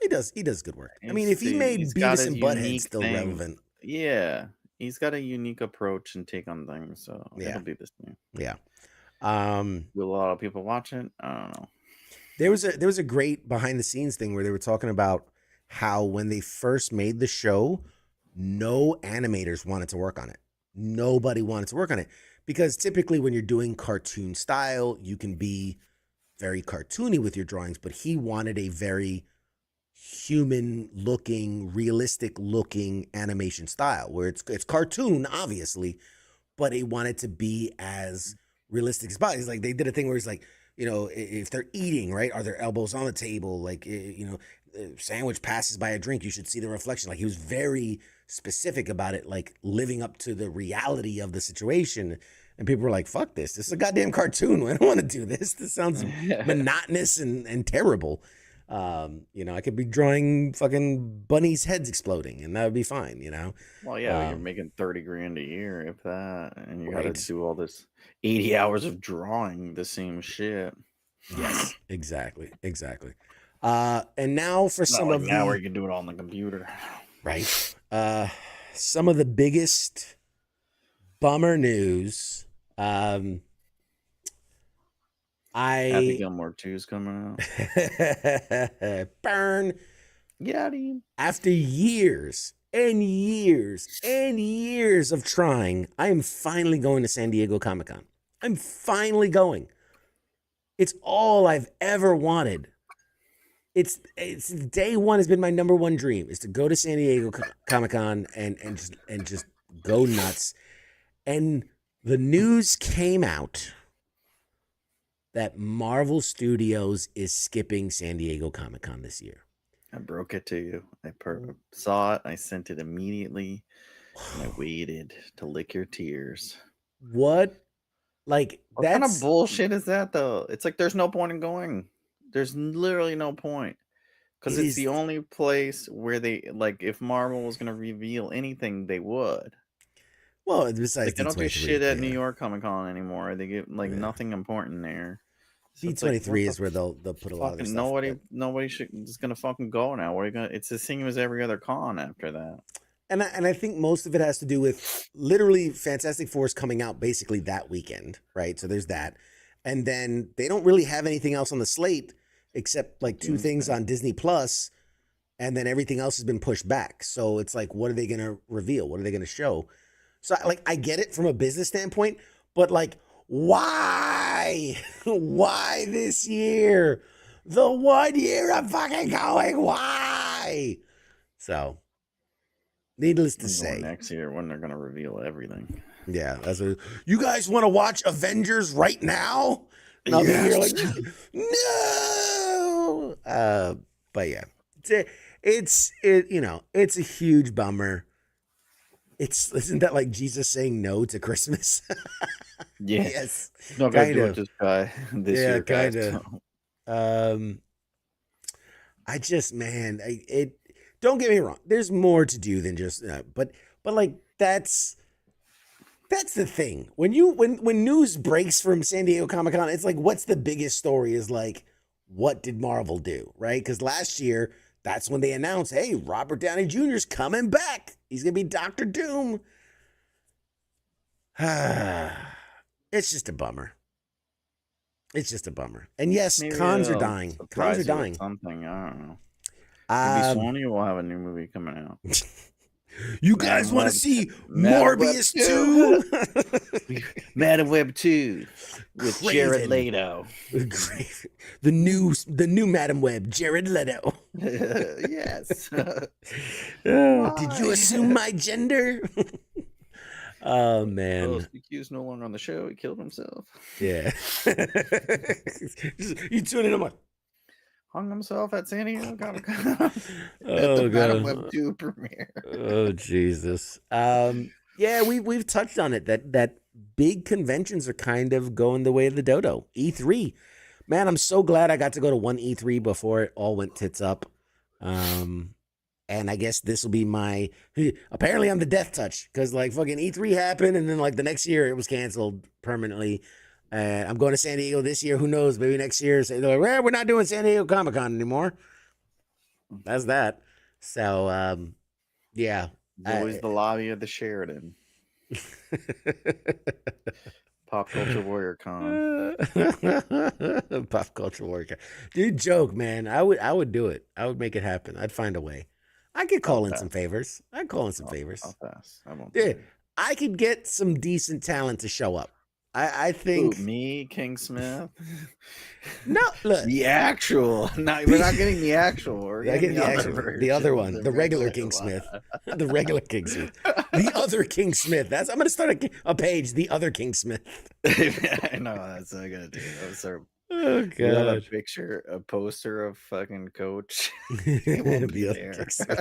Speaker 3: he does good work. I mean, if he made
Speaker 4: He's got
Speaker 3: Beavis
Speaker 4: his
Speaker 3: and Butthead
Speaker 4: unique
Speaker 3: still
Speaker 4: thing.
Speaker 3: relevant,
Speaker 4: Yeah, he's got a unique approach and take on things, so
Speaker 3: Yeah.
Speaker 4: it'll be this thing.
Speaker 3: yeah.
Speaker 4: Will a lot of people watch it? I don't know.
Speaker 3: There was a great behind the scenes thing where they were talking about how when they first made the show, no animators wanted to work on it. Nobody wanted to work on it because typically when you're doing cartoon style, you can be very cartoony with your drawings, but he wanted a very human looking, realistic looking animation style where it's cartoon obviously, but he wanted to be as realistic as possible. He's like, they did a thing where he's like, if they're eating, right, are their elbows on the table? Like, sandwich passes by a drink, you should see the reflection. Like he was very specific about it, like living up to the reality of the situation. And people were like, fuck this. This is a goddamn cartoon. I don't want to do this. This sounds monotonous and terrible. I could be drawing fucking bunnies' heads exploding and that would be fine,
Speaker 4: Well, yeah, you're making 30 grand a year, if that, and you got
Speaker 3: Right.
Speaker 4: to do all this 80 hours of drawing the same shit.
Speaker 3: Yes, exactly. And now for some
Speaker 4: Not
Speaker 3: of
Speaker 4: like now where
Speaker 3: the
Speaker 4: you can do it on the computer.
Speaker 3: right, some of the biggest bummer news.
Speaker 4: Happy
Speaker 3: I
Speaker 4: Gilmore 2's coming out.
Speaker 3: burn
Speaker 4: Yeah, dude.
Speaker 3: after years and years and years of trying. I am finally going to San Diego Comic-Con. I'm finally going. It's all I've ever wanted. It's day one has been my number one dream is to go to San Diego Comic-Con and just go nuts. And the news came out that Marvel Studios is skipping San Diego Comic-Con this year.
Speaker 4: I broke it to you. I saw it. I sent it immediately. And I waited to lick your tears.
Speaker 3: What? Like
Speaker 4: What kind of bullshit is that, though? It's like there's no point in going. There's literally no point. Because it's the only place where they, like, if Marvel was going to reveal anything, they would.
Speaker 3: Well, besides
Speaker 4: they don't do shit at New York Comic Con anymore. They get, like, nothing important there. So
Speaker 3: D23 like, is where they'll put a lot of their stuff.
Speaker 4: Nobody is going to fucking go now. Where are you gonna? It's the same as every other con after that.
Speaker 3: And I think most of it has to do with literally Fantastic Four is coming out basically that weekend, right? So there's that. And then they don't really have anything else on the slate except like two things on Disney Plus, and then everything else has been pushed back. So it's like, what are they going to reveal? What are they going to show? So like, I get it from a business standpoint, but like, Why? Why this year? The 1 year I'm fucking going. Why? So, needless to
Speaker 4: Or
Speaker 3: say,
Speaker 4: next year when they're gonna reveal everything.
Speaker 3: yeah, that's what you guys want to watch Avengers right now? And I'll be here like, no. But yeah, it's a huge bummer. Isn't that like Jesus saying no to Christmas?
Speaker 4: Yeah.
Speaker 3: Yes,
Speaker 4: Not gonna
Speaker 3: kind
Speaker 4: do
Speaker 3: of.
Speaker 4: it this guy this
Speaker 3: Yeah,
Speaker 4: year, guys.
Speaker 3: kind of. I just, man, it. Don't get me wrong. There's more to do than just, but like that's the thing. When news breaks from San Diego Comic-Con, it's like, what's the biggest story? Is like, what did Marvel do, right? Because last year, that's when they announced, hey, Robert Downey Jr.'s coming back. He's gonna be Doctor Doom. It's just a bummer. It's just a bummer. And yes,
Speaker 4: Maybe
Speaker 3: cons are
Speaker 4: it'll
Speaker 3: dying. Cons
Speaker 4: surprise
Speaker 3: are
Speaker 4: you with
Speaker 3: dying.
Speaker 4: something, I don't know. Maybe Sony will have a new movie coming out.
Speaker 3: You guys want to see
Speaker 4: Madam Web
Speaker 3: Morbius 2?
Speaker 4: Madam Web 2 with Jared
Speaker 3: Craven.
Speaker 4: Leto.
Speaker 3: The new Madam Web, Jared Leto.
Speaker 4: Yes.
Speaker 3: Did you assume my gender? Oh man.
Speaker 4: Well, CQ's no longer on the show. He killed himself.
Speaker 3: Yeah. You tune in. I'm like,
Speaker 4: Hung himself at San Diego Comic-Con at
Speaker 3: oh
Speaker 4: the Madam
Speaker 3: god.
Speaker 4: Web 2 premiere.
Speaker 3: Oh Jesus. Yeah, we've touched on it that big conventions are kind of going the way of the dodo. E3. Man, I'm so glad I got to go to one E3 before it all went tits up. And I guess this will be my, apparently I'm the death touch, because like fucking E3 happened and then like the next year it was canceled permanently. I'm going to San Diego this year. Who knows? Maybe next year. They're like, well, we're not doing San Diego Comic-Con anymore. That's that. So, yeah.
Speaker 4: It's always the lobby of the Sheridan. Pop Culture Warrior Con.
Speaker 3: Pop Culture Warrior Con. Dude, joke, man. I would do it. I would make it happen. I'd find a way. I could call in some favors. I'd call in some favors.
Speaker 4: I'll pass. I won't.
Speaker 3: Yeah, I could get some decent talent to show up. I think
Speaker 4: me, King Smith.
Speaker 3: No, look.
Speaker 4: The actual. No, we're not getting the actual. We're getting
Speaker 3: the other one, the regular King Smith, the regular King Smith, the other King Smith. I'm gonna start a page. The other King Smith.
Speaker 4: I know that's what I'm gonna do.
Speaker 3: Oh
Speaker 4: god! We have a
Speaker 3: picture,
Speaker 4: a poster of fucking Coach.
Speaker 3: The other King Smith.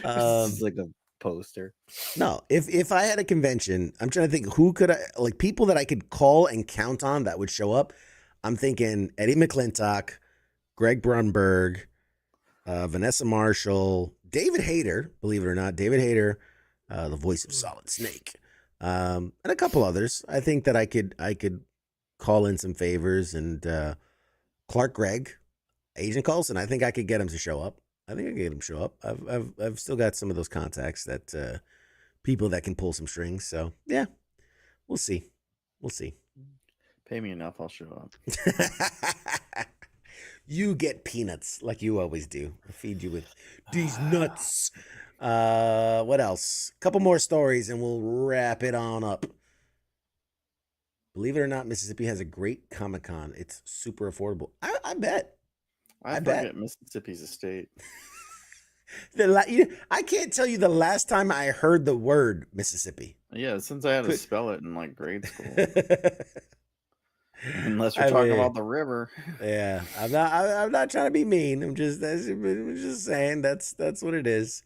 Speaker 4: It's like a poster.
Speaker 3: No, if I had a convention, I'm trying to think who could I like people that I could call and count on that would show up. I'm thinking Eddie McClintock, Greg Brunberg, Vanessa Marshall, David Hayter, believe it or not, David Hayter, the voice of Solid Snake, and a couple others. I think that I could call in some favors, and Clark Gregg, Agent Coulson. I think I could get him to show up. I've still got some of those contacts that people that can pull some strings. So yeah, we'll see.
Speaker 4: Pay me enough, I'll show up.
Speaker 3: You get peanuts like you always do. I'll feed you with these nuts. What else? A couple more stories and we'll wrap it on up. Believe it or not, Mississippi has a great Comic-Con. It's super affordable. I bet.
Speaker 4: I bet Mississippi's a state.
Speaker 3: I can't tell you the last time I heard the word Mississippi.
Speaker 4: Yeah, since I had to spell it in like grade school. Unless we're talking about the river.
Speaker 3: Yeah, I'm not trying to be mean. I'm just saying that's what it is.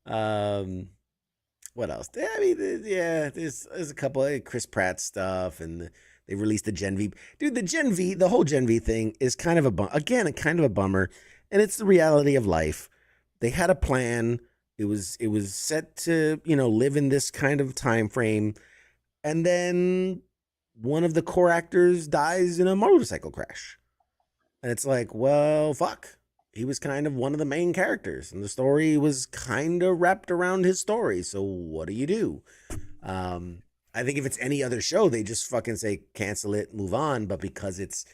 Speaker 3: What else? I mean, there's a couple of Chris Pratt stuff, and they released the Gen V. Dude, the whole Gen V thing is kind of a bummer, and it's the reality of life. They had a plan. It was set to, live in this kind of time frame, and then one of the core actors dies in a motorcycle crash. And it's like, well, fuck. He was kind of one of the main characters, and the story was kind of wrapped around his story. So what do you do? I think if it's any other show, they just fucking say cancel it, move on. But because it's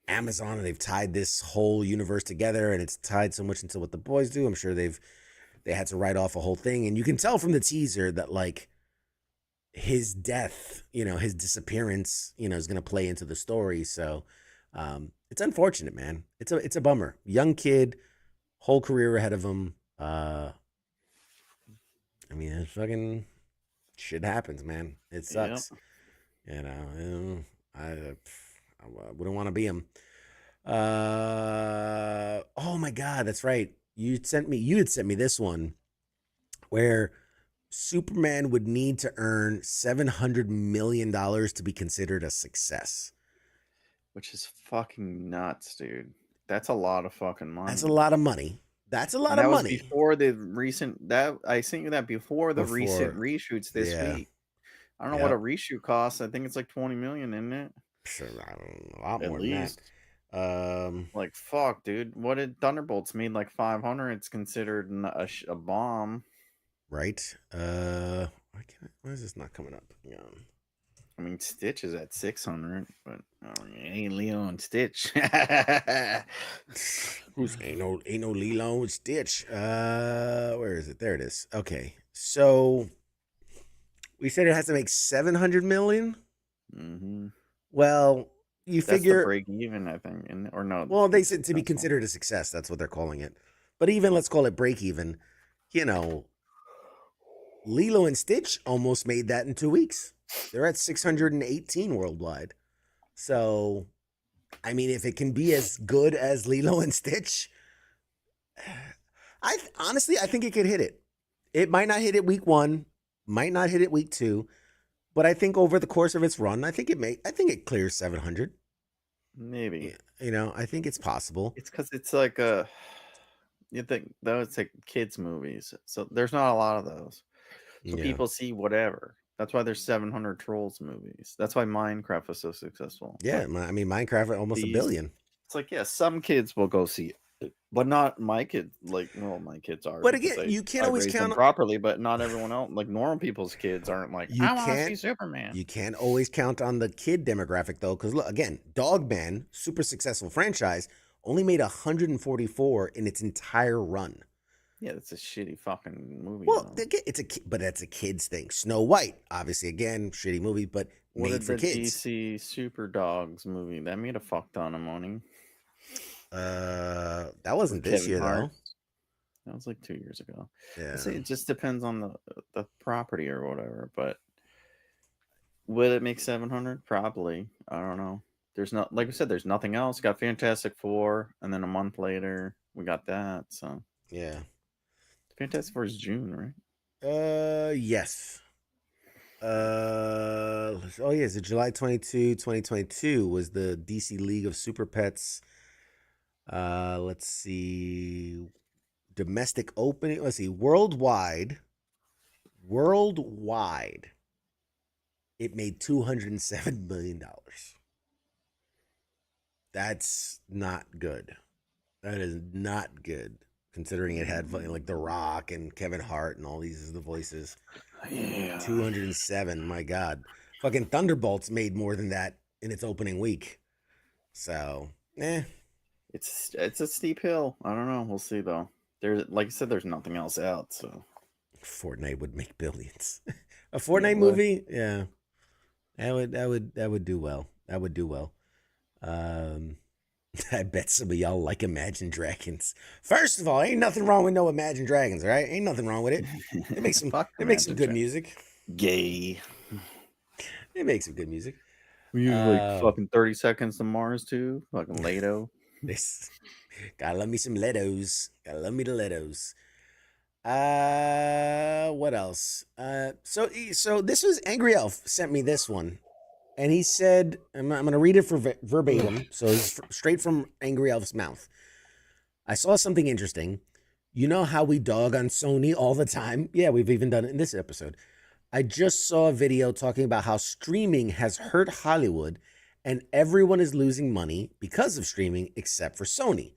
Speaker 3: Amazon and they've tied this whole universe together, and it's tied so much into what the boys do, I'm sure they had to write off a whole thing. And you can tell from the teaser that like his death, his disappearance, is going to play into the story. So it's unfortunate, man. It's a bummer. Young kid, whole career ahead of him. It's fucking shit happens, man. It
Speaker 4: Yep.
Speaker 3: sucks. I wouldn't want to be him. Oh my God, that's right. You had sent me this one where Superman would need to earn $700 million to be considered a success.
Speaker 4: Which is fucking nuts, dude. That's a lot of fucking money.
Speaker 3: That's a lot of money. That's a lot
Speaker 4: And
Speaker 3: of
Speaker 4: that was
Speaker 3: money.
Speaker 4: before the recent I sent you that before the recent reshoots this week. I don't know what a reshoot costs. I think it's like 20 million, isn't it?
Speaker 3: Sure, I don't know, a lot
Speaker 4: At
Speaker 3: more
Speaker 4: least.
Speaker 3: than that.
Speaker 4: Like fuck, dude. What did Thunderbolts made like 500? It's considered a bomb,
Speaker 3: right? Why is this not coming up? Yeah.
Speaker 4: I mean, Stitch is at 600, but ain't Leo and Stitch.
Speaker 3: Who's ain't no Lilo and Stitch? Where is it? There it is. Okay, so we said it has to make 700 million.
Speaker 4: Mm-hmm.
Speaker 3: Well, you figure
Speaker 4: the break even, I think, or no?
Speaker 3: Well, they said to be considered a success. That's what they're calling it. But even let's call it break even. Lilo and Stitch almost made that in 2 weeks. They're at 618 worldwide. So, if it can be as good as Lilo and Stitch, I think it could hit it. It might not hit it week 1, might not hit it week 2, but I think over the course of its run, I think it clears 700.
Speaker 4: Maybe.
Speaker 3: I think it's possible.
Speaker 4: It's because it's like you think those like kids movies, so there's not a lot of those. So people see whatever. That's why there's 700 Trolls movies. That's why Minecraft was so successful.
Speaker 3: Yeah, Minecraft almost a billion.
Speaker 4: It's like, yeah, some kids will go see it, but not my kids. Like, well, my kids are.
Speaker 3: But again, you can't always count
Speaker 4: them properly, but not everyone else. Like normal people's kids aren't like, I want to see Superman.
Speaker 3: You can't always count on the kid demographic though, because look, again, Dogman, super successful franchise, only made 144 in its entire run.
Speaker 4: Yeah, that's a shitty fucking movie.
Speaker 3: Well, but that's a kid's thing. Snow White, obviously, again, shitty movie, but made for kids.
Speaker 4: DC Super Dogs movie that made a fuck ton of money.
Speaker 3: That wasn't this year though.
Speaker 4: That was like 2 years ago.
Speaker 3: Yeah,
Speaker 4: it just depends on the property or whatever. But would it make 700? Probably. I don't know. There's not, like I said, there's nothing else. Got Fantastic Four, and then a month later we got that. So
Speaker 3: yeah.
Speaker 4: Fantastic Four is June, right?
Speaker 3: Yes. So July 22, 2022 was the DC League of Super Pets. Let's see. Domestic opening. Let's see. Worldwide, it made $207 million. That's not good. That is not good. Considering it had like The Rock and Kevin Hart and all these as the voices.
Speaker 4: Yeah.
Speaker 3: 207, my God. Fucking Thunderbolts made more than that in its opening week. So,
Speaker 4: It's a steep hill. I don't know. We'll see though. There's, like I said, there's nothing else out. So
Speaker 3: Fortnite would make billions. A Fortnite movie? Yeah. That would do well. That would do well. I bet some of y'all like Imagine Dragons. First of all, ain't nothing wrong with no Imagine Dragons, all right? Ain't nothing wrong with it. They make some good music.
Speaker 4: Gay.
Speaker 3: They make some good music.
Speaker 4: We use like fucking 30 seconds to Mars too. Fucking Leto.
Speaker 3: Gotta love me some Letos. Gotta love me the Letos. What else? So this was Angry Elf sent me this one. And he said, I'm going to read it for verbatim. So it's straight from Angry Elf's mouth. I saw something interesting. You know how we dog on Sony all the time? Yeah, we've even done it in this episode. I just saw a video talking about how streaming has hurt Hollywood and everyone is losing money because of streaming except for Sony.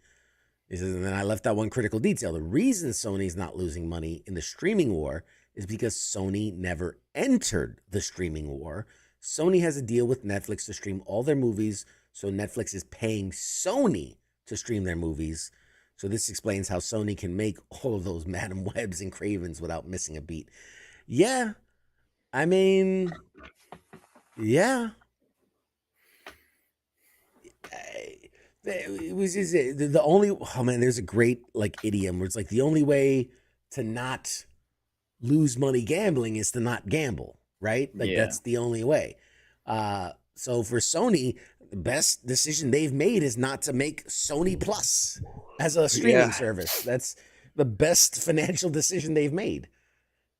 Speaker 3: He says, and then I left out one critical detail. The reason Sony's not losing money in the streaming war is because Sony never entered the streaming war. Sony has a deal with Netflix to stream all their movies, so Netflix is paying Sony to stream their movies. So this explains how Sony can make all of those Madam Webs and Cravens without missing a beat. Yeah, I mean, yeah. It was just the only. Oh man, there's a great like idiom where it's like the only way to not lose money gambling is to not gamble, right? Like
Speaker 4: Yeah.
Speaker 3: that's the only way. So for Sony, the best decision they've made is not to make Sony Plus as a streaming
Speaker 4: Yeah.
Speaker 3: service. That's the best financial decision they've made.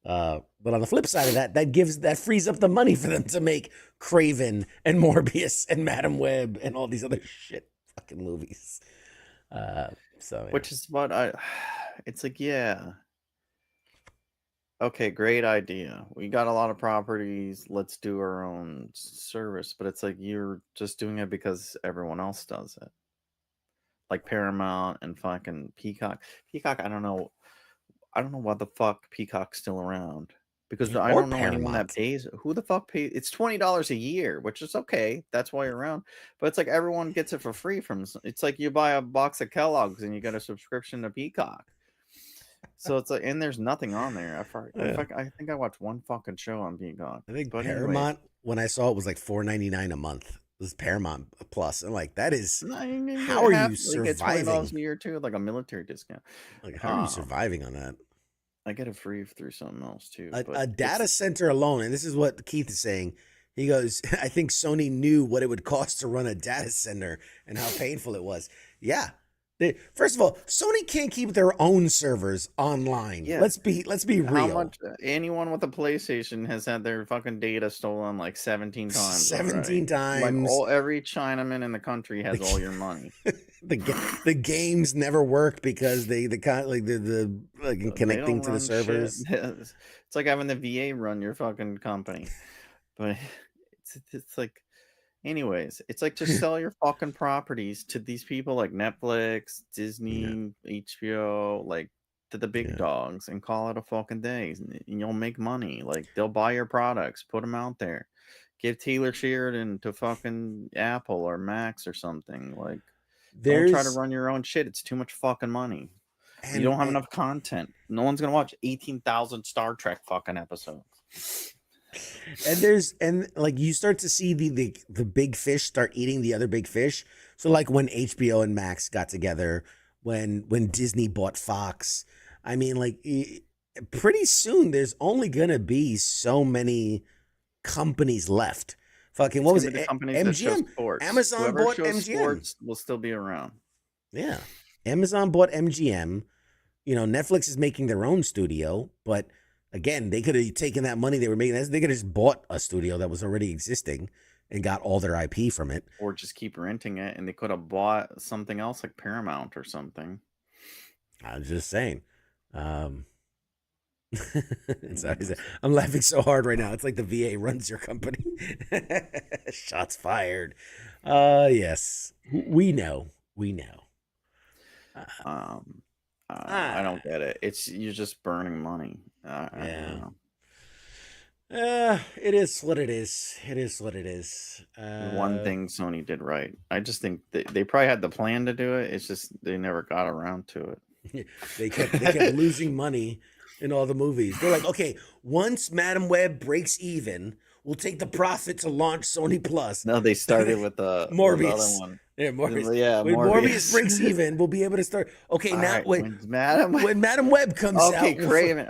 Speaker 3: But on the flip side of that, that frees up the money for them to make Craven and Morbius and Madam Web and all these other shit fucking movies. So yeah.
Speaker 4: Which is what it's like, yeah. Okay, great idea. We got a lot of properties. Let's do our own service. But it's like you're just doing it because everyone else does it. Like Paramount and fucking Peacock. Peacock, I don't know. I don't know why the fuck Peacock's still around. Because I
Speaker 3: Or
Speaker 4: don't know anyone that
Speaker 3: Paramount.
Speaker 4: pays. Who the fuck pays? It's $20 a year, which is okay. That's why you're around. But it's like everyone gets it for free from. It's like you buy a box of Kellogg's and you get a subscription to Peacock. So it's like, and there's nothing on there. I think I watched one fucking show on Peacock.
Speaker 3: I think
Speaker 4: But
Speaker 3: Paramount, when I saw it, was like $4.99 a month. It was Paramount Plus. I'm like, that is. How are you surviving?
Speaker 4: $20 a year too, like a military discount.
Speaker 3: Like, how are you surviving on that?
Speaker 4: I get it free through something else too.
Speaker 3: A data center alone, and this is what Keith is saying. He goes, I think Sony knew what it would cost to run a data center and how painful it was. Yeah. First of all, Sony can't keep their own servers online. Yeah. Let's be real.
Speaker 4: How much anyone with a PlayStation has had their fucking data stolen like 17 times?
Speaker 3: 17 times.
Speaker 4: Like every Chinaman in the country has all your money.
Speaker 3: The games never work because the connecting to the servers.
Speaker 4: It's like having the VA run your fucking company. But it's like, anyways, it's like just sell your fucking properties to these people like Netflix, Disney, HBO, like to the big dogs, and call it a fucking day. And you'll make money. Like they'll buy your products, put them out there. Give Taylor Sheridan to fucking Apple or Max or something. Like, don't try to run your own shit. It's too much fucking money. You don't have enough content. No one's gonna watch 18,000 Star Trek fucking episodes.
Speaker 3: And like you start to see the big fish start eating the other big fish. So like when HBO and Max got together, when Disney bought Fox, I mean, like pretty soon there's only gonna be so many companies left. Fucking what was it? MGM. Amazon bought MGM.
Speaker 4: Sports will still be around.
Speaker 3: Yeah, Amazon bought MGM. You know, Netflix is making their own studio, but again, they could have taken that money they were making. They could have just bought a studio that was already existing and got all their IP from it.
Speaker 4: Or just keep renting it, and they could have bought something else like Paramount or something.
Speaker 3: I was just saying. I'm laughing so hard right now. It's like the VA runs your company. Shots fired. Yes. We know.
Speaker 4: I don't get it. You're just burning money.
Speaker 3: Yeah. It is what it is.
Speaker 4: One thing Sony did right. I just think they probably had the plan to do it. It's just they never got around to it.
Speaker 3: They kept losing money in all the movies. They're like, okay, once Madam Web breaks even, we'll take the profit to launch Sony Plus.
Speaker 4: No, they started with the
Speaker 3: Morbius.
Speaker 4: other one.
Speaker 3: Yeah, Morbius.
Speaker 4: Yeah,
Speaker 3: when Morbius breaks even, we'll be able to start. Okay,
Speaker 4: all
Speaker 3: now
Speaker 4: right,
Speaker 3: when Madam Web comes out.
Speaker 4: Craven.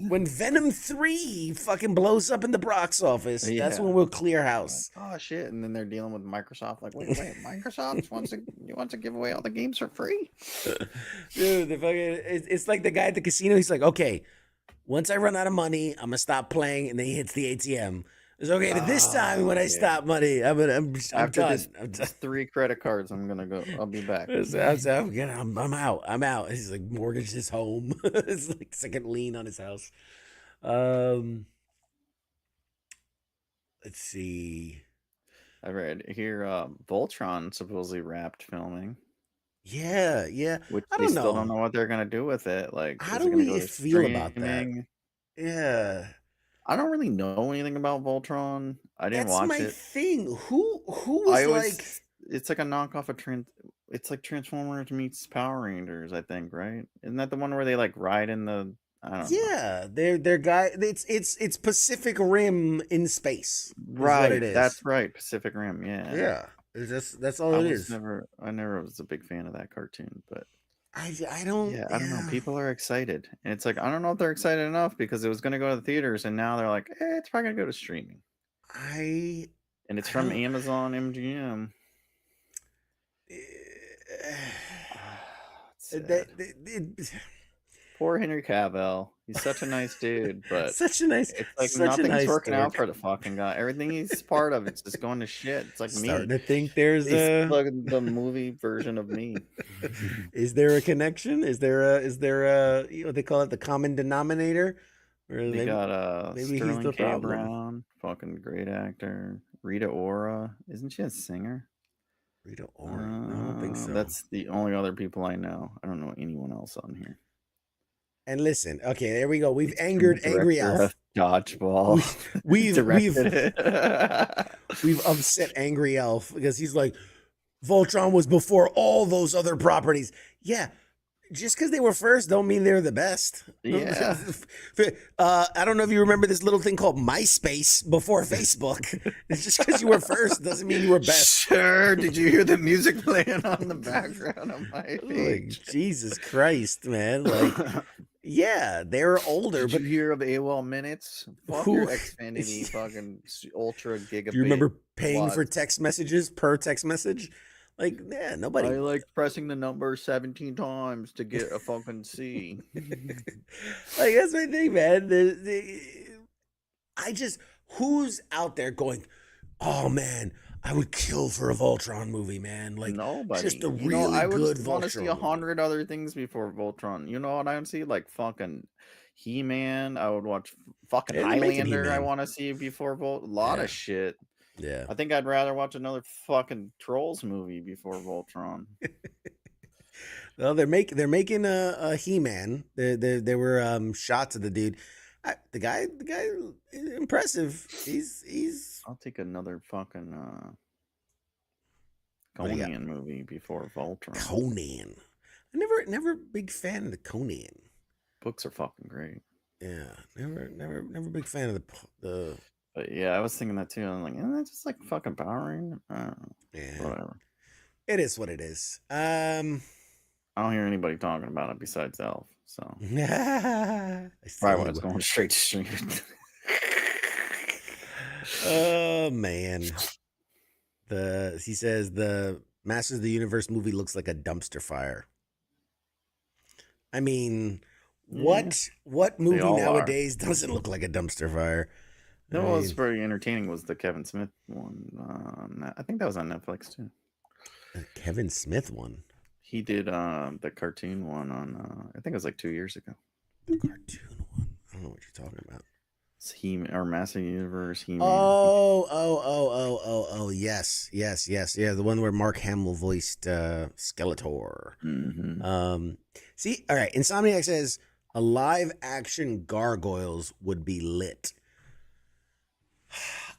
Speaker 3: When Venom 3 fucking blows up in the box office, that's when we'll clear house.
Speaker 4: Like, oh shit! And then they're dealing with Microsoft. Like, wait, Microsoft wants to give away all the games for free.
Speaker 3: Dude, it's like the guy at the casino. He's like, okay, once I run out of money, I'm gonna stop playing, and then he hits the ATM. It's okay, but this time when I stop money, I'm done. I'm done.
Speaker 4: 3 credit cards. I'm gonna go. I'll be back.
Speaker 3: I'm out. He's like mortgaged his home. It's like second lien on his house. Let's see.
Speaker 4: I read here. Voltron supposedly wrapped filming.
Speaker 3: Yeah.
Speaker 4: Which they still don't know what they're gonna do with it. Like,
Speaker 3: how do we feel about that? Yeah.
Speaker 4: I don't really know anything about Voltron. I didn't watch it.
Speaker 3: That's my thing. Who was like?
Speaker 4: It's like a knockoff of It's like Transformers meets Power Rangers, I think, right? Isn't that the one where they like ride in the I don't know.
Speaker 3: Yeah, they're guy. It's Pacific Rim in space. Is what it
Speaker 4: Right,
Speaker 3: is.
Speaker 4: that's right. Pacific Rim. Yeah.
Speaker 3: Yeah, that's all it is.
Speaker 4: I never was a big fan of that cartoon, but
Speaker 3: I don't.
Speaker 4: yeah, I don't know. People are excited, and it's like I don't know if they're excited enough because it was going to go to the theaters, and now they're like, it's probably going to go to streaming.
Speaker 3: I
Speaker 4: And it's
Speaker 3: I
Speaker 4: from
Speaker 3: don't-
Speaker 4: Amazon MGM. Sad. Poor Henry Cavill. He's such a nice dude, but
Speaker 3: such a nice.
Speaker 4: it's like
Speaker 3: such a
Speaker 4: nothing's
Speaker 3: nice
Speaker 4: working out
Speaker 3: dork.
Speaker 4: for the fucking guy. Everything he's part of, it's just going to shit. It's like
Speaker 3: Starting
Speaker 4: me.
Speaker 3: to think there's
Speaker 4: He's like the movie version of me.
Speaker 3: Is there a connection? Is there a they call it the common denominator? Or
Speaker 4: We got
Speaker 3: maybe he's
Speaker 4: Sterling
Speaker 3: the
Speaker 4: K.
Speaker 3: problem.
Speaker 4: Brown, fucking great actor. Rita Ora, isn't she a singer?
Speaker 3: Rita Ora? I don't think so.
Speaker 4: That's the only other people I know. I don't know anyone else on here.
Speaker 3: And listen, okay, there we go. We've angered Angry Elf.
Speaker 4: Dodgeball.
Speaker 3: We've upset Angry Elf because he's like, Voltron was before all those other properties. Yeah. Just because they were first don't mean they're the best.
Speaker 4: Yeah.
Speaker 3: I don't know if you remember this little thing called MySpace before Facebook. It's just because you were first doesn't mean you were best.
Speaker 4: Sure. Did you hear the music playing on the background of my page?
Speaker 3: Like, Jesus Christ, man. Like, yeah, they're older.
Speaker 4: Did
Speaker 3: but
Speaker 4: you hear of AOL minutes? Fuck
Speaker 3: Who-
Speaker 4: your Xfinity fucking ultra gigabit.
Speaker 3: Do you remember paying
Speaker 4: what?
Speaker 3: for text messages per text message? Like, yeah, nobody.
Speaker 4: I like pressing the number 17 times to get a fucking C.
Speaker 3: Like, that's my thing, man. Who's out there going, oh man, I would kill for a Voltron movie, man. Like,
Speaker 4: Nobody.
Speaker 3: just a
Speaker 4: You
Speaker 3: really
Speaker 4: know, I
Speaker 3: good
Speaker 4: would want to
Speaker 3: Voltron
Speaker 4: see 100 other things before Voltron. You know what I would see? Like fucking He-Man. I would watch fucking
Speaker 3: Yeah, they mentioned
Speaker 4: Highlander. I
Speaker 3: He-Man.
Speaker 4: want to see before Volt. A lot
Speaker 3: Yeah.
Speaker 4: of shit.
Speaker 3: Yeah.
Speaker 4: I think I'd rather watch another fucking Trolls movie before Voltron.
Speaker 3: Well, they're making a He-Man. There were shots of the dude. The guy is impressive. He's
Speaker 4: I'll take another fucking
Speaker 3: What do you got?
Speaker 4: Conan movie before Voltron.
Speaker 3: Conan. I never a big fan of the Conan.
Speaker 4: Books are fucking great.
Speaker 3: Yeah, never big fan of the
Speaker 4: But yeah, I was thinking that too. I'm like, isn't that just like fucking Power Ranger? I don't know.
Speaker 3: yeah.
Speaker 4: Whatever.
Speaker 3: It is what it is.
Speaker 4: I don't hear anybody talking about it besides Elf. So
Speaker 3: I
Speaker 4: probably why
Speaker 3: see
Speaker 4: it's going straight to streaming.
Speaker 3: Oh man. He says the Masters of the Universe movie looks like a dumpster fire. I mean, what movie
Speaker 4: all are.
Speaker 3: nowadays doesn't look like a dumpster fire? I
Speaker 4: No, what was
Speaker 3: mean,
Speaker 4: very entertaining was the Kevin Smith one. I think that was on Netflix too.
Speaker 3: the Kevin Smith one.
Speaker 4: He did the cartoon one on I think it was like 2 years ago.
Speaker 3: The cartoon one. I don't know what you're talking about.
Speaker 4: It's or Master Universe. He-Man.
Speaker 3: Oh, yes. Yeah, the one where Mark Hamill voiced Skeletor.
Speaker 4: Mhm.
Speaker 3: See, all right. Insomniac says a live action Gargoyles would be lit.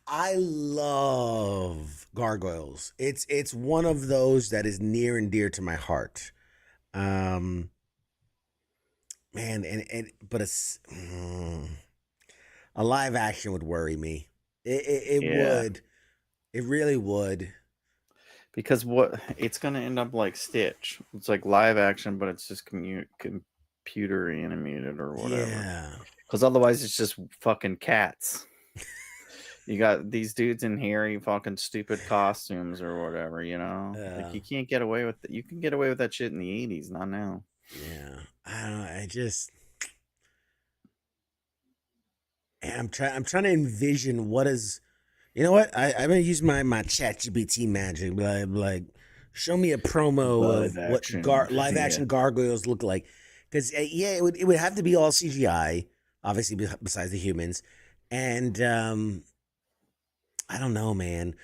Speaker 3: I love Gargoyles. It's one of those that is near and dear to my heart. Man, but a live action would worry me. It
Speaker 4: Yeah.
Speaker 3: would. It really would.
Speaker 4: Because what it's gonna end up like Stitch. It's like live action, but it's just computer animated or whatever.
Speaker 3: Yeah.
Speaker 4: Because otherwise, it's just fucking cats. You got these dudes in hairy fucking stupid costumes or whatever, you know?
Speaker 3: Yeah.
Speaker 4: Like you can't get away with it. You can get away with that shit in the 80s, not now.
Speaker 3: Yeah. I don't know. I'm trying to envision what is. You know what? I'm gonna use my ChatGPT magic. Like, show me a promo
Speaker 4: Live
Speaker 3: of what
Speaker 4: action.
Speaker 3: live action gargoyles look like. Because yeah, it would have to be all CGI, obviously besides the humans, and I don't know, man.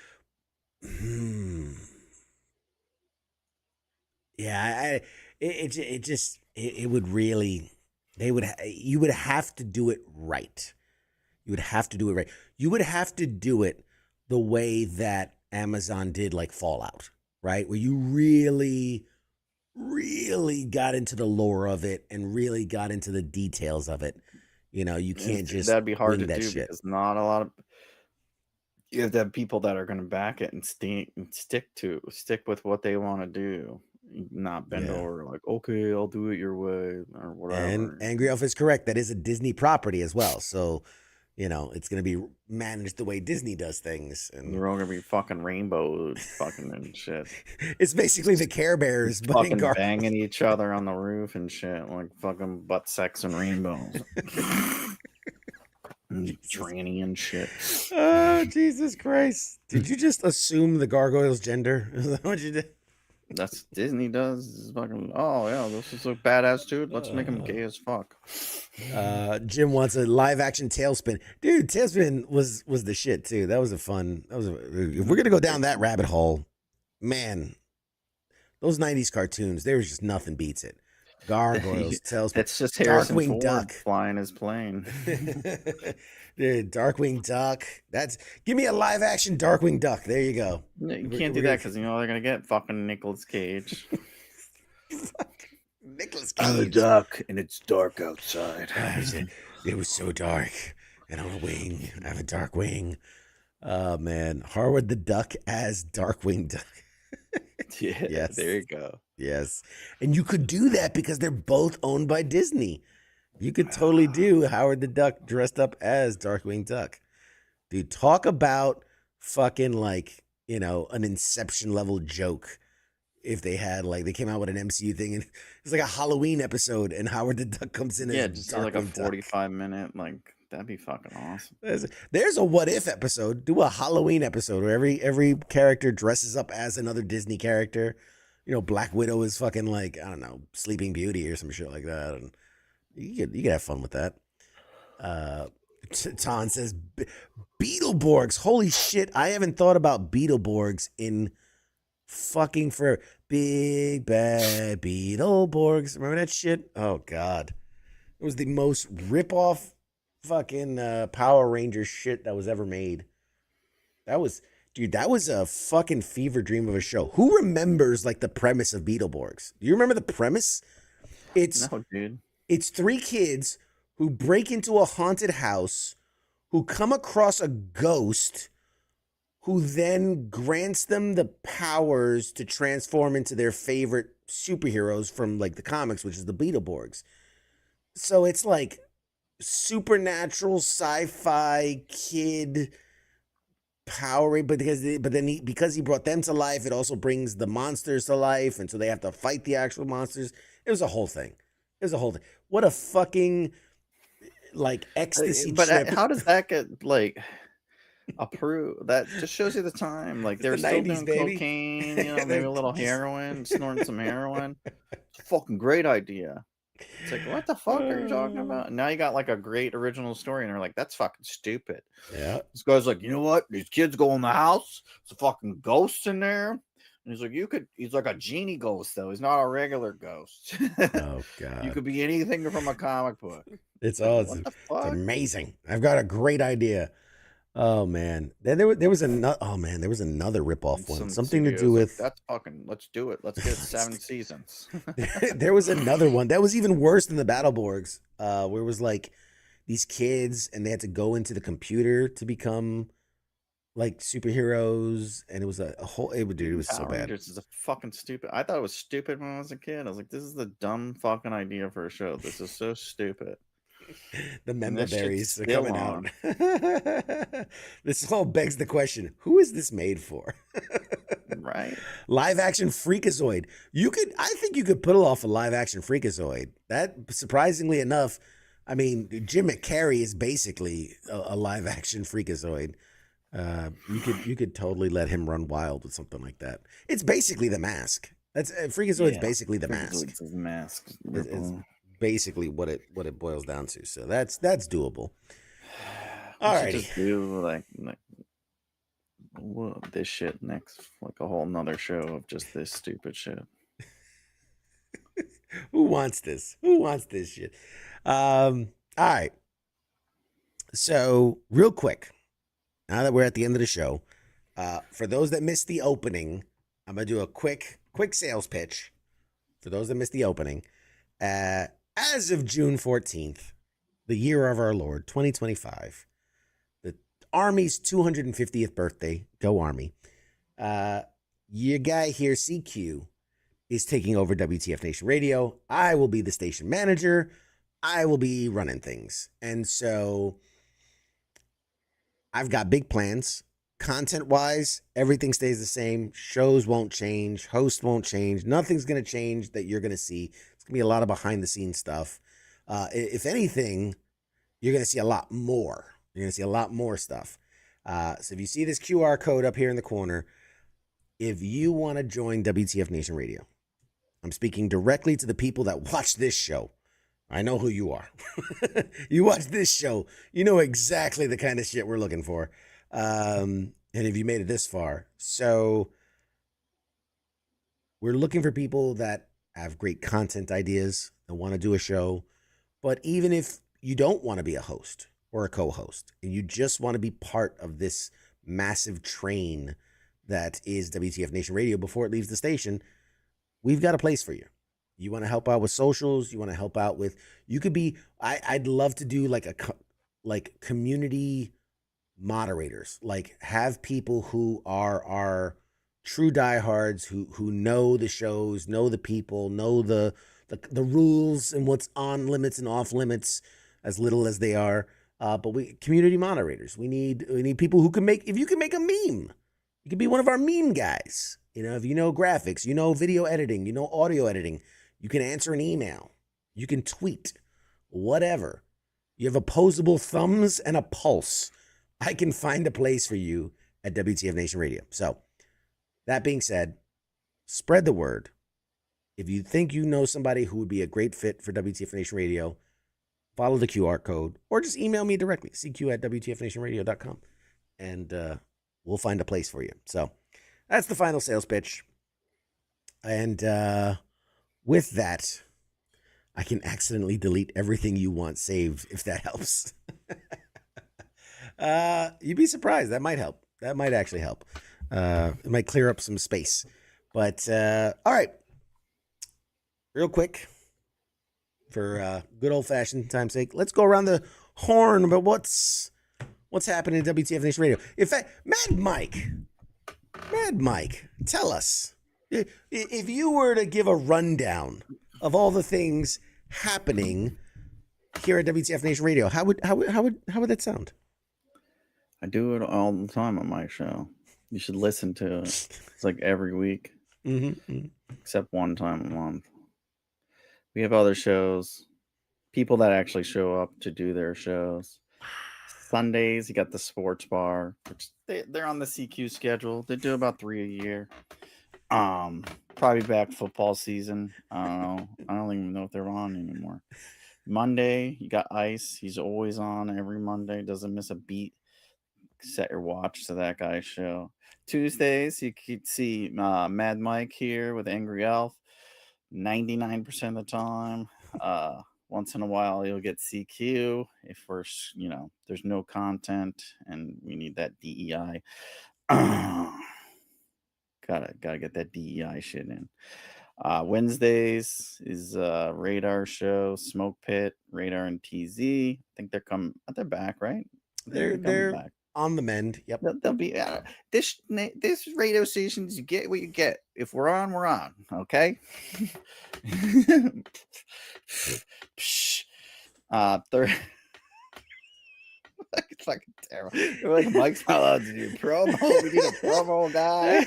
Speaker 3: Yeah, it would really. You would have to do it right. You would have to do it right. You would have to do it the way that Amazon did like Fallout, right? Where you really really got into the lore of it and really got into the details of it. You know, you
Speaker 4: And
Speaker 3: can't just
Speaker 4: that'd be hard
Speaker 3: wing
Speaker 4: to
Speaker 3: that
Speaker 4: do
Speaker 3: shit.
Speaker 4: because not a lot of you have to have people that are going to back it and stick with what they want to do, not bend
Speaker 3: Yeah.
Speaker 4: over like, okay, I'll do it your way or
Speaker 3: And
Speaker 4: whatever.
Speaker 3: Angry Elf is correct. That is a Disney property as well. So, you know, it's going to be managed the way Disney does things. And
Speaker 4: They're all gonna be fucking rainbow fucking and shit.
Speaker 3: it's basically the Care Bears, but in
Speaker 4: Fucking banging each other on the roof and shit, like fucking butt sex and rainbows. And tranny and shit.
Speaker 3: Oh, Jesus Christ. Did you just assume the gargoyle's gender? Is that what you did?
Speaker 4: That's Disney does. Is fucking, oh yeah, this is a badass dude. Let's make him gay as fuck.
Speaker 3: Jim wants a live action Tailspin. Dude, Tailspin was the shit too. That was a fun. If we're gonna go down that rabbit hole, man, those 90s cartoons, there was just nothing beats it. Gargoyles, Tailspin.
Speaker 4: That's just Harrison
Speaker 3: Darkwing
Speaker 4: Ford
Speaker 3: Duck.
Speaker 4: flying his plane.
Speaker 3: Dude, Darkwing Duck. Give me a live action Darkwing Duck. There you go.
Speaker 4: You can't do that because you know they're gonna get fucking Nicolas Cage.
Speaker 3: Nicholas
Speaker 4: I'm a
Speaker 3: Cage.
Speaker 4: duck and it's dark outside.
Speaker 3: It was so dark, and on a wing, I have a dark wing. Oh man, Harwood the Duck as Darkwing Duck.
Speaker 4: Yeah,
Speaker 3: Yes.
Speaker 4: there you go.
Speaker 3: Yes, and you could do that because they're both owned by Disney. You could totally do Howard the Duck dressed up as Darkwing Duck. Dude, talk about fucking like, you know, an Inception level joke. If they had like they came out with an MCU thing and it's like a Halloween episode and Howard the Duck comes in
Speaker 4: Yeah,
Speaker 3: as
Speaker 4: just like a
Speaker 3: Darkwing Duck.
Speaker 4: 45-minute, like that'd be fucking awesome.
Speaker 3: There's a what if episode. Do a Halloween episode where every character dresses up as another Disney character. You know, Black Widow is fucking like, I don't know, Sleeping Beauty or some shit like that. And you could have fun with that. Ton says Beetleborgs. Holy shit, I haven't thought about Beetleborgs in fucking for Big Bad Beetleborgs. Remember that shit? Oh god. It was the most rip-off fucking Power Ranger shit that was ever made. That was a fucking fever dream of a show. Who remembers like the premise of Beetleborgs? Do you remember the premise?
Speaker 4: No, dude.
Speaker 3: It's three kids who break into a haunted house, who come across a ghost, who then grants them the powers to transform into their favorite superheroes from like the comics, which is the Beetleborgs. So it's like supernatural sci-fi kid power, but because he brought them to life, it also brings the monsters to life, and so they have to fight the actual monsters. It was a whole thing. What a fucking like ecstasy
Speaker 4: But
Speaker 3: trip.
Speaker 4: how does that get like approved? That just shows you the time. Like they're
Speaker 3: the
Speaker 4: still
Speaker 3: 90s,
Speaker 4: doing
Speaker 3: baby.
Speaker 4: cocaine, you know, maybe a little heroin, snorting some heroin. It's a fucking great idea. It's like, what the fuck are you talking about? And now you got like a great original story, and they're like, that's fucking stupid.
Speaker 3: Yeah.
Speaker 4: This guy's like, you know what? These kids go in the house. There's a fucking ghost in there. And he's like, he's like a genie ghost, though. He's not a regular ghost.
Speaker 3: Oh god.
Speaker 4: You could be anything from a comic book.
Speaker 3: It's
Speaker 4: Like,
Speaker 3: awesome.
Speaker 4: what the
Speaker 3: It's
Speaker 4: fuck?
Speaker 3: amazing. I've got a great idea. Oh man. Then there was another ripoff one.
Speaker 4: Some
Speaker 3: Something to
Speaker 4: studios
Speaker 3: do
Speaker 4: like,
Speaker 3: with
Speaker 4: that's fucking, let's do it. Let's get 7 seasons.
Speaker 3: there was another one that was even worse than the Battleborgs, where it was like these kids and they had to go into the computer to become like superheroes, and it was a whole. It was so
Speaker 4: Power
Speaker 3: bad.
Speaker 4: Rangers is a fucking stupid. I thought it was stupid when I was a kid. I was like, this is the dumb fucking idea for a show. This is so stupid.
Speaker 3: The
Speaker 4: And
Speaker 3: member
Speaker 4: that shit's
Speaker 3: berries are
Speaker 4: still
Speaker 3: coming
Speaker 4: on.
Speaker 3: out. This all begs the question: who is this made for?
Speaker 4: Right?
Speaker 3: Live action Freakazoid. I think you could pull off a live action Freakazoid. That, surprisingly enough, I mean, Jim McCarry is basically a live action Freakazoid. You could totally let him run wild with something like that. It's basically the Mask. That's Freakazoid's basically the Mask.
Speaker 4: It's a mask.
Speaker 3: It's basically what it boils down to. So that's doable. All right.
Speaker 4: Just do like this shit next, like a whole nother show of just this stupid shit.
Speaker 3: Who wants this? Who wants this shit? All right. So real quick, now that we're at the end of the show, for those that missed the opening, I'm gonna do a quick sales pitch for those that missed the opening, as of June 14th, the year of our Lord, 2025, the Army's 250th birthday, go Army, your guy here, CQ, is taking over WTF Nation Radio. I will be the station manager. I will be running things. And so I've got big plans. Content-wise, everything stays the same. Shows won't change. Hosts won't change. Nothing's going to change that you're going to see. It's going to be a lot of behind-the-scenes stuff. If anything, you're going to see a lot more. You're going to see a lot more stuff. So if you see this QR code up here in the corner, if you want to join WTF Nation Radio, I'm speaking directly to the people that watch this show. I know who you are. You watch this show, you know exactly the kind of shit we're looking for. And if you made it this far, so we're looking for people that have great content ideas and want to do a show. But even if you don't want to be a host or a co-host and you just want to be part of this massive train that is WTF Nation Radio before it leaves the station, we've got a place for you. You want to help out with socials. You want to help out with, you could be, I'd love to do like community moderators, like have people who are our true diehards who know the shows, know the people, know the rules and what's on limits and off limits, as little as they are. But we community moderators. We need people who can make, if you can make a meme, you can be one of our meme guys. You know, if you know graphics, you know video editing, you know audio editing, you can answer an email, you can tweet, whatever. You have opposable thumbs and a pulse. I can find a place for you at WTF Nation Radio. So that being said, spread the word. If you think you know somebody who would be a great fit for WTF Nation Radio, follow the QR code or just email me directly, cq@wtfnationradio.com, and we'll find a place for you. So that's the final sales pitch. And with that, I can accidentally delete everything you want saved, if that helps. You'd be surprised. That might help. That might actually help. It might clear up some space. But all right. Real quick, for good old-fashioned time's sake, let's go around the horn about what's happening in WTF Nation Radio. In fact, Mad Mike, tell us, if you were to give a rundown of all the things happening here at WTF Nation Radio, how would that sound?
Speaker 4: I do it all the time on my show. You should listen to it. It's like every week, except one time a month. We have other shows, people that actually show up to do their shows. Sundays, you got the sports bar, which they're on the CQ schedule. They do about 3 a year. Probably back football season. I don't know. I don't even know if they're on anymore. Monday, you got Ice. He's always on every Monday. Doesn't miss a beat. Set your watch to that guy's show. Tuesdays, you could see Mad Mike here with Angry Elf 99% of the time. Once in a while, you'll get CQ if we're, there's no content and we need that DEI. Gotta get that DEI shit in. Wednesdays is Radar show, Smoke Pit, Radar and TZ. I think they're back, right?
Speaker 3: They're back. On the mend. Yep.
Speaker 4: They'll be this radio stations. You get what you get. If we're on, we're on. Okay. Third. It's fucking terrible. We're like, Mike's not allowed to do promo. We need a promo guy.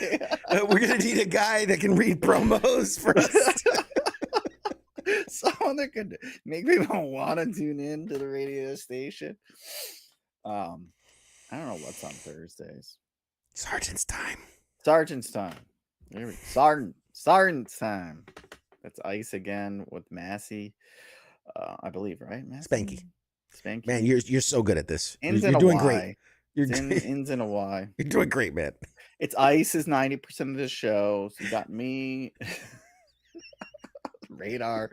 Speaker 3: We're gonna need a guy that can read promos for us.
Speaker 4: Someone that could make people want to tune in to the radio station. I don't know what's on Thursdays.
Speaker 3: Sergeant's time.
Speaker 4: There we go. Sergeant's time. That's Ice again with Massey. I believe, right? Massey? Spanky.
Speaker 3: Man, you're so good at this.
Speaker 4: Ins
Speaker 3: you're
Speaker 4: and
Speaker 3: doing
Speaker 4: a
Speaker 3: great.
Speaker 4: Ins and a Y.
Speaker 3: You're doing great, man.
Speaker 4: It's Ice is 90% of the show. So you got me. Radar.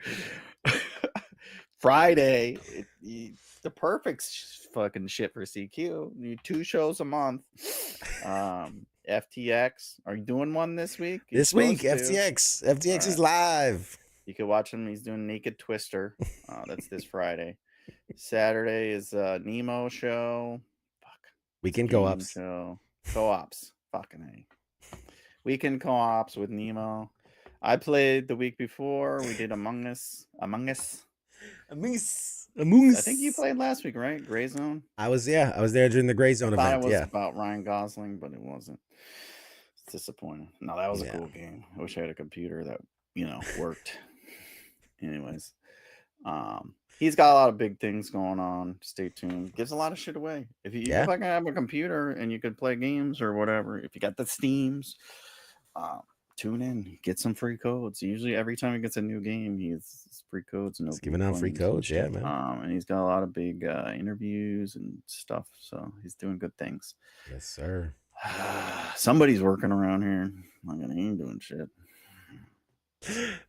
Speaker 4: Friday. The perfect fucking shit for CQ. You need 2 shows a month. FTX. Are you doing one this week?
Speaker 3: FTX is live.
Speaker 4: You can watch him. He's doing Naked Twister. That's this Friday. Saturday is Nemo show. Fuck.
Speaker 3: Weekend
Speaker 4: Game
Speaker 3: co-ops.
Speaker 4: show. Co-ops. Fucking A. Weekend co-ops with Nemo. I played the week before. We did Among Us.
Speaker 3: Among Us.
Speaker 4: I think you played last week, right? Gray Zone.
Speaker 3: I was there during the Gray Zone
Speaker 4: Thought
Speaker 3: event.
Speaker 4: it was
Speaker 3: Yeah.
Speaker 4: about Ryan Gosling, but it wasn't. It's disappointing. No, that was a cool game. I wish I had a computer that worked. Anyways, he's got a lot of big things going on. Stay tuned. Gives a lot of shit away. If you fucking have a computer and you could play games or whatever, if you got the Steams, tune in, get some free codes. Usually every time he gets a new game, he's free codes. And
Speaker 3: he's giving out free codes, yeah, man.
Speaker 4: And he's got a lot of big interviews and stuff, so he's doing good things.
Speaker 3: Yes, sir.
Speaker 4: Somebody's working around here. He ain't doing shit.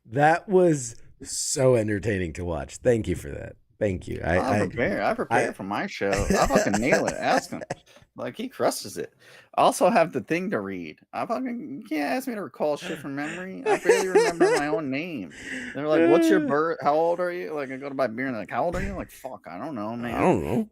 Speaker 3: That was so entertaining to watch. Thank you for that. Thank you. I
Speaker 4: prepare for my show. I fucking nail it. Ask him. Like, he crushes it. I also have the thing to read. You can't ask me to recall shit from memory. I barely remember my own name. They're like, what's your birth? How old are you? Like, I go to buy beer and they're like, how old are you? I'm like, fuck, I don't know, man.
Speaker 3: I don't know.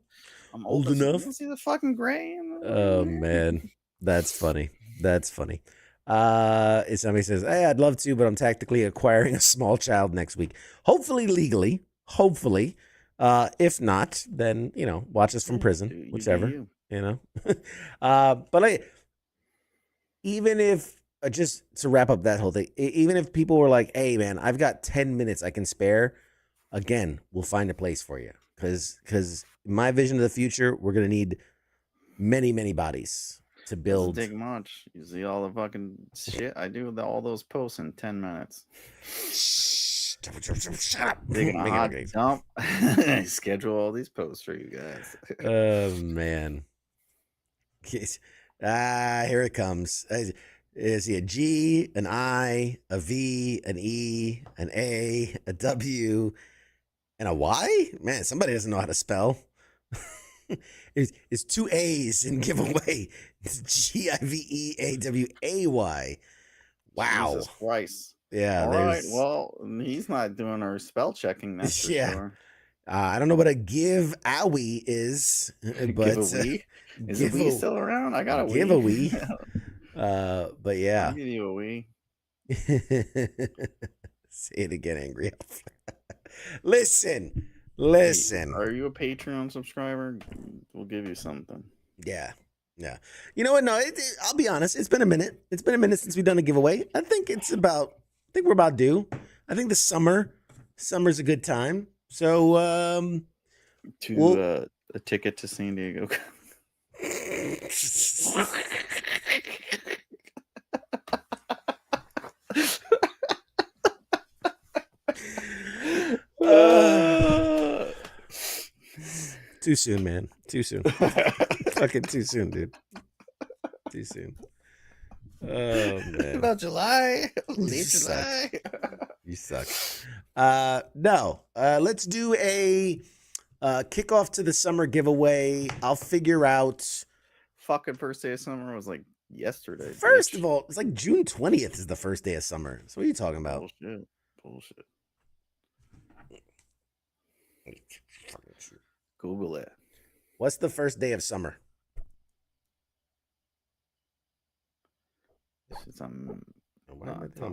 Speaker 4: I'm
Speaker 3: old enough.
Speaker 4: You see the fucking gray?
Speaker 3: Oh, man. That's funny. That's funny. Somebody says, hey, I'd love to, but I'm tactically acquiring a small child next week. Hopefully legally. Hopefully. If not, then, watch us from prison, whichever, but even if, just to wrap up that whole thing, even if people were like, hey, man, I've got 10 minutes I can spare, again, we'll find a place for you. Because my vision of the future, we're going to need many, many bodies to build.
Speaker 4: Doesn't take much. You see all the fucking shit I do with all those posts in 10 minutes.
Speaker 3: Shut up.
Speaker 4: Taking a hot dump. Schedule all these posts for you guys.
Speaker 3: Oh, man. Here it comes. Is he a G, an I, a V, an E, an A, a W, and a Y? Man, somebody doesn't know how to spell. It's two A's in giveaway. It's GIVEAWAY. Wow.
Speaker 4: Jesus Christ.
Speaker 3: Yeah.
Speaker 4: All right. Well, he's not doing our spell checking. That's for sure.
Speaker 3: I don't know what a give owie is, but
Speaker 4: is a wee still around? I got a wee.
Speaker 3: Give a wee. But yeah.
Speaker 4: I'll give you a wee.
Speaker 3: Say it again, Angry Elf. Listen.
Speaker 4: Are you a Patreon subscriber? We'll give you something.
Speaker 3: Yeah. You know what? No, I'll be honest. It's been a minute. It's been a minute since we've done a giveaway. I think we're about due. I think summer's a good time. So, a
Speaker 4: ticket to San Diego.
Speaker 3: Too soon, man. Too soon. Fucking too soon, dude. Too soon. Oh, man.
Speaker 4: About July. Late July.
Speaker 3: You suck. No. Let's do a kickoff to the summer giveaway. I'll figure out.
Speaker 4: Fucking first day of summer was like yesterday.
Speaker 3: First of all, it's like June 20th is the first day of summer. So what are you talking about?
Speaker 4: Bullshit. Google it.
Speaker 3: What's the first day of summer?
Speaker 4: It's on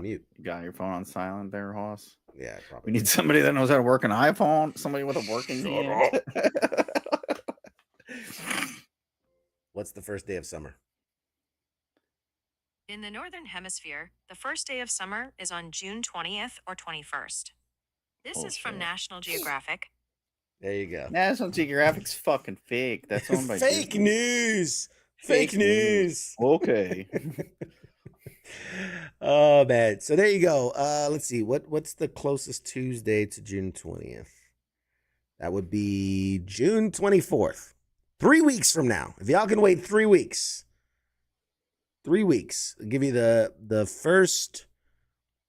Speaker 3: mute.
Speaker 4: You got your phone on silent there, Hoss?
Speaker 3: Yeah, probably.
Speaker 4: We need somebody that knows how to work an iPhone. Somebody with a working hand.
Speaker 3: What's the first day of summer?
Speaker 5: In the Northern Hemisphere, the first day of summer is on June 20th or 21st. This is from National Geographic.
Speaker 3: There you go.
Speaker 4: National Geographic's fucking fake. That's owned by
Speaker 3: Fake
Speaker 4: Disney.
Speaker 3: News. Fake news.
Speaker 4: Okay.
Speaker 3: Oh, man. So there you go. Let's see. What's the closest Tuesday to June 20th? That would be June 24th. 3 weeks from now. If y'all can wait 3 weeks. 3 weeks. I'll give you the first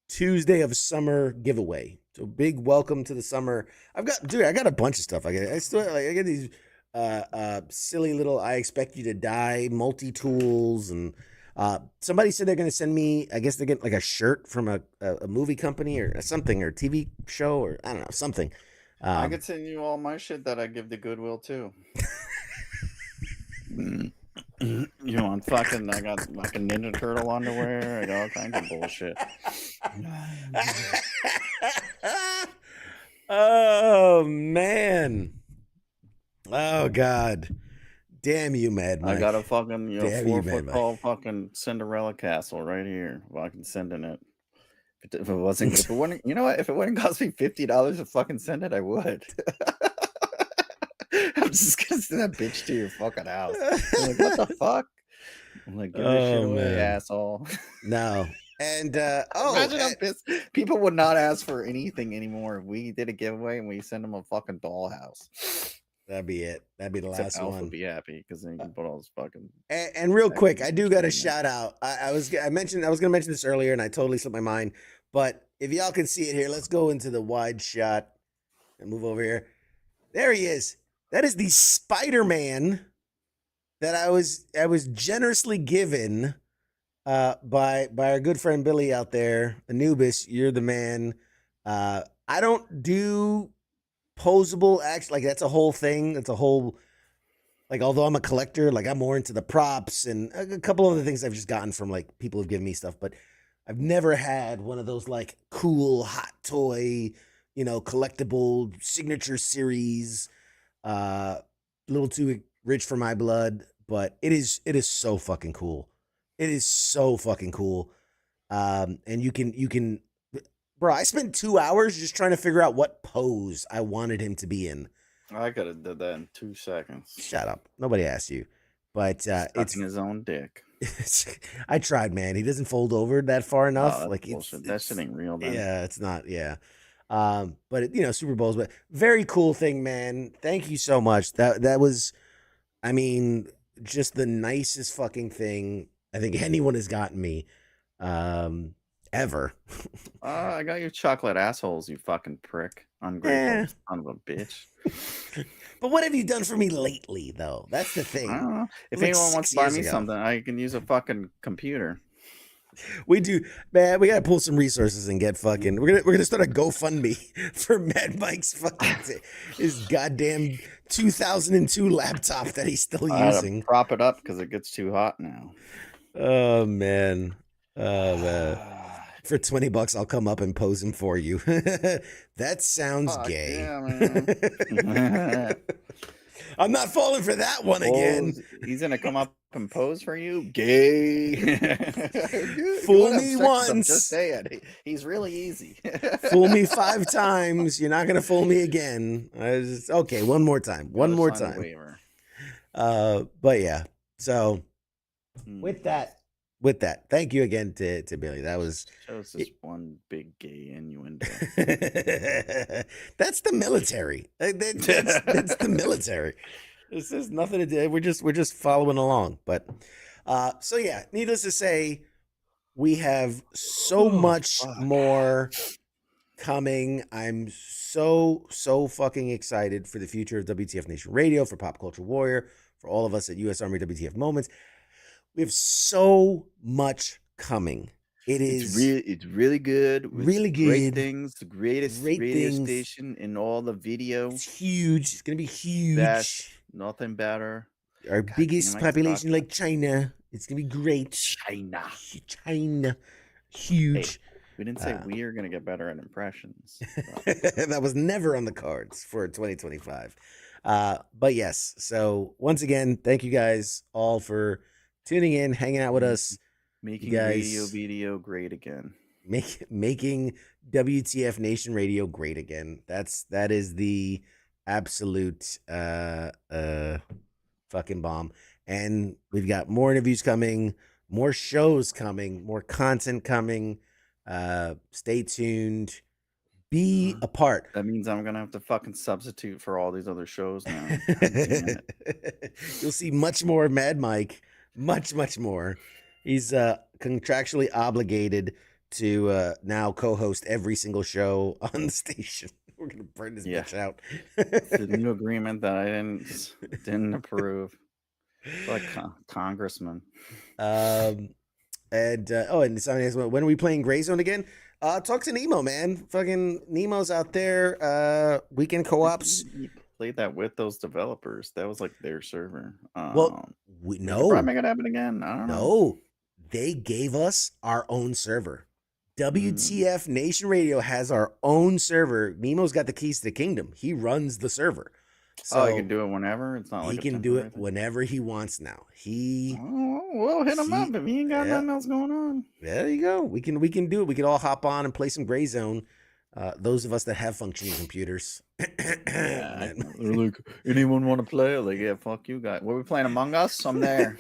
Speaker 3: Tuesday of summer giveaway. So big welcome to the summer. I got a bunch of stuff. I get these silly little I expect you to die multi-tools, and Somebody said they're going to send me, I guess they get like a shirt from a movie company or something, or a TV show, or I don't know, something.
Speaker 4: I could send you all my shit that I give to Goodwill too. You want fucking? I got fucking Ninja Turtle underwear. I got all kinds of bullshit.
Speaker 3: Oh man. Oh God. Damn you, Mad Mike.
Speaker 4: I got a fucking
Speaker 3: Damn you,
Speaker 4: 4
Speaker 3: Mad
Speaker 4: foot
Speaker 3: Mike.
Speaker 4: tall fucking Cinderella castle right here. Fucking sending it. If it wasn't, if it wouldn't, you know what? If it wouldn't cost me $50 to fucking send it, I would. I'm just gonna send that bitch to your fucking house. I'm like, what the fuck? I'm like, give this shit away,
Speaker 3: man.
Speaker 4: asshole.
Speaker 3: No. And
Speaker 4: imagine how pissed. People would not ask for anything anymore if we did a giveaway and we send them a fucking dollhouse.
Speaker 3: that'd be it. That'd be the
Speaker 4: Except
Speaker 3: last
Speaker 4: Alf
Speaker 3: one.
Speaker 4: would be happy because then you can put all this fucking.
Speaker 3: And real quick, I do got a shout out. I was gonna mention this earlier, and I totally slipped my mind. But if y'all can see it here, let's go into the wide shot and move over here. There he is. That is the Spider-Man that I was generously given by our good friend Billy out there. Anubis, you're the man. I don't do posable acts, like that's a whole thing. That's a whole, like, although I'm a collector, like I'm more into the props and a couple other things I've just gotten from like people who've given me stuff, but I've never had one of those like cool hot toy, collectible signature series. A little too rich for my blood, but it is so fucking cool. It is so fucking cool. And you can, bro, I spent 2 hours just trying to figure out what pose I wanted him to be in.
Speaker 4: I could have did that in 2 seconds.
Speaker 3: Shut up. Nobody asked you. But it's
Speaker 4: in his own dick.
Speaker 3: I tried, man. He doesn't fold over that far enough.
Speaker 4: Oh,
Speaker 3: like
Speaker 4: that shit ain't real, then.
Speaker 3: Yeah, it's not. Yeah. But Super Bowls, but very cool thing, man. Thank you so much. That was, I mean, just the nicest fucking thing I think anyone has gotten me, ever.
Speaker 4: I got you chocolate assholes, you fucking prick. Ungrateful son of a bitch.
Speaker 3: But what have you done for me lately, though? That's the thing.
Speaker 4: I don't know. If
Speaker 3: Like
Speaker 4: anyone wants
Speaker 3: 6
Speaker 4: to buy
Speaker 3: years
Speaker 4: me
Speaker 3: ago.
Speaker 4: something, I can use a fucking computer.
Speaker 3: We do, man. We gotta pull some resources and get fucking. We're gonna start a GoFundMe for Mad Mike's fucking his goddamn 2002 laptop that he's still
Speaker 4: I
Speaker 3: using.
Speaker 4: had to prop it up because it gets too hot now.
Speaker 3: Oh man. For $20, I'll come up and pose him for you. That sounds gay.
Speaker 4: Yeah, man.
Speaker 3: I'm not falling for that one again.
Speaker 4: He's gonna come up and pose for you, gay.
Speaker 3: Fool me once.
Speaker 4: I'm just saying, he's really easy.
Speaker 3: Fool me 5 times. You're not gonna fool me again. Okay, one more time. One more time. But yeah. So with that, thank you again to Billy. That was
Speaker 4: just one big gay innuendo.
Speaker 3: That's the military. That's the military. This has nothing to do. We're just following along. But so yeah, needless to say, we have so much more coming. I'm so fucking excited for the future of WTF Nation Radio, for Pop Culture Warrior, for all of us at US Army WTF Moments. We have so much coming. It's
Speaker 4: really good.
Speaker 3: Really good.
Speaker 4: Great things. The greatest radio station in all the video.
Speaker 3: It's huge. It's gonna be huge.
Speaker 4: Best. Nothing better.
Speaker 3: Our biggest population, like China. It's gonna be great.
Speaker 4: China.
Speaker 3: Huge.
Speaker 4: Hey, we didn't say we are gonna get better at impressions.
Speaker 3: That was never on the cards for 2025. But yes. So once again, thank you guys all for tuning in, hanging out with us.
Speaker 4: Making radio great again.
Speaker 3: Making WTF Nation Radio great again. That is the absolute fucking bomb. And we've got more interviews coming, more shows coming, more content coming. Stay tuned. Be a part.
Speaker 4: That means I'm gonna have to fucking substitute for all these other shows now.
Speaker 3: You'll see much more Mad Mike. Much more. He's contractually obligated to now co-host every single show on the station. We're gonna burn this bitch out.
Speaker 4: It's a new agreement that I didn't approve. Like congressman.
Speaker 3: And and somebody asked, when are we playing Gray Zone again? Talk to Nemo, man. Fucking Nemo's out there. Weekend co-ops.
Speaker 4: You played that with those developers. That was like their server.
Speaker 3: Well,
Speaker 4: we could probably
Speaker 3: no,
Speaker 4: make it happen again. I don't know.
Speaker 3: no, they gave us our own server. WTF Nation Radio has our own server. Nemo's got the keys to the kingdom. He runs the server. So
Speaker 4: he can do it whenever. It's not like
Speaker 3: he can do it whenever he wants now.
Speaker 4: We'll hit him up if he ain't got nothing else going on.
Speaker 3: There you go. We can do it. We can all hop on and play some Gray Zone. Those of us that have functioning computers.
Speaker 4: They're like, anyone want to play? I'm like, yeah, fuck you guys. What are we playing, Among Us? I'm there.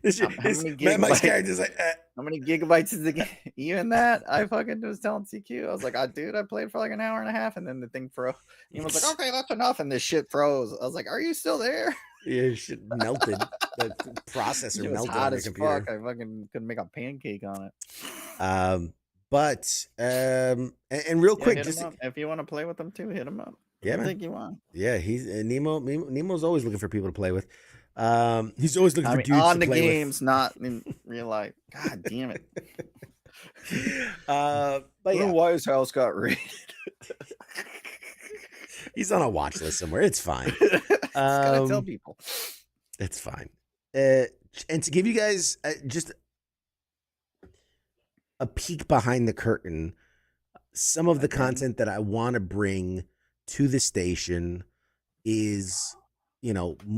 Speaker 3: Mike's character's like,
Speaker 4: how many gigabytes is the game? Even that, I fucking was telling CQ. I was like, dude, I played for like an hour and a half, and then the thing froze. He was like, okay, that's enough, and this shit froze. I was like, are you still there?
Speaker 3: Yeah, shit melted. The processor
Speaker 4: it was
Speaker 3: melted
Speaker 4: hot
Speaker 3: on the
Speaker 4: as
Speaker 3: computer.
Speaker 4: Fuck. I fucking couldn't make a pancake on it.
Speaker 3: And real quick, just
Speaker 4: if you want to play with them too, hit him up.
Speaker 3: Yeah, man.
Speaker 4: I think you want.
Speaker 3: Yeah, he's Nemo's always looking for people to play with. He's always looking for dudes
Speaker 4: on
Speaker 3: to
Speaker 4: the
Speaker 3: play
Speaker 4: games, not in real life. God damn it.
Speaker 3: But yeah,
Speaker 4: why his house got raided.
Speaker 3: He's on a watch list somewhere. It's fine.
Speaker 4: Just gotta tell people.
Speaker 3: It's fine. And to give you guys just a peek behind the curtain, some of the content that I want to bring to the station is,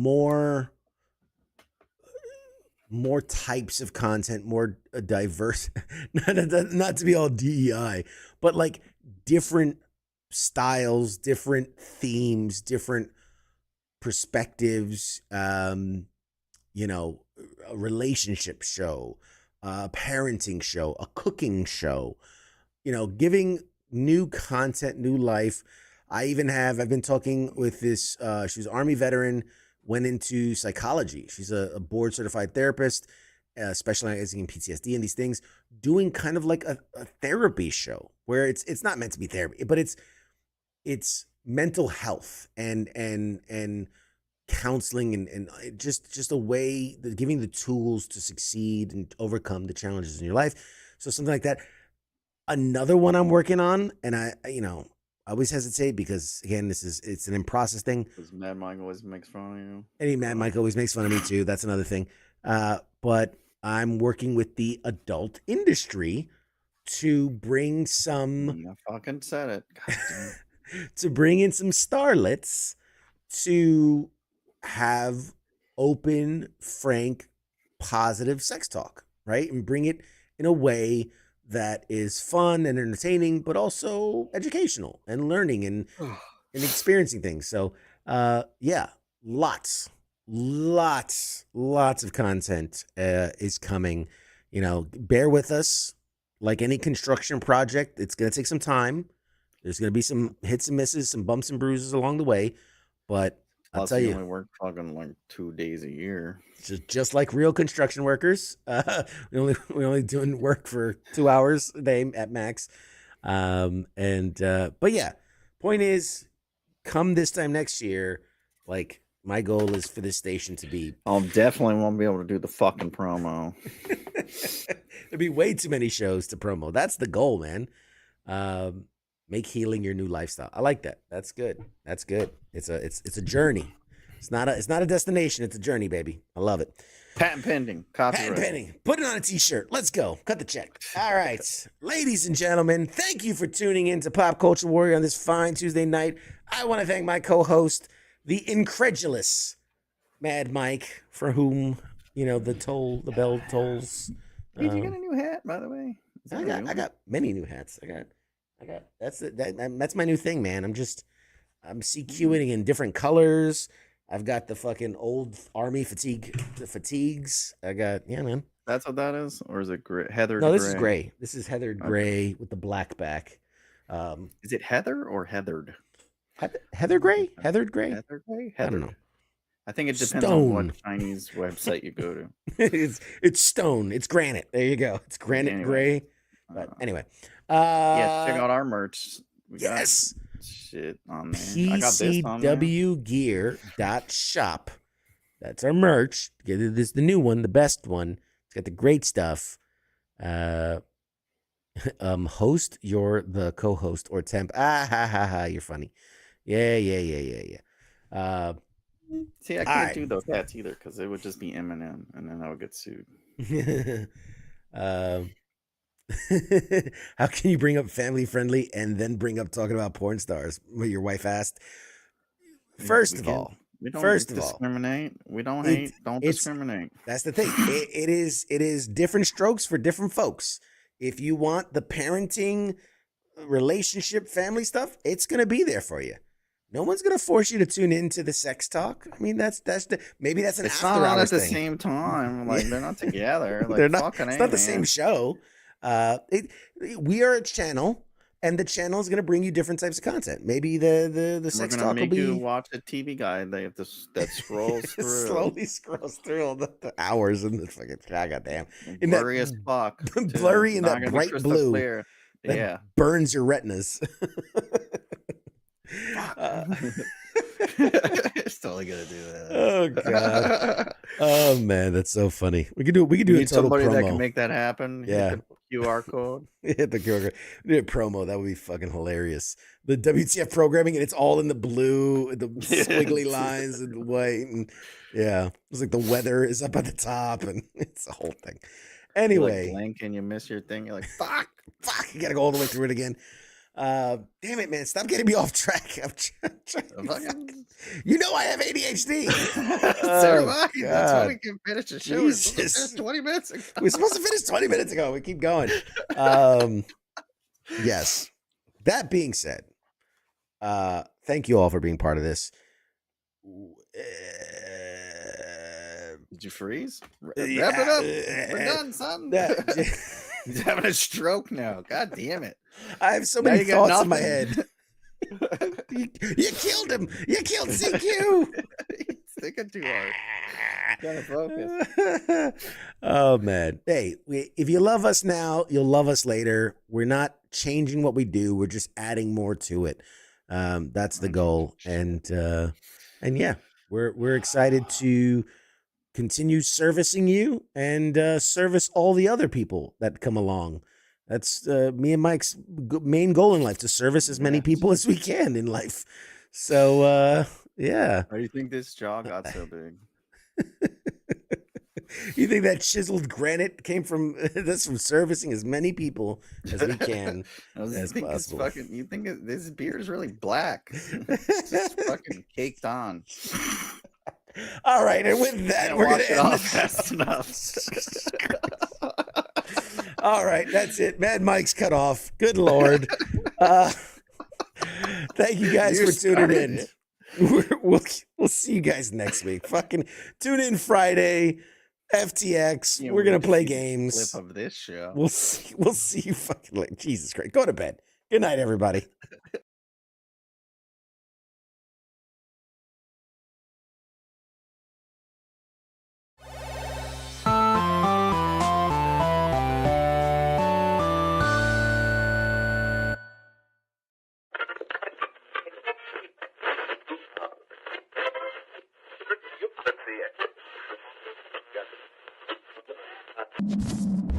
Speaker 3: more types of content, more diverse, not to be all DEI, but like different styles, different themes, different perspectives, a relationship show, a parenting show, a cooking show, giving new content, new life. I've been talking with this, she was Army veteran, went into psychology. She's a board certified therapist, specializing in PTSD and these things, doing kind of like a therapy show where it's not meant to be therapy, but it's mental health and counseling and just a way that giving the tools to succeed and overcome the challenges in your life. So something like that. Another one I'm working on, and I always hesitate because again, it's an in-process thing.
Speaker 4: Because Mad Mike always makes fun of you.
Speaker 3: Any Mad Mike always makes fun of me too. That's another thing. But I'm working with the adult industry to bring some.
Speaker 4: I fucking said it. God damn it.
Speaker 3: To bring in some starlets to have open, frank, positive sex talk, right? And bring it in a way that is fun and entertaining, but also educational and learning and experiencing things. So, lots of content is coming. Bear with us. Like any construction project, it's going to take some time. There's going to be some hits and misses, some bumps and bruises along the way, but I'll tell you,
Speaker 4: only work fucking like 2 days a year.
Speaker 3: Just like real construction workers, we only doing work for 2 hours a day at max. But yeah, point is, come this time next year, like my goal is for this station to be.
Speaker 4: I'll definitely won't be able to do the fucking promo.
Speaker 3: There'd be way too many shows to promo. That's the goal, man. Make healing your new lifestyle. I like that. That's good. It's a journey. It's not a destination. It's a journey, baby. I love it.
Speaker 4: Patent pending. Copyright.
Speaker 3: Patent pending. Put it on a t-shirt. Let's go. Cut the check. All right. Ladies and gentlemen, thank you for tuning in to Pop Culture Warrior on this fine Tuesday night. I want to thank my co-host, the incredulous Mad Mike, for whom, the bell tolls.
Speaker 4: Did you get a new hat, by the way?
Speaker 3: I got many new hats. I got that's my new thing, man. I'm CQing in different colors. I've got the fucking old army fatigues. I got, man.
Speaker 4: That's what that is, or is it gray? Heathered?
Speaker 3: No, this is gray. This is heathered gray with the black back.
Speaker 4: Is it heather or heathered?
Speaker 3: Heather gray? Heathered gray?
Speaker 4: Heather gray?
Speaker 3: I don't know.
Speaker 4: I think it depends on what Chinese website you go to.
Speaker 3: it's stone. It's granite. There you go. It's granite gray. But anyway.
Speaker 4: Check out our merch. We got
Speaker 3: yes.
Speaker 4: Shit on there.
Speaker 3: PCWgear.shop. That's our merch. This is the new one, the best one. It's got the great stuff. Host, you're the co-host or temp. Ah ha ha ha. You're funny. Yeah.
Speaker 4: See, I
Speaker 3: all
Speaker 4: can't
Speaker 3: right.
Speaker 4: do those cats either because it would just be Eminem, and then I would get sued.
Speaker 3: um, how can you bring up family friendly and then bring up talking about porn stars? What your wife asked. First of all,
Speaker 4: we don't discriminate. We don't hate. Don't
Speaker 3: it's
Speaker 4: discriminate.
Speaker 3: that's the thing. It is different strokes for different folks. If you want the parenting, relationship, family stuff, it's gonna be there for you. No one's gonna force you to tune into the sex talk. I mean, maybe that's an
Speaker 4: It's
Speaker 3: after
Speaker 4: not on
Speaker 3: hours
Speaker 4: at the
Speaker 3: thing.
Speaker 4: same time. Like they're not together. Like
Speaker 3: They're not.
Speaker 4: fucking
Speaker 3: It's
Speaker 4: A,
Speaker 3: not the
Speaker 4: man.
Speaker 3: same show. We are a channel, and the channel is going to bring you different types of content. Maybe the
Speaker 4: We're
Speaker 3: sex
Speaker 4: gonna
Speaker 3: talk will
Speaker 4: make
Speaker 3: be
Speaker 4: you watch a TV guide that scrolls through.
Speaker 3: slowly scrolls through all the hours and the fucking goddamn in
Speaker 4: Blurry
Speaker 3: that
Speaker 4: as fuck. too.
Speaker 3: blurry and
Speaker 4: Not
Speaker 3: that
Speaker 4: gonna be
Speaker 3: bright
Speaker 4: crystal
Speaker 3: blue
Speaker 4: clear.
Speaker 3: that
Speaker 4: Yeah.
Speaker 3: burns your retinas.
Speaker 4: It's totally gonna do that.
Speaker 3: Oh god. Oh man, that's so funny. We could do
Speaker 4: We
Speaker 3: a
Speaker 4: need
Speaker 3: total
Speaker 4: somebody
Speaker 3: promo.
Speaker 4: that can make that happen.
Speaker 3: Yeah.
Speaker 4: Hit the QR code.
Speaker 3: Hit the QR code. We did a promo. That would be fucking hilarious. The WTF programming, and it's all in the blue, the squiggly lines and the white, and yeah, it's like the weather is up at the top, and it's the whole thing.
Speaker 4: You
Speaker 3: Anyway,
Speaker 4: like blink and you miss your thing. You're like, fuck.
Speaker 3: you gotta go all the way through it again. Damn it, man! Stop getting me off track. I'm trying to
Speaker 4: Fucking-
Speaker 3: You know I have ADHD.
Speaker 4: So
Speaker 3: Oh,
Speaker 4: do I. That's
Speaker 3: God.
Speaker 4: why we can finish the show. We're supposed to
Speaker 3: Jesus.
Speaker 4: finish 20 minutes ago.
Speaker 3: We're supposed to finish 20 minutes ago. We keep going. Yes. That being said, thank you all for being part of this.
Speaker 4: Did you freeze? Wrap
Speaker 3: Yeah,
Speaker 4: it up. We're done, son. He's having a stroke now. God damn it.
Speaker 3: I have so
Speaker 4: Now
Speaker 3: many
Speaker 4: you got
Speaker 3: thoughts in my
Speaker 4: nothing.
Speaker 3: head. You killed him. You killed CQ.
Speaker 4: He's thinking too hard. Gotta focus.
Speaker 3: Oh man. Hey, if you love us now, you'll love us later. We're not changing what we do. We're just adding more to it. That's the goal. And yeah, we're excited to continue servicing you and service all the other people that come along. That's me and Mike's main goal in life, to service as many people as we can in life. So yeah.
Speaker 4: Why do you think this jaw got so big?
Speaker 3: You think that chiseled granite came from that's from servicing as many people as we can as possible.
Speaker 4: You think this beer is really black? It's just fucking caked on.
Speaker 3: All right, and with that, we're gonna
Speaker 4: Wash it
Speaker 3: end
Speaker 4: off
Speaker 3: this.
Speaker 4: fast enough.
Speaker 3: All right, that's it. Mad Mike's cut off. Good Lord. Thank you guys
Speaker 4: You
Speaker 3: for tuning in.
Speaker 4: started
Speaker 3: We'll see you guys next week. Fucking tune in Friday. FTX.
Speaker 4: Yeah,
Speaker 3: We're gonna
Speaker 4: need to
Speaker 3: play
Speaker 4: see the
Speaker 3: games.
Speaker 4: Clip of this show.
Speaker 3: We'll see you fucking later. Jesus Christ. Go to bed. Good night, everybody.
Speaker 6: Let's see it.